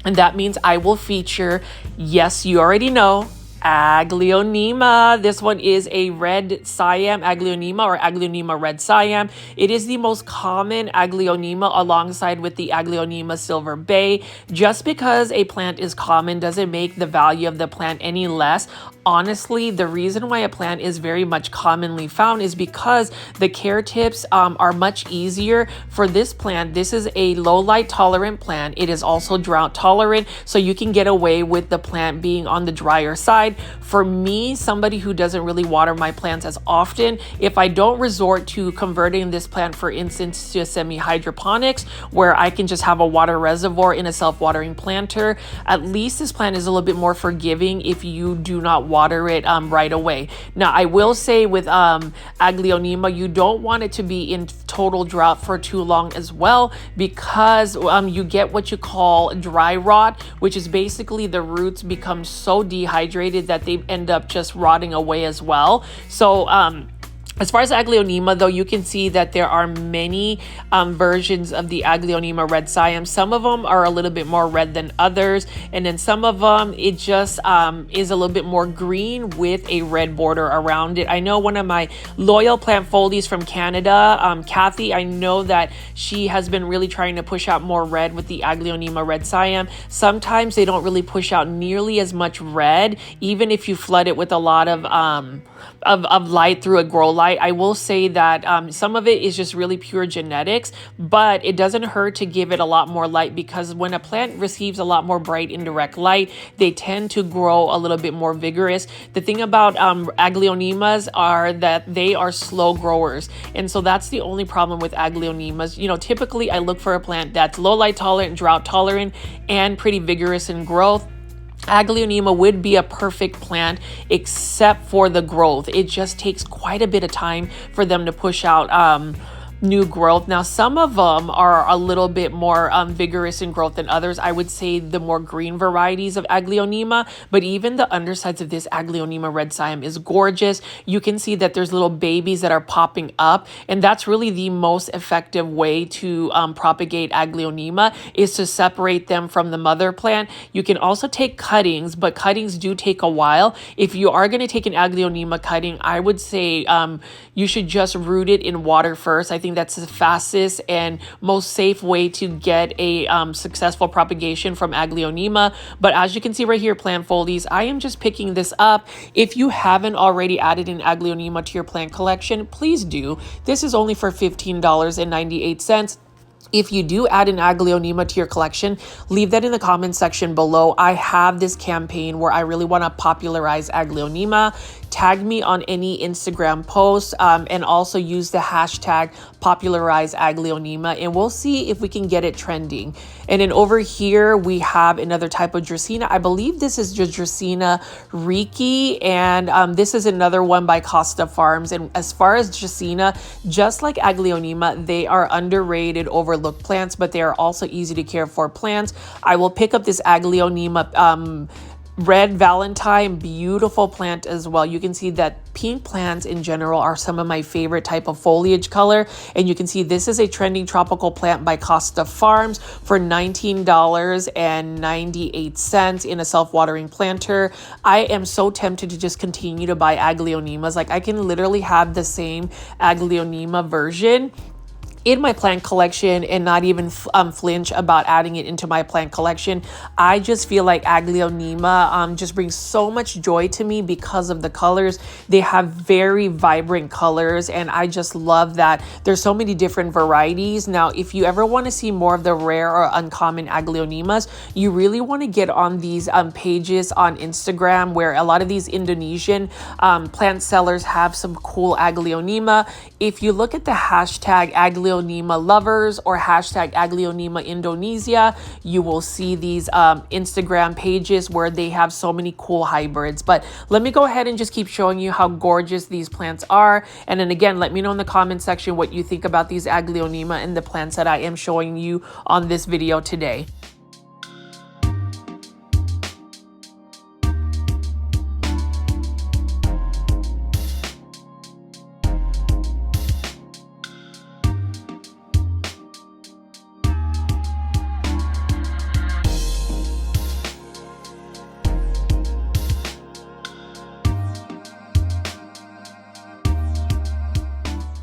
And that means I will feature, yes, you already know, Aglaonema. This one is a red Siam Aglaonema, or Aglaonema red Siam. It is the most common Aglaonema alongside with the Aglaonema silver bay. Just because a plant is common doesn't make the value of the plant any less. Honestly, the reason why a plant is very much commonly found is because the care tips are much easier for this plant. This is a low light tolerant plant. It is also drought tolerant, so you can get away with the plant being on the drier side. For me, somebody who doesn't really water my plants as often, if I don't resort to converting this plant, for instance, to semi-hydroponics, where I can just have a water reservoir in a self-watering planter, at least this plant is a little bit more forgiving if you do not water it right away. Now, I will say with Aglaonema, you don't want it to be in total drought for too long as well, because you get what you call dry rot, which is basically the roots become so dehydrated that they end up just rotting away as well. So as far as Aglaonema, though, you can see that there are many versions of the Aglaonema red Siam. Some of them are a little bit more red than others, and then some of them, it just is a little bit more green with a red border around it. I know one of my loyal plant foldies from Canada, Kathy, I know that she has been really trying to push out more red with the Aglaonema red Siam. Sometimes they don't really push out nearly as much red, even if you flood it with a lot of light through a grow light. I will say that some of it is just really pure genetics, but it doesn't hurt to give it a lot more light, because when a plant receives a lot more bright indirect light, they tend to grow a little bit more vigorous. The thing about Aglaonemas are that they are slow growers, and so that's the only problem with Aglaonemas. You know, typically I look for a plant that's low light tolerant, drought tolerant, and pretty vigorous in growth. Aglaonema would be a perfect plant except for the growth. It just takes quite a bit of time for them to push out new growth. Now, some of them are a little bit more vigorous in growth than others. I would say the more green varieties of Aglaonema, but even the undersides of this Aglaonema red Siam is gorgeous. You can see that there's little babies that are popping up, and that's really the most effective way to propagate Aglaonema, is to separate them from the mother plant. You can also take cuttings, but cuttings do take a while. If you are going to take an Aglaonema cutting, I would say you should just root it in water first. I think that's the fastest and most safe way to get a successful propagation from Aglaonema. But as you can see right here, plant foldies, I am just picking this up. If you haven't already added an Aglaonema to your plant collection, please do. This is only for $15.98. If you do add an Aglaonema to your collection, leave that in the comment section below. I have this campaign where I really want to popularize Aglaonema. Tag me on any Instagram posts and also use the hashtag popularize Aglaonema, and we'll see if we can get it trending. And then over here, we have another type of Dracaena. I believe this is just Dracaena Riki, and this is another one by Costa Farms. And as far as Dracaena, just like Aglaonema, they are underrated, overlooked plants, but they are also easy to care for plants. I will pick up this Aglaonema red Valentine, beautiful plant as well. You can see that pink plants in general are some of my favorite type of foliage color. And you can see this is a trending tropical plant by Costa Farms for $19.98 in a self-watering planter. I am so tempted to just continue to buy Aglaonemas. Like, I can literally have the same Aglaonema version in my plant collection and not even flinch about adding it into my plant collection. I just feel like Aglaonema just brings so much joy to me because of the colors. They have very vibrant colors, and I just love that there's so many different varieties. Now, if you ever want to see more of the rare or uncommon Aglaonemas, you really want to get on these pages on Instagram, where a lot of these Indonesian plant sellers have some cool Aglaonema. If you look at the hashtag Aglaonema lovers or hashtag Aglaonema Indonesia, you will see these Instagram pages where they have so many cool hybrids. But let me go ahead and just keep showing you how gorgeous these plants are. And then again, let me know in the comment section what you think about these Aglaonema and the plants that I am showing you on this video today.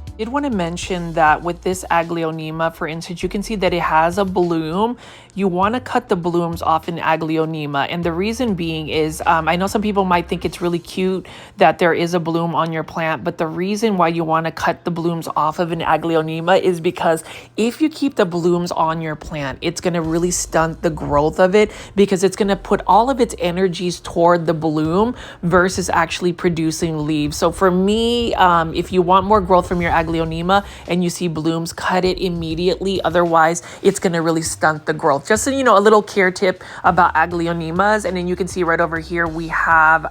I did want to mention that with this Aglaonema, for instance, you can see that it has a bloom. You want to cut the blooms off in Aglaonema. And the reason being is, I know some people might think it's really cute that there is a bloom on your plant, but the reason why you want to cut the blooms off of an Aglaonema is because if you keep the blooms on your plant, it's going to really stunt the growth of it, because it's going to put all of its energies toward the bloom versus actually producing leaves. So for me, if you want more growth from your Aglaonema and you see blooms, cut it immediately. Otherwise, it's going to really stunt the growth. Just so you know, a little care tip about Aglaonemas. And then you can see right over here, we have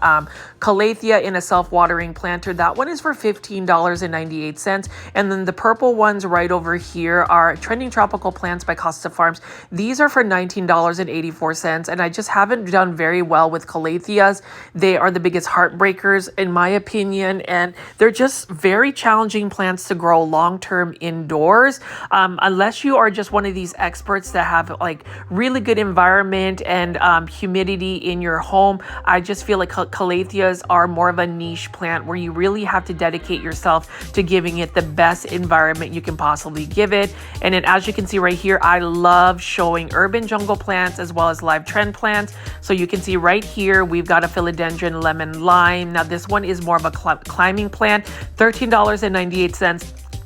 Calathea in a self-watering planter. That one is for $15.98. And then the purple ones right over here are Trending Tropical Plants by Costa Farms. These are for $19.84. And I just haven't done very well with Calatheas. They are the biggest heartbreakers in my opinion. And they're just very challenging plants to grow long-term indoors, unless you are just one of these experts that have like really good environment and humidity in your home. I just feel like Calatheas are more of a niche plant where you really have to dedicate yourself to giving it the best environment you can possibly give it. And then as you can see right here, I love showing urban jungle plants as well as live trend plants. So you can see right here, we've got a philodendron lemon lime. Now this one is more of a climbing plant, $13.98.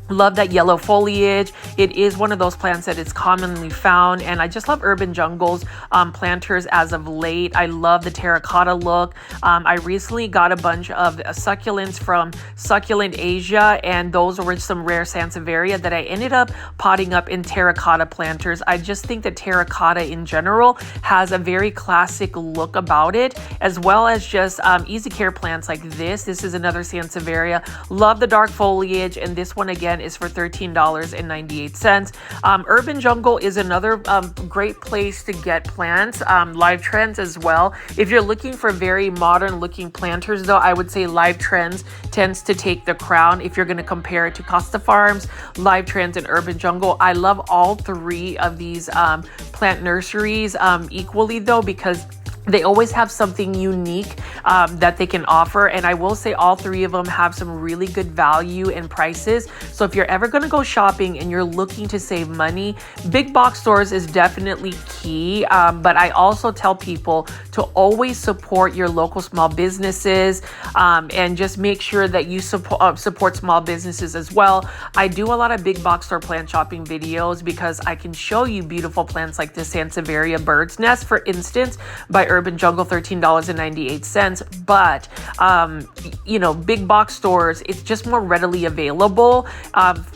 Love that yellow foliage. It is one of those plants that is commonly found, and I just love urban jungles planters as of late. I love the terracotta look. I recently got a bunch of succulents from Succulent Asia, and those were some rare Sansevieria that I ended up potting up in terracotta planters. I just think that terracotta in general has a very classic look about it, as well as just easy care plants like this. This is another Sansevieria. Love the dark foliage, and this one again is for $13.98. Urban jungle is another great place to get plants, live trends as well. If you're looking for very modern looking planters though, I would say live trends tends to take the crown if you're going to compare it to Costa Farms, live trends, and urban jungle. I love all three of these plant nurseries equally though, because they always have something unique that they can offer. And I will say all three of them have some really good value and prices. So if you're ever going to go shopping and you're looking to save money, big box stores is definitely key. But I also tell people to always support your local small businesses and just make sure that you support small businesses as well. I do a lot of big box store plant shopping videos because I can show you beautiful plants like this Sansevieria bird's nest, for instance, by Urban Jungle, $13.98. But, you know, big box stores, it's just more readily available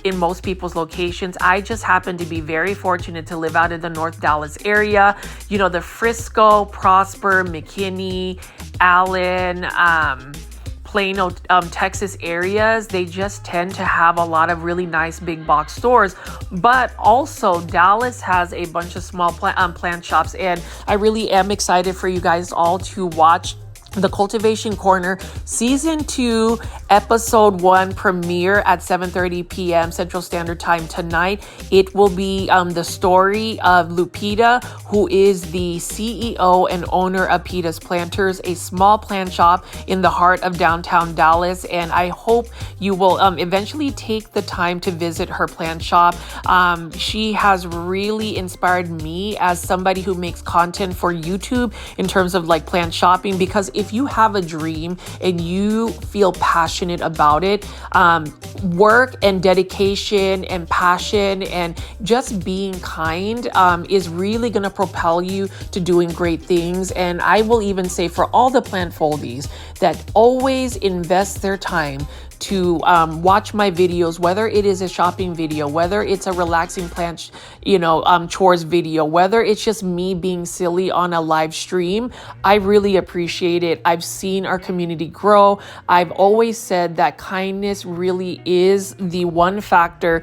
in most people's locations. I just happen to be very fortunate to live out in the North Dallas area. You know, the Frisco, Prosper, McKinney, Allen, Plano, Texas areas, they just tend to have a lot of really nice big box stores. But also Dallas has a bunch of small plant shops, and I really am excited for you guys all to watch the Cultivation Corner Season 2 episode 1 premiere at 7:30 p.m. Central Standard Time tonight. It will be the story of Lupita, who is the CEO and owner of Pita's Planters, a small plant shop in the heart of downtown Dallas. And I hope you will eventually take the time to visit her plant shop. She has really inspired me as somebody who makes content for YouTube in terms of like plant shopping, because if you have a dream and you feel passionate about it, work and dedication and passion and just being kind is really going to propel you to doing great things. And I will even say for all the plant foldies that always invest their time to watch my videos, whether it is a shopping video, whether it's a relaxing plant, chores video, whether it's just me being silly on a live stream, I really appreciate it. I've seen our community grow. I've always said that kindness really is the one factor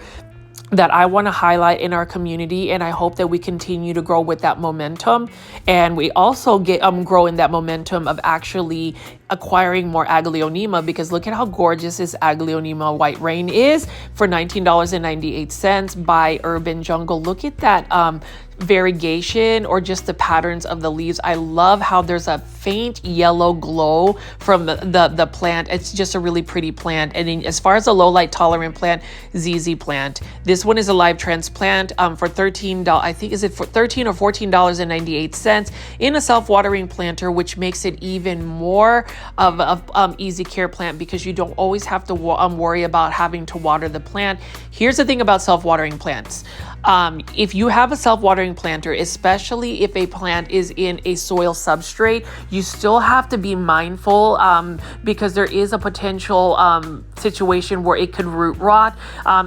that I want to highlight in our community, and I hope that we continue to grow with that momentum, and we also grow in that momentum of actually acquiring more Aglaonema, because look at how gorgeous this Aglaonema White Rain is for $19.98 by Urban Jungle. Look at that variegation or just the patterns of the leaves. I love how there's a faint yellow glow from the plant. It's just a really pretty plant. And then as far as a low light tolerant plant, ZZ plant. This one is a live transplant for $13. I think is it for $13 or $14.98 in a self-watering planter, which makes it even more of easy care plant because you don't always have to worry about having to water the plant. Here's the thing about self-watering plants. If you have a self-watering planter, especially if a plant is in a soil substrate, you still have to be mindful because there is a potential situation where it could root rot.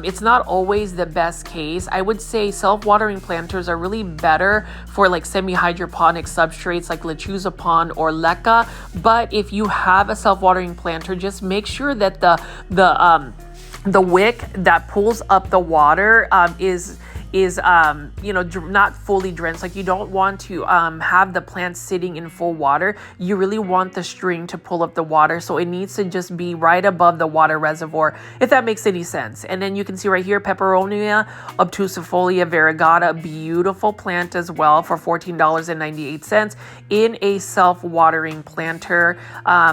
It's not always the best case. I would say self-watering planters are really better for like semi-hydroponic substrates like lechuza pond or leca. But if you have a self-watering planter, just make sure that the wick that pulls up the water is not fully drenched. Like you don't want to have the plant sitting in full water. You really want the string to pull up the water, so it needs to just be right above the water reservoir, if that makes any sense. And then you can see right here, Peperonia obtusifolia variegata, beautiful plant as well for $14.98 in a self-watering planter.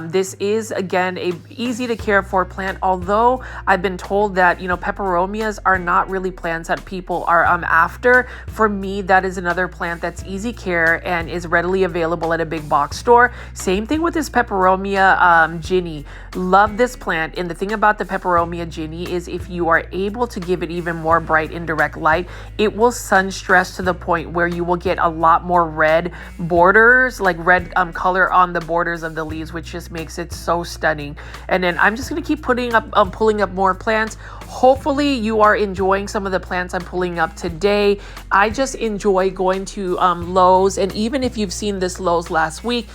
This is again a easy to care for plant, although I've been told that peperomias are not really plants that people are after. For me, that is another plant that's easy care and is readily available at a big box store. Same thing with this Peperomia Ginny. Love this plant. And the thing about the Peperomia Ginny is if you are able to give it even more bright indirect light, it will sun stress to the point where you will get a lot more red borders, like red color on the borders of the leaves, which just makes it so stunning. And then I'm just going to keep pulling up more plants. Hopefully you are enjoying some of the plants I'm pulling up today. I just enjoy going to Lowe's, and even if you've seen this Lowe's last week,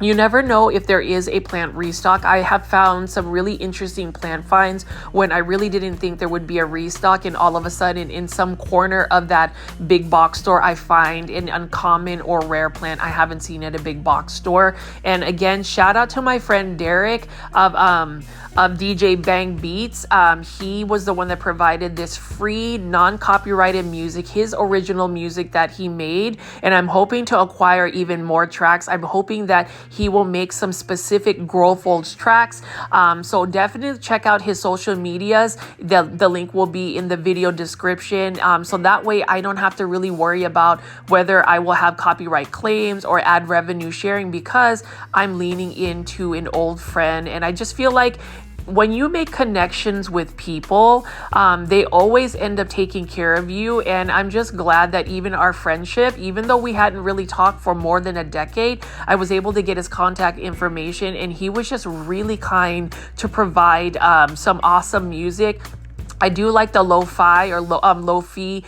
you never know if there is a plant restock. I have found some really interesting plant finds when I really didn't think there would be a restock, and all of a sudden in some corner of that big box store I find an uncommon or rare plant I haven't seen at a big box store. And again, shout out to my friend Derek of DJ Bang Beats. He was the one that provided this free non-copyrighted music, his original music that he made, and I'm hoping to acquire even more tracks. I'm hoping that he will make some specific Grow Folds tracks. So definitely check out his social medias. The link will be in the video description. So that way I don't have to really worry about whether I will have copyright claims or ad revenue sharing, because I'm leaning into an old friend. And I just feel like when you make connections with people, they always end up taking care of you. And I'm just glad that even our friendship, even though we hadn't really talked for more than a decade, I was able to get his contact information, and he was just really kind to provide some awesome music I do like the lo-fi or lo-fi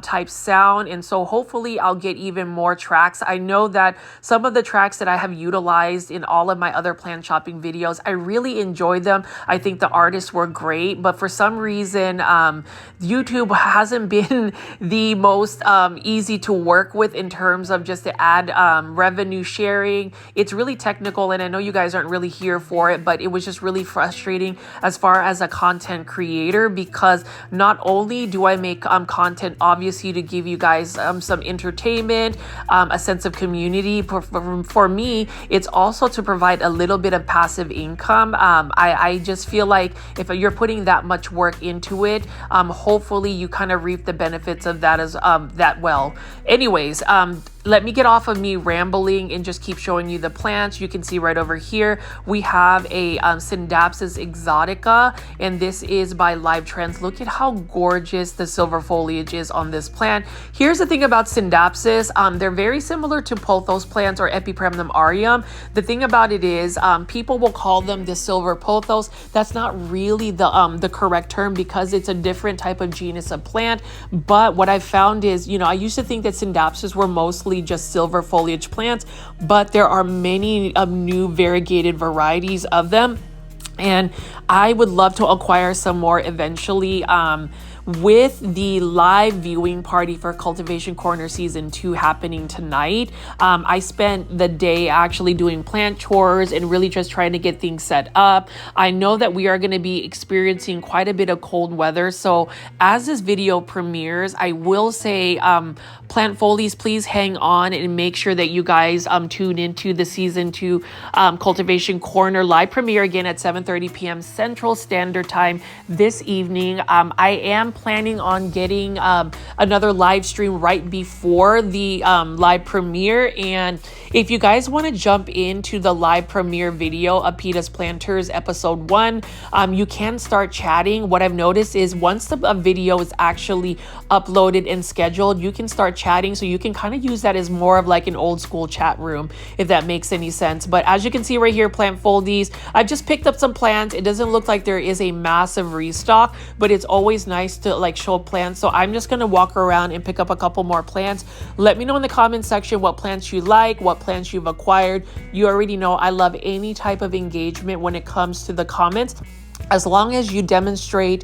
type sound, and so hopefully I'll get even more tracks. I know that some of the tracks that I have utilized in all of my other plant shopping videos, I really enjoyed them. I think the artists were great, but for some reason, YouTube hasn't been the most easy to work with in terms of just to add revenue sharing. It's really technical, and I know you guys aren't really here for it, but it was just really frustrating as far as a content creator, because not only do I make content obviously to give you guys some entertainment, a sense of community. For me, it's also to provide a little bit of passive income. I just feel like if you're putting that much work into it, hopefully you kind of reap the benefits of that as that well. Anyways, let me get off of me rambling and just keep showing you the plants. You can see right over here, we have a Scindapsus exotica, and this is by Live Trends. Look at how gorgeous the silver foliage is on this plant. Here's the thing about Scindapsus. They're very similar to Pothos plants or Epipremnum aureum. The thing about it is, people will call them the silver pothos. That's not really the correct term, because it's a different type of genus of plant. But what I've found is, I used to think that Scindapsus were mostly just silver foliage plants, but there are many new variegated varieties of them, and I would love to acquire some more eventually. With the live viewing party for Cultivation Corner Season 2 happening tonight, I spent the day actually doing plant chores and really just trying to get things set up. I know that we are going to be experiencing quite a bit of cold weather, so as this video premieres, I will say, plant folies, please hang on and make sure that you guys tune into the Season 2 Cultivation Corner live premiere again at 7:30 p.m. Central Standard Time this evening. I am planning on getting another live stream right before the live premiere, and if you guys want to jump into the live premiere video of Peeta's Planters episode 1, you can start chatting. What I've noticed is once the video is actually uploaded and scheduled, you can start chatting, so you can kind of use that as more of like an old school chat room, if that makes any sense. But as you can see right here, plant foldies, I just picked up some plants. It doesn't look like there is a massive restock, but it's always nice to like show plants. So I'm just going to walk around and pick up a couple more plants. Let me know in the comment section what plants you like, what plants you've acquired. You already know I love any type of engagement when it comes to the comments, as long as you demonstrate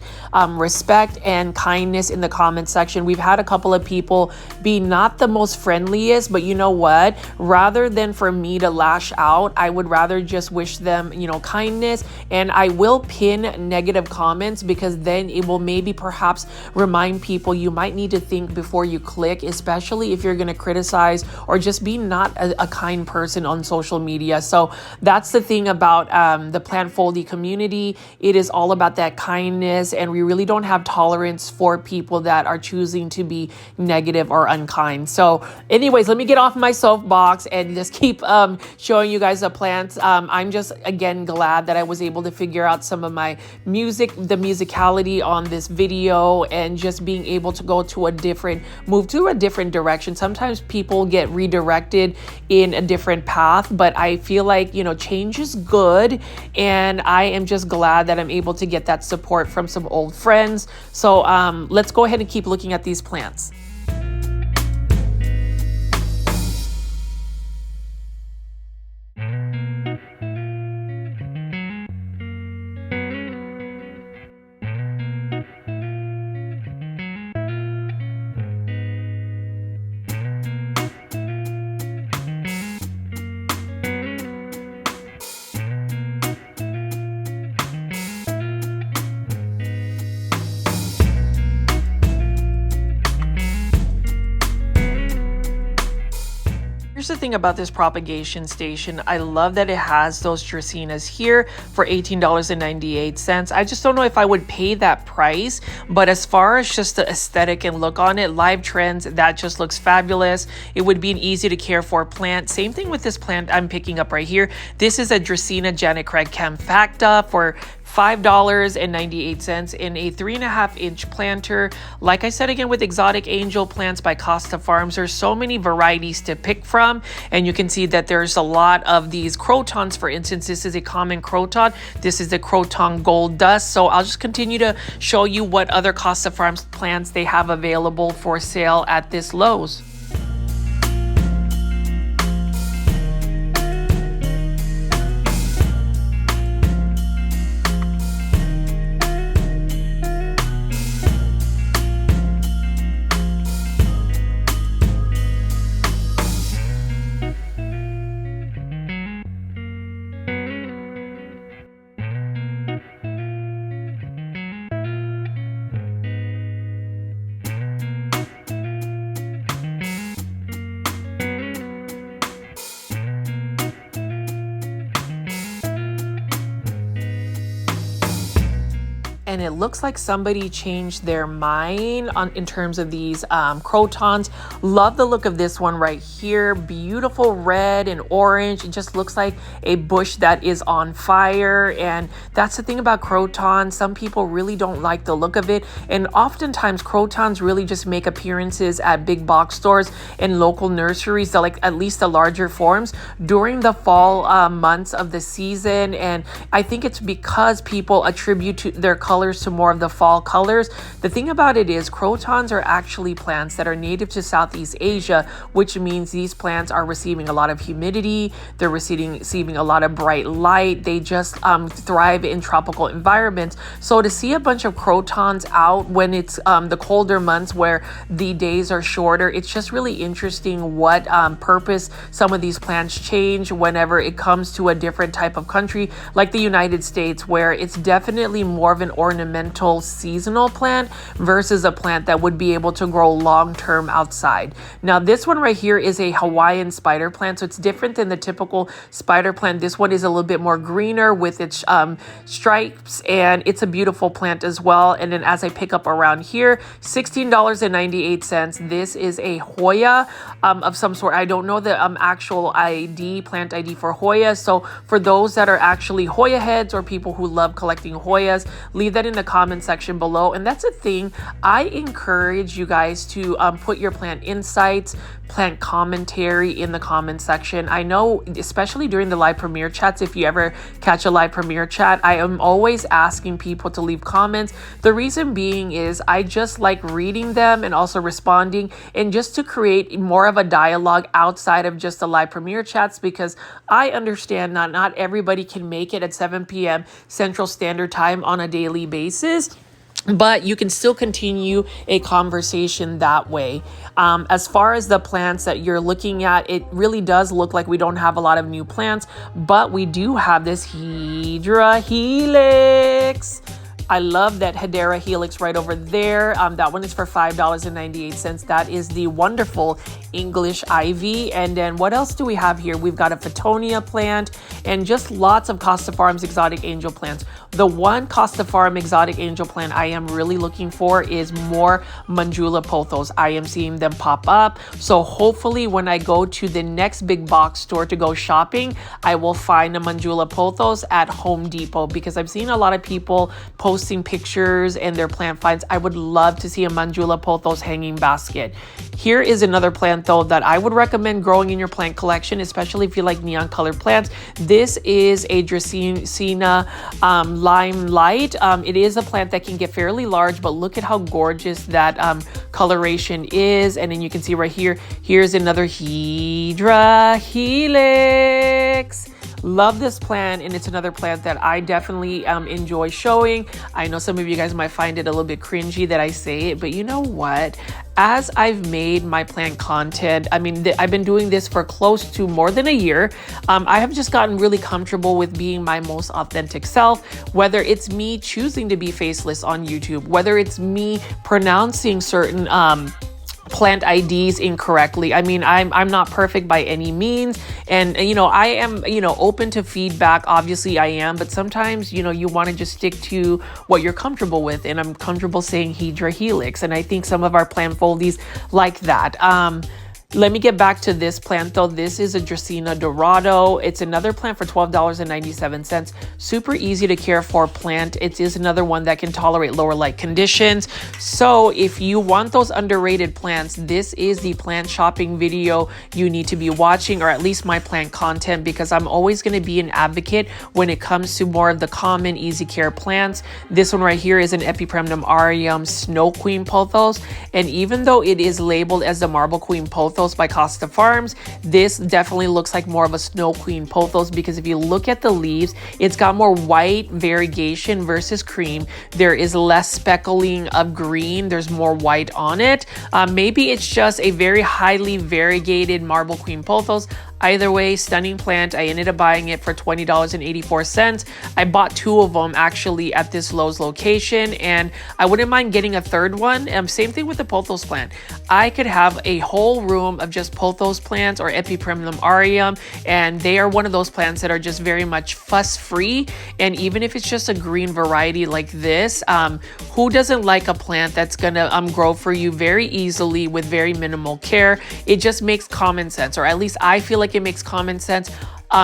respect and kindness in the comment section. We've had a couple of people be not the most friendliest, but you know what? Rather than for me to lash out, I would rather just wish them, kindness. And I will pin negative comments, because then it will maybe perhaps remind people you might need to think before you click, especially if you're going to criticize or just be not a kind person on social media. So that's the thing about the plant foldy community. It is all about that kindness, and we really don't have tolerance for people that are choosing to be negative or unkind. So anyways, let me get off my soapbox and just keep showing you guys the plants. I'm just, again, glad that I was able to figure out some of my the musicality on this video, and just being able to move to a different direction. Sometimes people get redirected in a different path, but I feel like, change is good, and I am just glad that I'm able to get that support from some old friends. So let's go ahead and keep looking at these plants. Here's the thing about this propagation station. I love that it has those Dracaenas here for $18.98. I just don't know if I would pay that price, but as far as just the aesthetic and look on it, Live Trends, that just looks fabulous. It would be an easy to care for plant. Same thing with this plant I'm picking up right here. This is a Dracaena janicrae campacta for $5.98 in a 3.5-inch planter. Like I said, again, with exotic angel plants by Costa Farms, there's so many varieties to pick from, and you can see that there's a lot of these crotons. For instance, this is a common croton. This is the Croton Gold Dust. So I'll just continue to show you what other Costa Farms plants they have available for sale at this Lowe's. And it looks like somebody changed their mind in terms of these crotons. Love the look of this one right here. Beautiful red and orange. It just looks like a bush that is on fire. And that's the thing about crotons. Some people really don't like the look of it. And oftentimes crotons really just make appearances at big box stores and local nurseries, like at least the larger forms, during the fall months of the season. And I think it's because people attribute to their colors to more of the fall colors. The thing about it is crotons are actually plants that are native to Southeast Asia, which means these plants are receiving a lot of humidity. They're receiving a lot of bright light. They just thrive in tropical environments. So to see a bunch of crotons out when it's the colder months where the days are shorter, it's just really interesting what purpose some of these plants change whenever it comes to a different type of country like the United States, where it's definitely more of an ornamental seasonal plant versus a plant that would be able to grow long-term outside. Now this one right here is a Hawaiian spider plant, so it's different than the typical spider plant. This one is a little bit more greener with its stripes, and it's a beautiful plant as well. And then as I pick up around here, $16.98. This is a Hoya of some sort. I don't know the actual plant ID for Hoya. So for those that are actually Hoya heads or people who love collecting Hoyas, leave that in the comment section below. And that's a thing. I encourage you guys to put your plant insights, plant commentary in the comment section. I know, especially during the live premiere chats, if you ever catch a live premiere chat, I am always asking people to leave comments. The reason being is I just like reading them and also responding, and just to create more of a dialogue outside of just the live premiere chats, because I understand not everybody can make it at 7 p.m. Central Standard Time on a daily basis, but you can still continue a conversation that way. As far as the plants that you're looking at, it really does look like we don't have a lot of new plants, but we do have this Hedera Helix. I love that Hedera Helix right over there. That one is for $5.98. That is the wonderful English ivy. And then what else do we have here? We've got a Fittonia plant and just lots of Costa Farms exotic angel plants. The one Costa Farm exotic angel plant I am really looking for is more Manjula Pothos. I am seeing them pop up. So hopefully when I go to the next big box store to go shopping, I will find a Manjula Pothos at Home Depot, because I've seen a lot of people posting pictures and their plant finds. I would love to see a Manjula Pothos hanging basket. Here is another plant though that I would recommend growing in your plant collection, especially if you like neon colored plants. This is a Dracaena Limelight. It is a plant that can get fairly large, but look at how gorgeous that coloration is. And then you can see right here, here's another Hedera Helix. Love this plant, and it's another plant that I definitely enjoy showing. I know some of you guys might find it a little bit cringy that I say it, but you know what? As I've made my plant content, I mean, I've been doing this for close to more than a year. I have just gotten really comfortable with being my most authentic self, whether it's me choosing to be faceless on YouTube, whether it's me pronouncing certain plant IDs incorrectly. I mean, I'm not perfect by any means. And, you know, I am, open to feedback. Obviously I am, but sometimes, you want to just stick to what you're comfortable with. And I'm comfortable saying Hedera Helix. And I think some of our plant foldies like that. Let me get back to this plant though. This is a Dracaena Dorado. It's another plant for $12.97. Super easy to care for plant. It is another one that can tolerate lower light conditions. So if you want those underrated plants, this is the plant shopping video you need to be watching, or at least my plant content, because I'm always going to be an advocate when it comes to more of the common easy care plants. This one right here is an Epipremnum aureum Snow Queen Pothos. And even though it is labeled as the Marble Queen Pothos by Costa Farms, this definitely looks like more of a Snow Queen Pothos, because if you look at the leaves, it's got more white variegation versus cream. There is less speckling of green. There's more white on it. Maybe it's just a very highly variegated Marble Queen Pothos. Either way, stunning plant. I ended up buying it for $20.84. I bought 2 of them actually at this Lowe's location, and I wouldn't mind getting a third one. Same thing with the Pothos plant. I could have a whole room of just Pothos plants or Epipremnum aureum, and they are one of those plants that are just very much fuss-free. And even if it's just a green variety like this, who doesn't like a plant that's gonna grow for you very easily with very minimal care? It just makes common sense, or at least I feel like it makes common sense.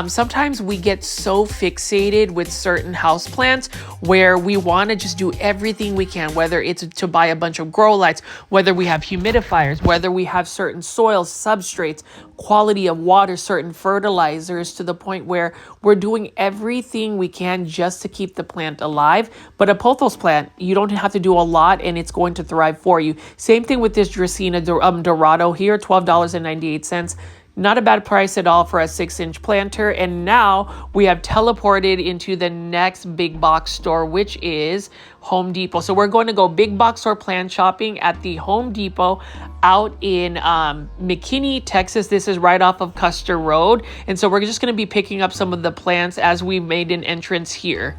Sometimes we get so fixated with certain houseplants where we want to just do everything we can, whether it's to buy a bunch of grow lights, whether we have humidifiers, whether we have certain soils, substrates, quality of water, certain fertilizers, to the point where we're doing everything we can just to keep the plant alive. But a Pothos plant, you don't have to do a lot and it's going to thrive for you. Same thing with this Dracaena Dorado here, $12.98. Not a bad price at all for a 6-inch planter. And now we have teleported into the next big box store, which is Home Depot. So we're going to go big box store plant shopping at the Home Depot out in McKinney, Texas. This is right off of Custer Road. And so we're just going to be picking up some of the plants as we made an entrance here.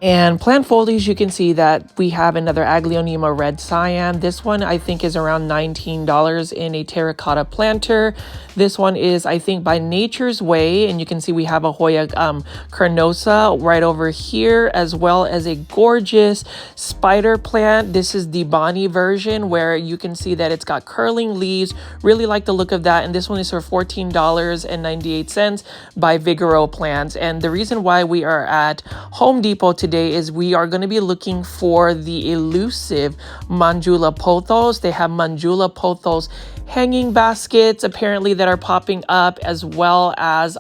And plant foliage, you can see that we have another Aglaonema Red Cyan. This one I think is around $19 in a terracotta planter. This one is, I think, by Nature's Way, and you can see we have a Hoya carnosa right over here, as well as a gorgeous spider plant. This is the Bonnie version, where you can see that it's got curling leaves. Really like the look of that. And this one is for $14.98 by Vigoro Plants. And the reason why we are at Home Depot today is we are going to be looking for the elusive Manjula Pothos. They have Manjula Pothos hanging baskets apparently that are popping up, as well as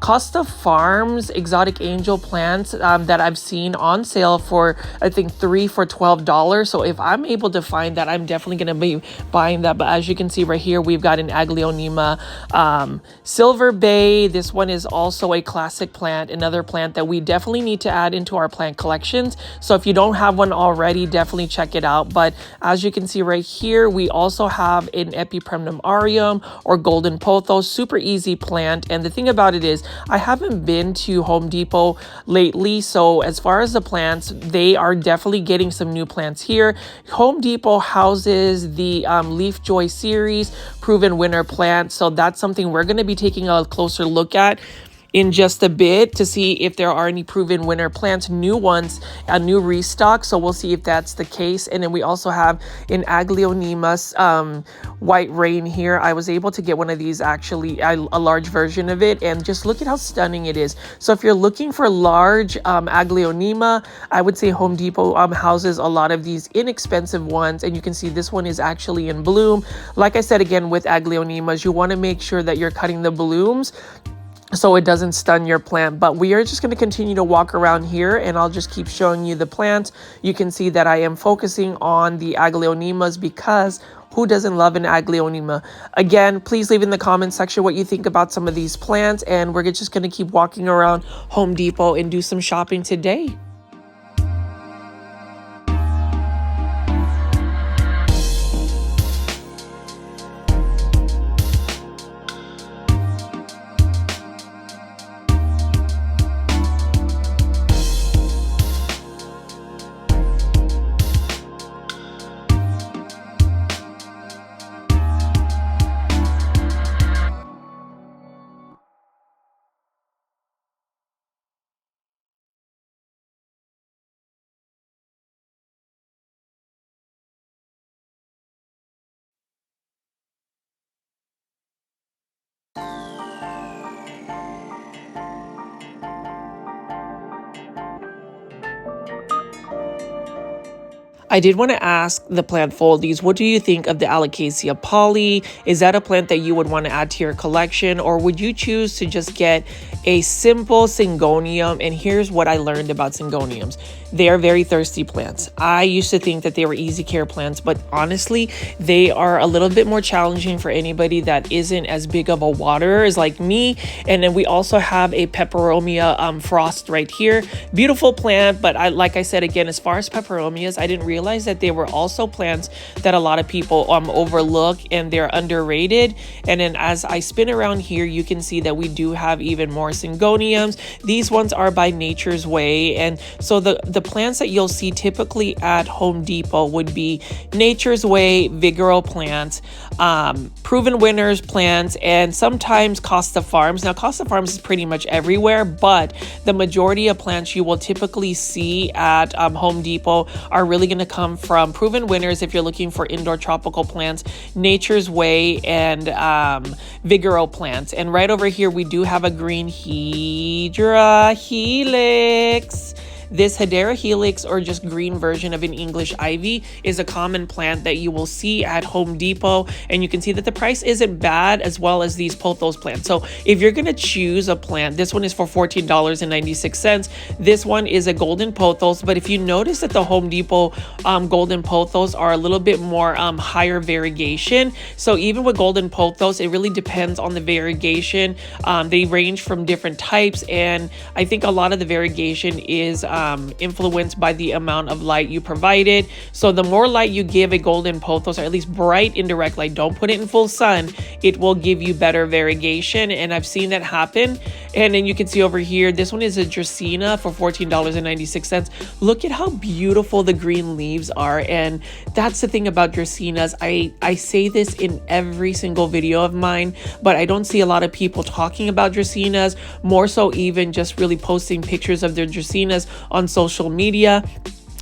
Costa Farms exotic angel plants that I've seen on sale for, I think, 3 for $12. So if I'm able to find that, I'm definitely going to be buying that. But as you can see right here, we've got an Aglaonema Silver Bay. This one is also a classic plant, another plant that we definitely need to add into our plant collections. So if you don't have one already, definitely check it out. But as you can see right here, we also have an Epipremnum aureum or golden pothos, super easy plant. And the thing about it is, I haven't been to Home Depot lately, so as far as the plants, they are definitely getting some new plants here. Home Depot houses the Leaf Joy series proven winter plants, so that's something we're going to be taking a closer look at in just a bit to see if there are any proven winter plants, new ones, a new restock. So we'll see if that's the case. And then we also have an Aglaonema White Rain here. I was able to get one of these, actually, a large version of it, and just look at how stunning it is. So if you're looking for large Aglaonema, I would say Home Depot houses a lot of these inexpensive ones, and you can see this one is actually in bloom. Like I said, again, with Aglaonemas, you want to make sure that you're cutting the blooms so it doesn't stun your plant. But we are just going to continue to walk around here, and I'll just keep showing you the plants. You can see that I am focusing on the Aglaonemas because who doesn't love an Aglaonema? Again, please leave in the comment section what you think about some of these plants, and we're just going to keep walking around Home Depot and do some shopping today. I did want to ask the plant foldies, what do you think of the Alocasia poly? Is that a plant that you would want to add to your collection, or would you choose to just get a simple syngonium? And here's what I learned about syngoniums. They are very thirsty plants. I used to think that they were easy care plants, but honestly, they are a little bit more challenging for anybody that isn't as big of a waterer as like me. And then we also have a peperomia frost right here. Beautiful plant, but like I said, again, as far as peperomias, I didn't realize that they were also plants that a lot of people overlook, and they're underrated. And then as I spin around here, you can see that we do have even more syngoniums. These ones are by Nature's Way. And so the plants that you'll see typically at Home Depot would be Nature's Way, Vigoro plants, Proven Winners plants, and sometimes Costa Farms. Now, Costa Farms is pretty much everywhere, but the majority of plants you will typically see at Home Depot are really going to come from Proven Winners if you're looking for indoor tropical plants, Nature's Way, and Vigoro plants. And right over here, we do have a green Hedera helix. This Hedera helix, or just green version of an English ivy, is a common plant that you will see at Home Depot, and you can see that the price isn't bad, as well as these Pothos plants. So if you're going to choose a plant, this one is for $14.96. This one is a golden Pothos, but if you notice that the Home Depot golden Pothos are a little bit more higher variegation. So even with golden Pothos, it really depends on the variegation. They range from different types, and I think a lot of the variegation is influenced by the amount of light you provided. So the more light you give a golden Pothos, or at least bright indirect light, don't put it in full sun, it will give you better variegation. And I've seen that happen. And then you can see over here, this one is a Dracaena for $14.96. Look at how beautiful the green leaves are. And that's the thing about Dracaenas. I say this in every single video of mine, but I don't see a lot of people talking about Dracaenas, more so even just really posting pictures of their Dracaenas on social media.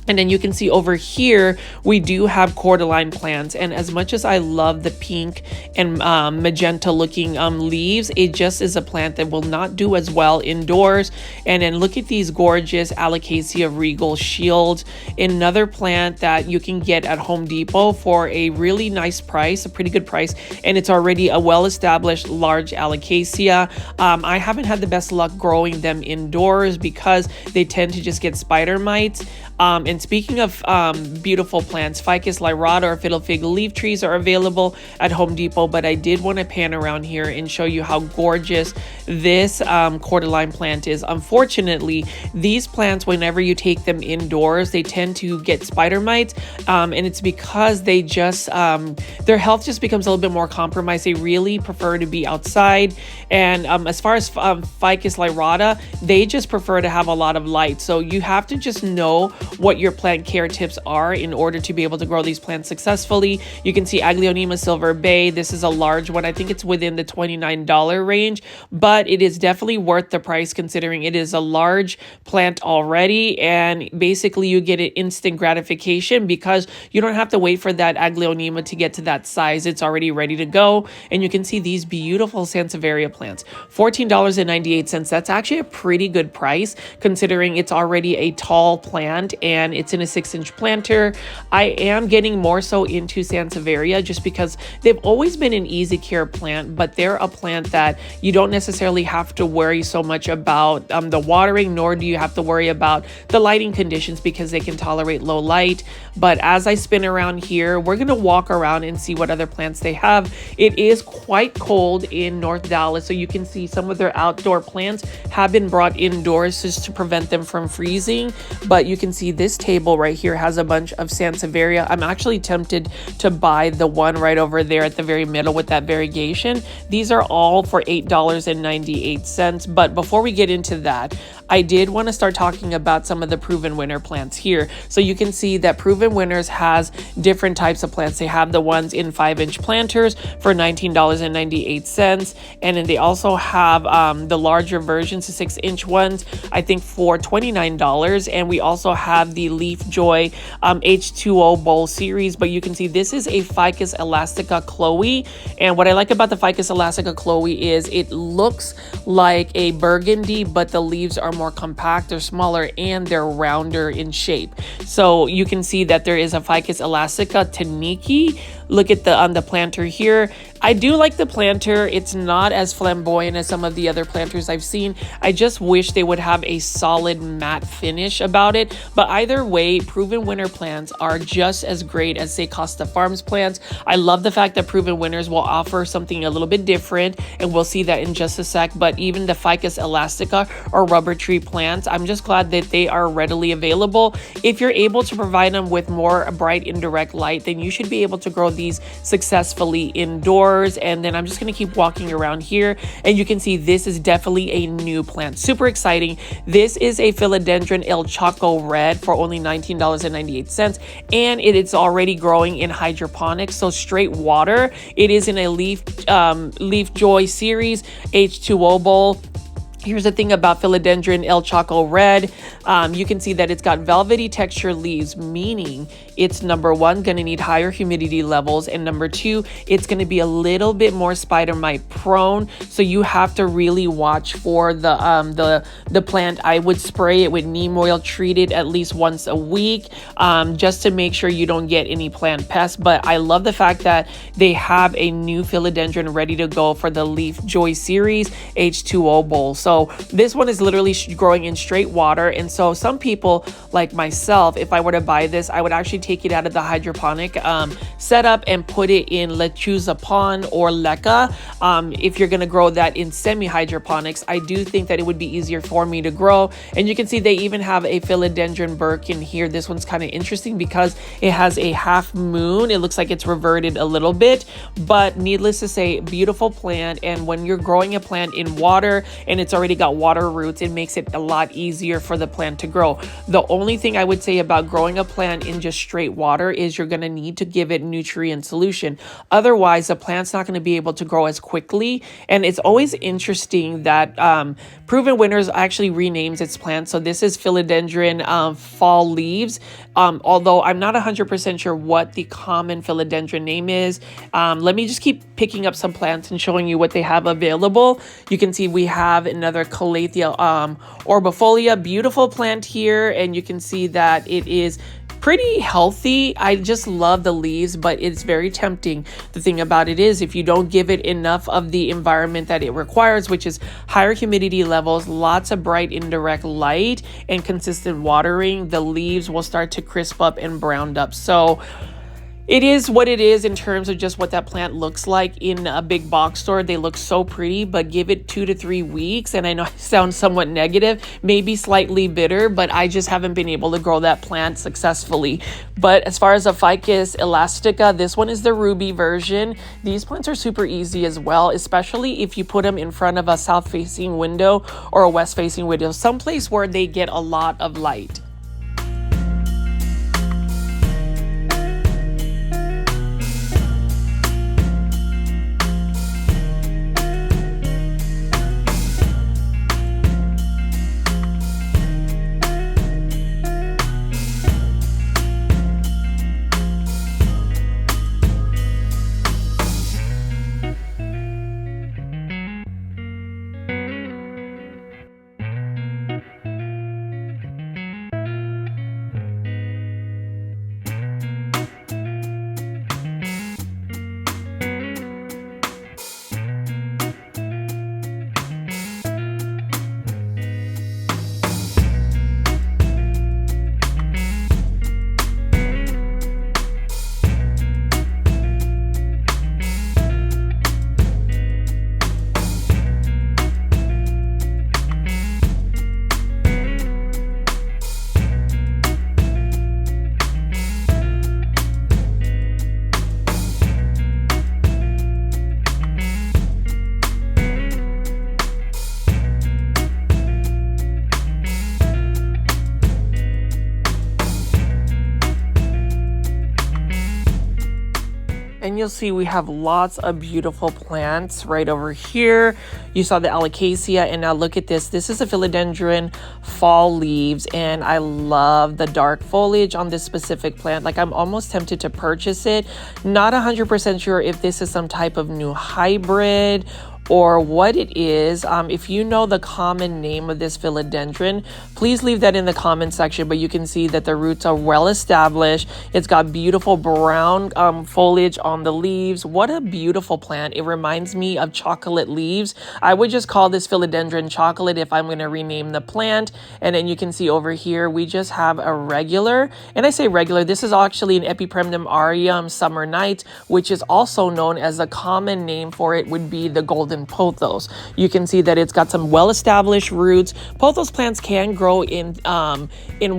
And then you can see over here, we do have cordyline plants. And as much as I love the pink and magenta looking leaves, it just is a plant that will not do as well indoors. And then look at these gorgeous Alocasia regal shields. Another plant that you can get at Home Depot for a really nice price, a pretty good price. And it's already a well-established large Alocasia. I haven't had the best luck growing them indoors because they tend to just get spider mites. And speaking of beautiful plants, Ficus lyrata or fiddle fig leaf trees are available at Home Depot, but I did want to pan around here and show you how gorgeous this cordyline plant is. Unfortunately, these plants, whenever you take them indoors, they tend to get spider mites, and it's because they just, their health just becomes a little bit more compromised. They really prefer to be outside. And as far as Ficus lyrata, they just prefer to have a lot of light. So you have to just know what your plant care tips are in order to be able to grow these plants successfully. You can see Aglaonema Silver Bay. This is a large one. I think it's within the $29 range, but it is definitely worth the price considering it is a large plant already. And basically you get an instant gratification because you don't have to wait for that Aglaonema to get to that size. It's already ready to go. And you can see these beautiful Sansevieria plants, $14.98. That's actually a pretty good price considering it's already a tall plant and it's in a 6-inch planter. I am getting more so into Sansevieria just because they've always been an easy care plant, but they're a plant that you don't necessarily have to worry so much about the watering, nor do you have to worry about the lighting conditions because they can tolerate low light. But as I spin around here, we're going to walk around and see what other plants they have. It is quite cold in North Dallas, so you can see some of their outdoor plants have been brought indoors just to prevent them from freezing. But you can see this table right here has a bunch of Sansevieria. I'm actually tempted to buy the one right over there at the very middle with that variegation. These are all for $8.98. But before we get into that, I did want to start talking about some of the Proven Winner plants here. So you can see that Proven Winners has different types of plants. They have the ones in 5-inch planters for $19.98. And then they also have the larger versions, the 6-inch ones, I think for $29. And we also have the Leaf Joy H2O bowl series, but you can see this is a Ficus elastica Chloe. And what I like about the Ficus elastica Chloe is it looks like a burgundy, but the leaves are more compact, they're smaller, and they're rounder in shape. So you can see that there is a Ficus elastica Taniki. Look at on the planter here. I do like the planter. It's not as flamboyant as some of the other planters I've seen. I just wish they would have a solid matte finish about it. But either way, Proven Winner plants are just as great as, say, Costa Farms plants. I love the fact that Proven Winners will offer something a little bit different, and we'll see that in just a sec. But even the Ficus elastica or rubber tree plants, I'm just glad that they are readily available. If you're able to provide them with more bright indirect light, then you should be able to grow these successfully indoors. And then I'm just going to keep walking around here, and you can see this is definitely a new plant. Super exciting. This is a Philodendron El Choco Red for only $19.98, and it is already growing in hydroponics, so straight water. It is in a Leaf Joy series H2O bowl. Here's the thing about Philodendron El Choco Red. You can see that it's got velvety texture leaves, meaning it's number one, going to need higher humidity levels, and number two, it's going to be a little bit more spider mite prone. So you have to really watch for the plant. I would spray it with neem oil, treat it at least once a week, just to make sure you don't get any plant pests. But I love the fact that they have a new Philodendron ready to go for the Leaf Joy series H2O bowl. So this one is literally growing in straight water. And so some people like myself, if I were to buy this, I would actually take it out of the hydroponic setup and put it in Lechuza Pond or Leca. If you're going to grow that in semi-hydroponics, I do think that it would be easier for me to grow. And you can see they even have a Philodendron Birkin here. This one's kind of interesting because it has a half moon. It looks like it's reverted a little bit, but needless to say, beautiful plant. And when you're growing a plant in water and it's already got water roots, it makes it a lot easier for the plant to grow. The only thing I would say about growing a plant in just straight water is you're going to need to give it nutrient solution. Otherwise, the plant's not going to be able to grow as quickly. And it's always interesting that Proven Winners actually renames its plant. So this is Philodendron Fall Leaves. Although I'm not 100% sure what the common philodendron name is. Let me just keep picking up some plants and showing you what they have available. You can see we have another Calathea orbifolia, beautiful plant here, and you can see that it is pretty healthy. I just love the leaves, but it's very tempting. The thing about it is if you don't give it enough of the environment that it requires, which is higher humidity levels, lots of bright indirect light, and consistent watering, the leaves will start to crisp up and brown up. So it is what it is in terms of just what that plant looks like in a big box store. They look so pretty, but give it 2 to 3 weeks. And I know I sound somewhat negative, maybe slightly bitter, but I just haven't been able to grow that plant successfully. But as far as a Ficus elastica, this one is the ruby version. These plants are super easy as well, especially if you put them in front of a south-facing window or a west-facing window, someplace where they get a lot of light. you'll see we have lots of beautiful plants right over here. You saw the alocasia, and now look at this. This is a philodendron fall leaves, and I love the dark foliage on this specific plant. Like, I'm almost tempted to purchase it. Not 100% sure if this is some type of new hybrid or what it is. If you know the common name of this philodendron, please leave that in the comment section. But you can see that the roots are well established. It's got beautiful brown foliage on the leaves. What a beautiful plant. It reminds me of chocolate leaves. I would just call this philodendron chocolate if I'm going to rename the plant. And then you can see over here, we just have a regular, and I say regular, this is actually an Epipremnum aureum summer night, which is also known as a common name for it would be the golden pothos. You can see that it's got some well-established roots. Pothos plants can grow in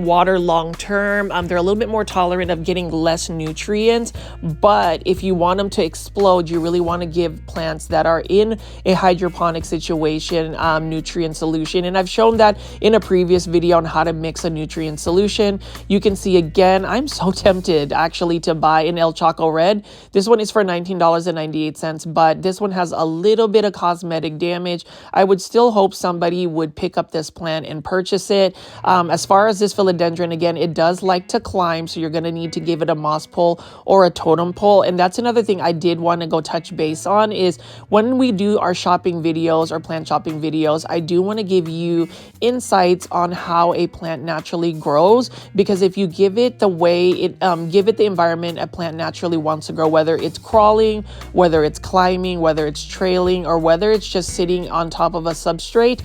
water long term. They're a little bit more tolerant of getting less nutrients, but if you want them to explode, you really want to give plants that are in a hydroponic situation nutrient solution. And I've shown that in a previous video on how to mix a nutrient solution. You can see again, I'm so tempted actually to buy an El Choco Red. This one is for $19.98, but this one has a little bit of cosmetic damage. I would still hope somebody would pick up this plant and purchase it. As far as this philodendron, again, it does like to climb, so you're going to need to give it a moss pole or a totem pole. And that's another thing I did want to go touch base on is when we do our shopping videos or plant shopping videos, I do want to give you insights on how a plant naturally grows, because if you give it the way it, give it the environment a plant naturally wants to grow, whether it's crawling, whether it's climbing, whether it's trailing, or whether it's just sitting on top of a substrate,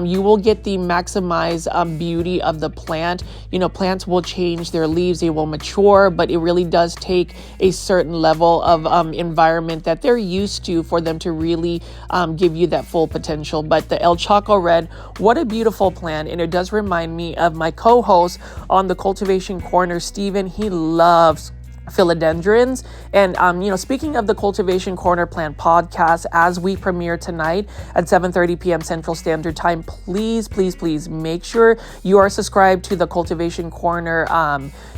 you will get the maximized beauty of the plant. You know, plants will change their leaves, they will mature, but it really does take a certain level of environment that they're used to for them to really give you that full potential. But the El Choco Red, what a beautiful plant. And it does remind me of my co-host on the Cultivation Corner, Steven. He loves philodendrons. And speaking of the Cultivation Corner Plant podcast, as we premiere tonight at 7:30 p.m. Central Standard Time, please make sure you are subscribed to the Cultivation Corner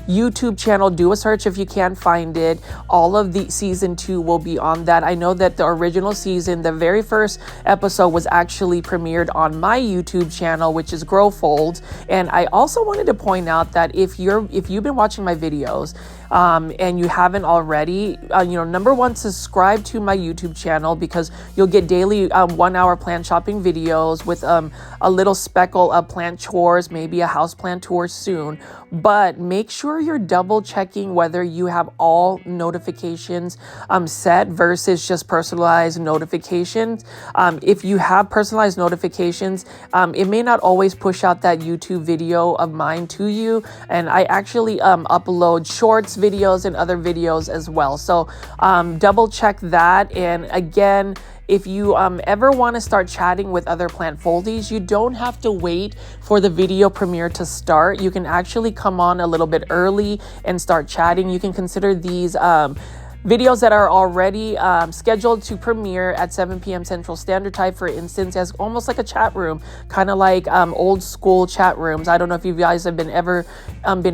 YouTube channel. Do a search if you can't find it. All of the season 2 will be on that. I know that the original season, the very first episode was actually premiered on my YouTube channel, which is Grow Folds. And I also wanted to point out that if you've been watching my videos and you haven't already, number one, subscribe to my YouTube channel, because you'll get daily 1 hour plant shopping videos with a little speckle of plant chores, maybe a house plant tour soon. But make sure you're double checking whether you have all notifications set versus just personalized notifications. If you have personalized notifications, it may not always push out that YouTube video of mine to you. And I actually upload shorts videos and other videos as well. So double check that. And again, if you ever want to start chatting with other plant foldies, you don't have to wait for the video premiere to start. You can actually come on a little bit early and start chatting. You can consider these videos that are already scheduled to premiere at 7 p.m. Central Standard Time, for instance, as almost like a chat room, kind of like old school chat rooms. I don't know if you guys have been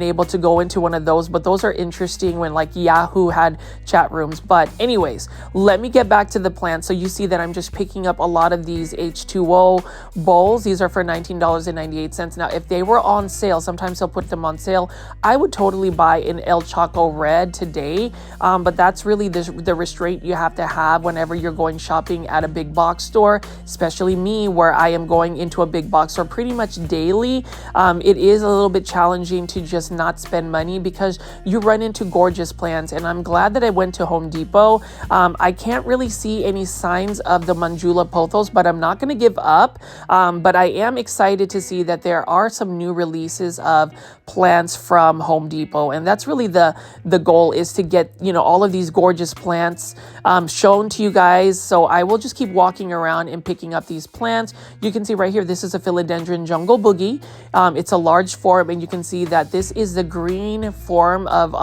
able to go into one of those, but those are interesting when like Yahoo had chat rooms. But anyways, let me get back to the plant. So you see that I'm just picking up a lot of these H2O bowls. These are for $19.98. Now, if they were on sale, sometimes they'll put them on sale, I would totally buy an El Choco Red today. But that's really the restraint you have to have whenever you're going shopping at a big box store, especially me, where I am going into a big box store pretty much daily. It is a little bit challenging to just not spend money, because you run into gorgeous plants. And I'm glad that I went to Home Depot. I can't really see any signs of the Manjula Pothos, but I'm not going to give up. But I am excited to see that there are some new releases of plants from Home Depot. And that's really the goal, is to get, all of these gorgeous plants shown to you guys. So I will just keep walking around and picking up these plants. You can see right here, this is a philodendron jungle boogie. It's a large form, and you can see that this is the green form of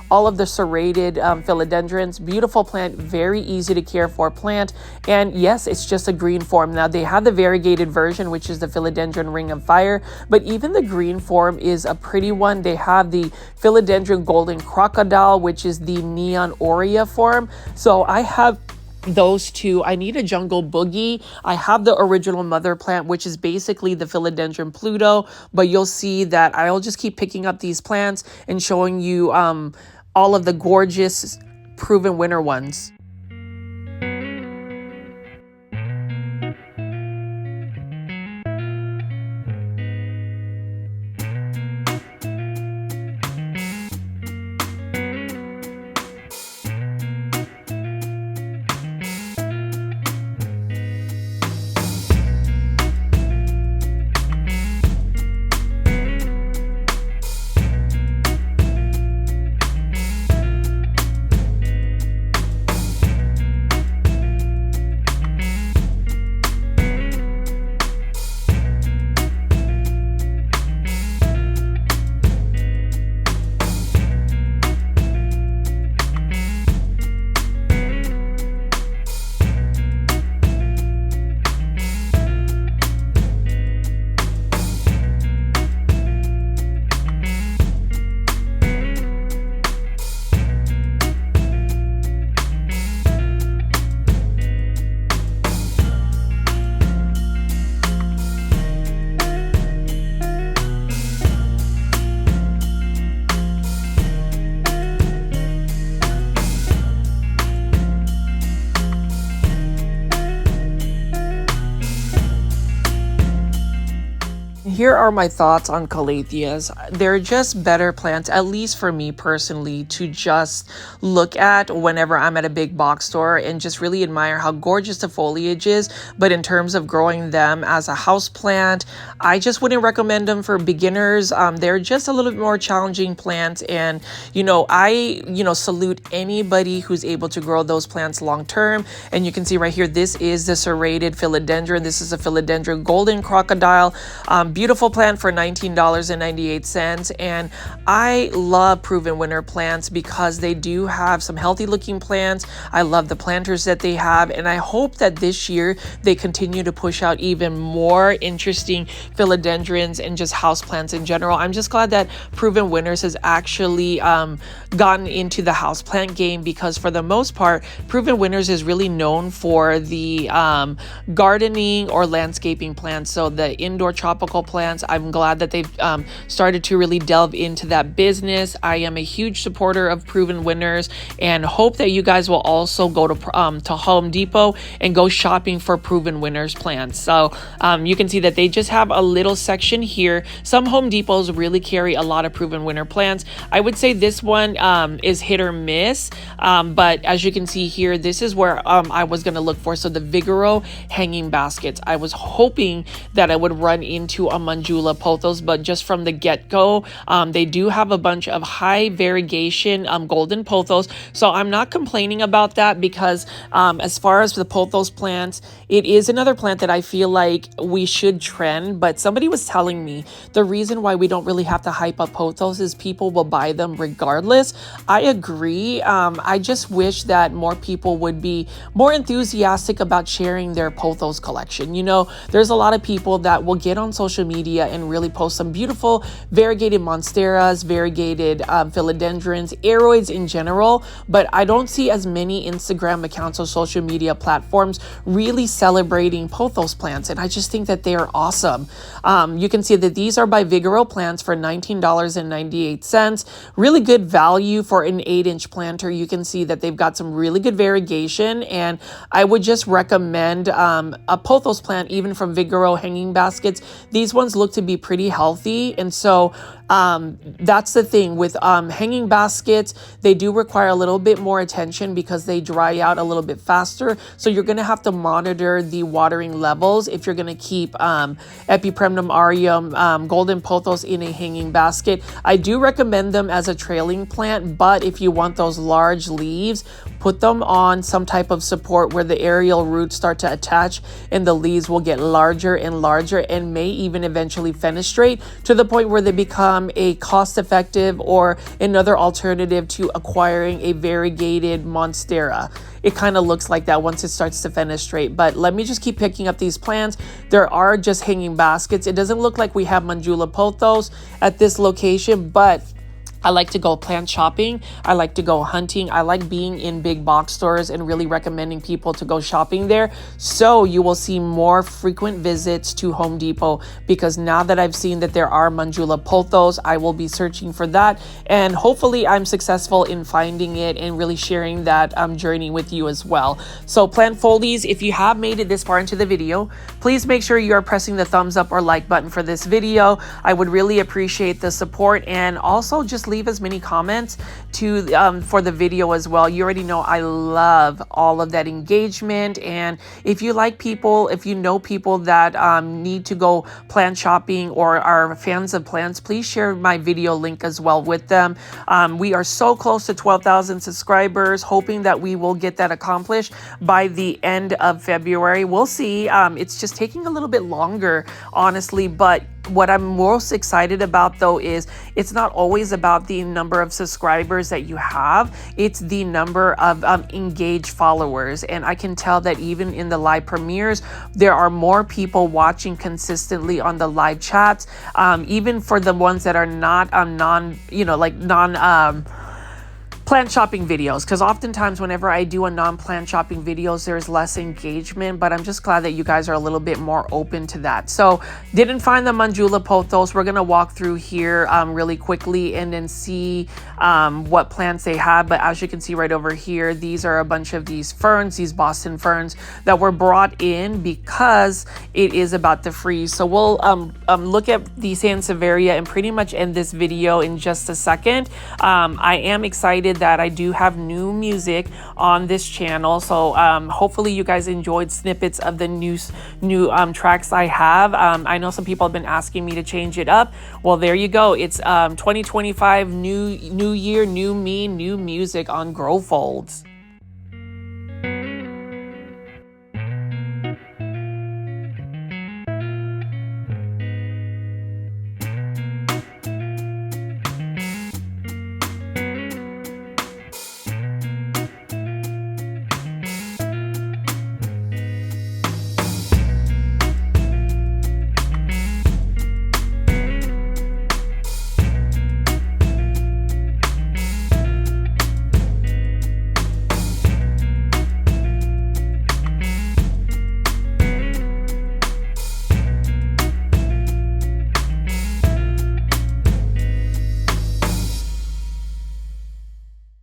all of the serrated philodendrons. Beautiful plant, very easy to care for plant. And yes, it's just a green form. Now they have the variegated version, which is the philodendron ring of fire, but even the green form is a pretty one. They have the philodendron golden crocodile, which is the neon euphoria form. So I have those two. I need a jungle boogie. I have the original mother plant, which is basically the philodendron Pluto, but you'll see that I'll just keep picking up these plants and showing you all of the gorgeous proven winner ones. Here are my thoughts on calatheas. They're just better plants, at least for me personally, to just look at whenever I'm at a big box store and just really admire how gorgeous the foliage is. But in terms of growing them as a house plant, I just wouldn't recommend them for beginners. They're just a little bit more challenging plants. And, I salute anybody who's able to grow those plants long term. And you can see right here, this is the serrated philodendron. This is a philodendron golden crocodile. Beautiful plant for $19.98. And I love proven winner plants because they do have some healthy looking plants. I love the planters that they have. And I hope that this year they continue to push out even more interesting philodendrons and just house plants in general. I'm just glad that Proven Winners has actually gotten into the house plant game, because for the most part, Proven Winners is really known for the gardening or landscaping plants. So the indoor tropical plants, I'm glad that they've started to really delve into that business. I am a huge supporter of Proven Winners and hope that you guys will also go to Home Depot and go shopping for Proven Winners plants. So you can see that they just have a little section here. Some Home Depots really carry a lot of Proven Winner plants. I would say this one is hit or miss, but as you can see here, this is where I was going to look for. So the Vigoro hanging baskets, I was hoping that I would run into a Manjula Pothos, but just from the get-go, they do have a bunch of high variegation golden Pothos. So I'm not complaining about that, because as far as the Pothos plants, it is another plant that I feel like we should trend. But somebody was telling me the reason why we don't really have to hype up Pothos is people will buy them regardless. I agree. I just wish that more people would be more enthusiastic about sharing their Pothos collection. There's a lot of people that will get on social media and really post some beautiful variegated Monsteras, variegated philodendrons, aroids in general, but I don't see as many Instagram accounts or social media platforms really celebrating Pothos plants, and I just think that they are awesome. You can see that these are by Vigoro plants for $19.98. Really good value for an 8-inch planter. You can see that they've got some really good variegation, and I would just recommend a Pothos plant even from Vigoro hanging baskets. These ones look to be pretty healthy, and so that's the thing with hanging baskets. They do require a little bit more attention because they dry out a little bit faster. So you're going to have to monitor the watering levels if you're going to keep Epipremnum aureum golden Pothos in a hanging basket. I do recommend them as a trailing plant, but if you want those large leaves, put them on some type of support where the aerial roots start to attach and the leaves will get larger and larger and may even eventually fenestrate to the point where they become a cost-effective or another alternative to acquiring a variegated Monstera. It kind of looks like that once it starts to fenestrate. But let me just keep picking up these plants. There are just hanging baskets. It doesn't look like we have Manjula Pothos at this location, but I like to go plant shopping. I like to go hunting. I like being in big box stores and really recommending people to go shopping there. So you will see more frequent visits to Home Depot, because now that I've seen that there are Mandula Pothos, I will be searching for that. And hopefully I'm successful in finding it and really sharing that journey with you as well. So plant foldies, if you have made it this far into the video, please make sure you are pressing the thumbs up or like button for this video. I would really appreciate the support, and also just leave as many comments to for the video as well. You already know I love all of that engagement, and if you like people, if you know people that need to go plant shopping or are fans of plants, please share my video link as well with them. We are so close to 12,000 subscribers, hoping that we will get that accomplished by the end of February. We'll see. It's just taking a little bit longer, honestly, but what I'm most excited about though is it's not always about the number of subscribers that you have, it's the number of engaged followers. And I can tell that even in the live premieres, there are more people watching consistently on the live chats, even for the ones that are not non plant shopping videos, because oftentimes whenever I do a non-plant shopping videos, there's less engagement, but I'm just glad that you guys are a little bit more open to that. So didn't find the Mandula Pothos. We're gonna walk through here really quickly and then see what plants they have. But as you can see right over here, these are a bunch of these ferns, these Boston ferns that were brought in because it is about to freeze. So we'll look at the Sansevieria and pretty much end this video in just a second. I am excited that I do have new music on this channel, so hopefully you guys enjoyed snippets of the new tracks I have. I know some people have been asking me to change it up. Well, there you go. It's 2025, new year, new me, new music on Grow Folds.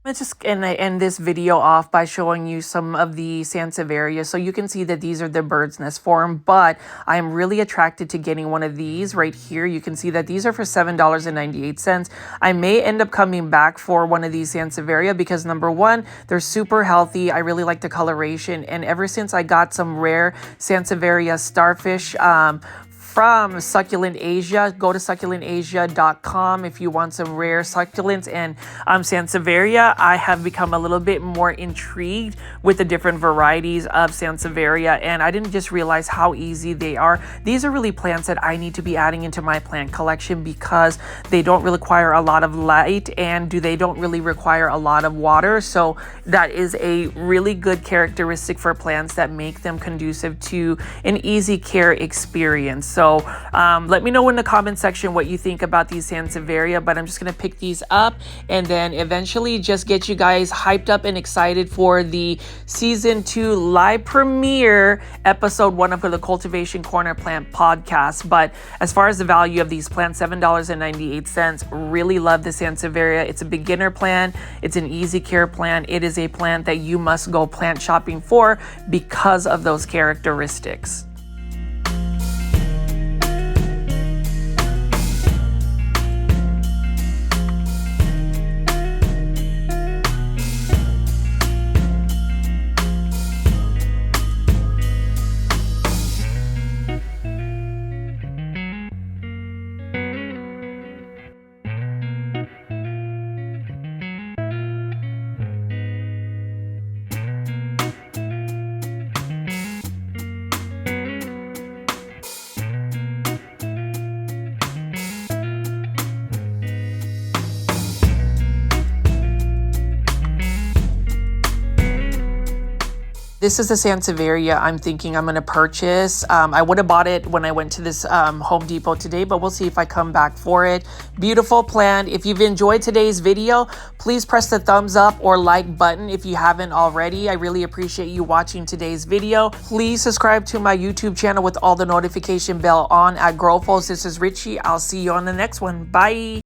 Let's just end this video off by showing you some of the Sansevieria. So you can see that these are the bird's nest form, but I am really attracted to getting one of these right here. You can see that these are for $7.98. I may end up coming back for one of these Sansevieria because number one, they're super healthy. I really like the coloration. And ever since I got some rare Sansevieria starfish from Succulent Asia, go to succulentasia.com if you want some rare succulents and Sansevieria. I have become a little bit more intrigued with the different varieties of Sansevieria, and I didn't just realize how easy they are. These are really plants that I need to be adding into my plant collection because they don't require a lot of light and they don't really require a lot of water. So that is a really good characteristic for plants that make them conducive to an easy care experience. So let me know in the comment section what you think about these Sansevieria, but I'm just going to pick these up and then eventually just get you guys hyped up and excited for the season 2 live premiere episode 1 of the Cultivation Corner Plant podcast. But as far as the value of these plants, $7.98, really love the Sansevieria. It's a beginner plant. It's an easy care plant. It is a plant that you must go plant shopping for because of those characteristics. This is the Sansevieria I'm thinking I'm going to purchase. I would have bought it when I went to this Home Depot today, but we'll see if I come back for it. Beautiful plant. If you've enjoyed today's video, please press the thumbs up or like button if you haven't already. I really appreciate you watching today's video. Please subscribe to my YouTube channel with all the notification bell on at Growfos. This is Richie. I'll see you on the next one. Bye.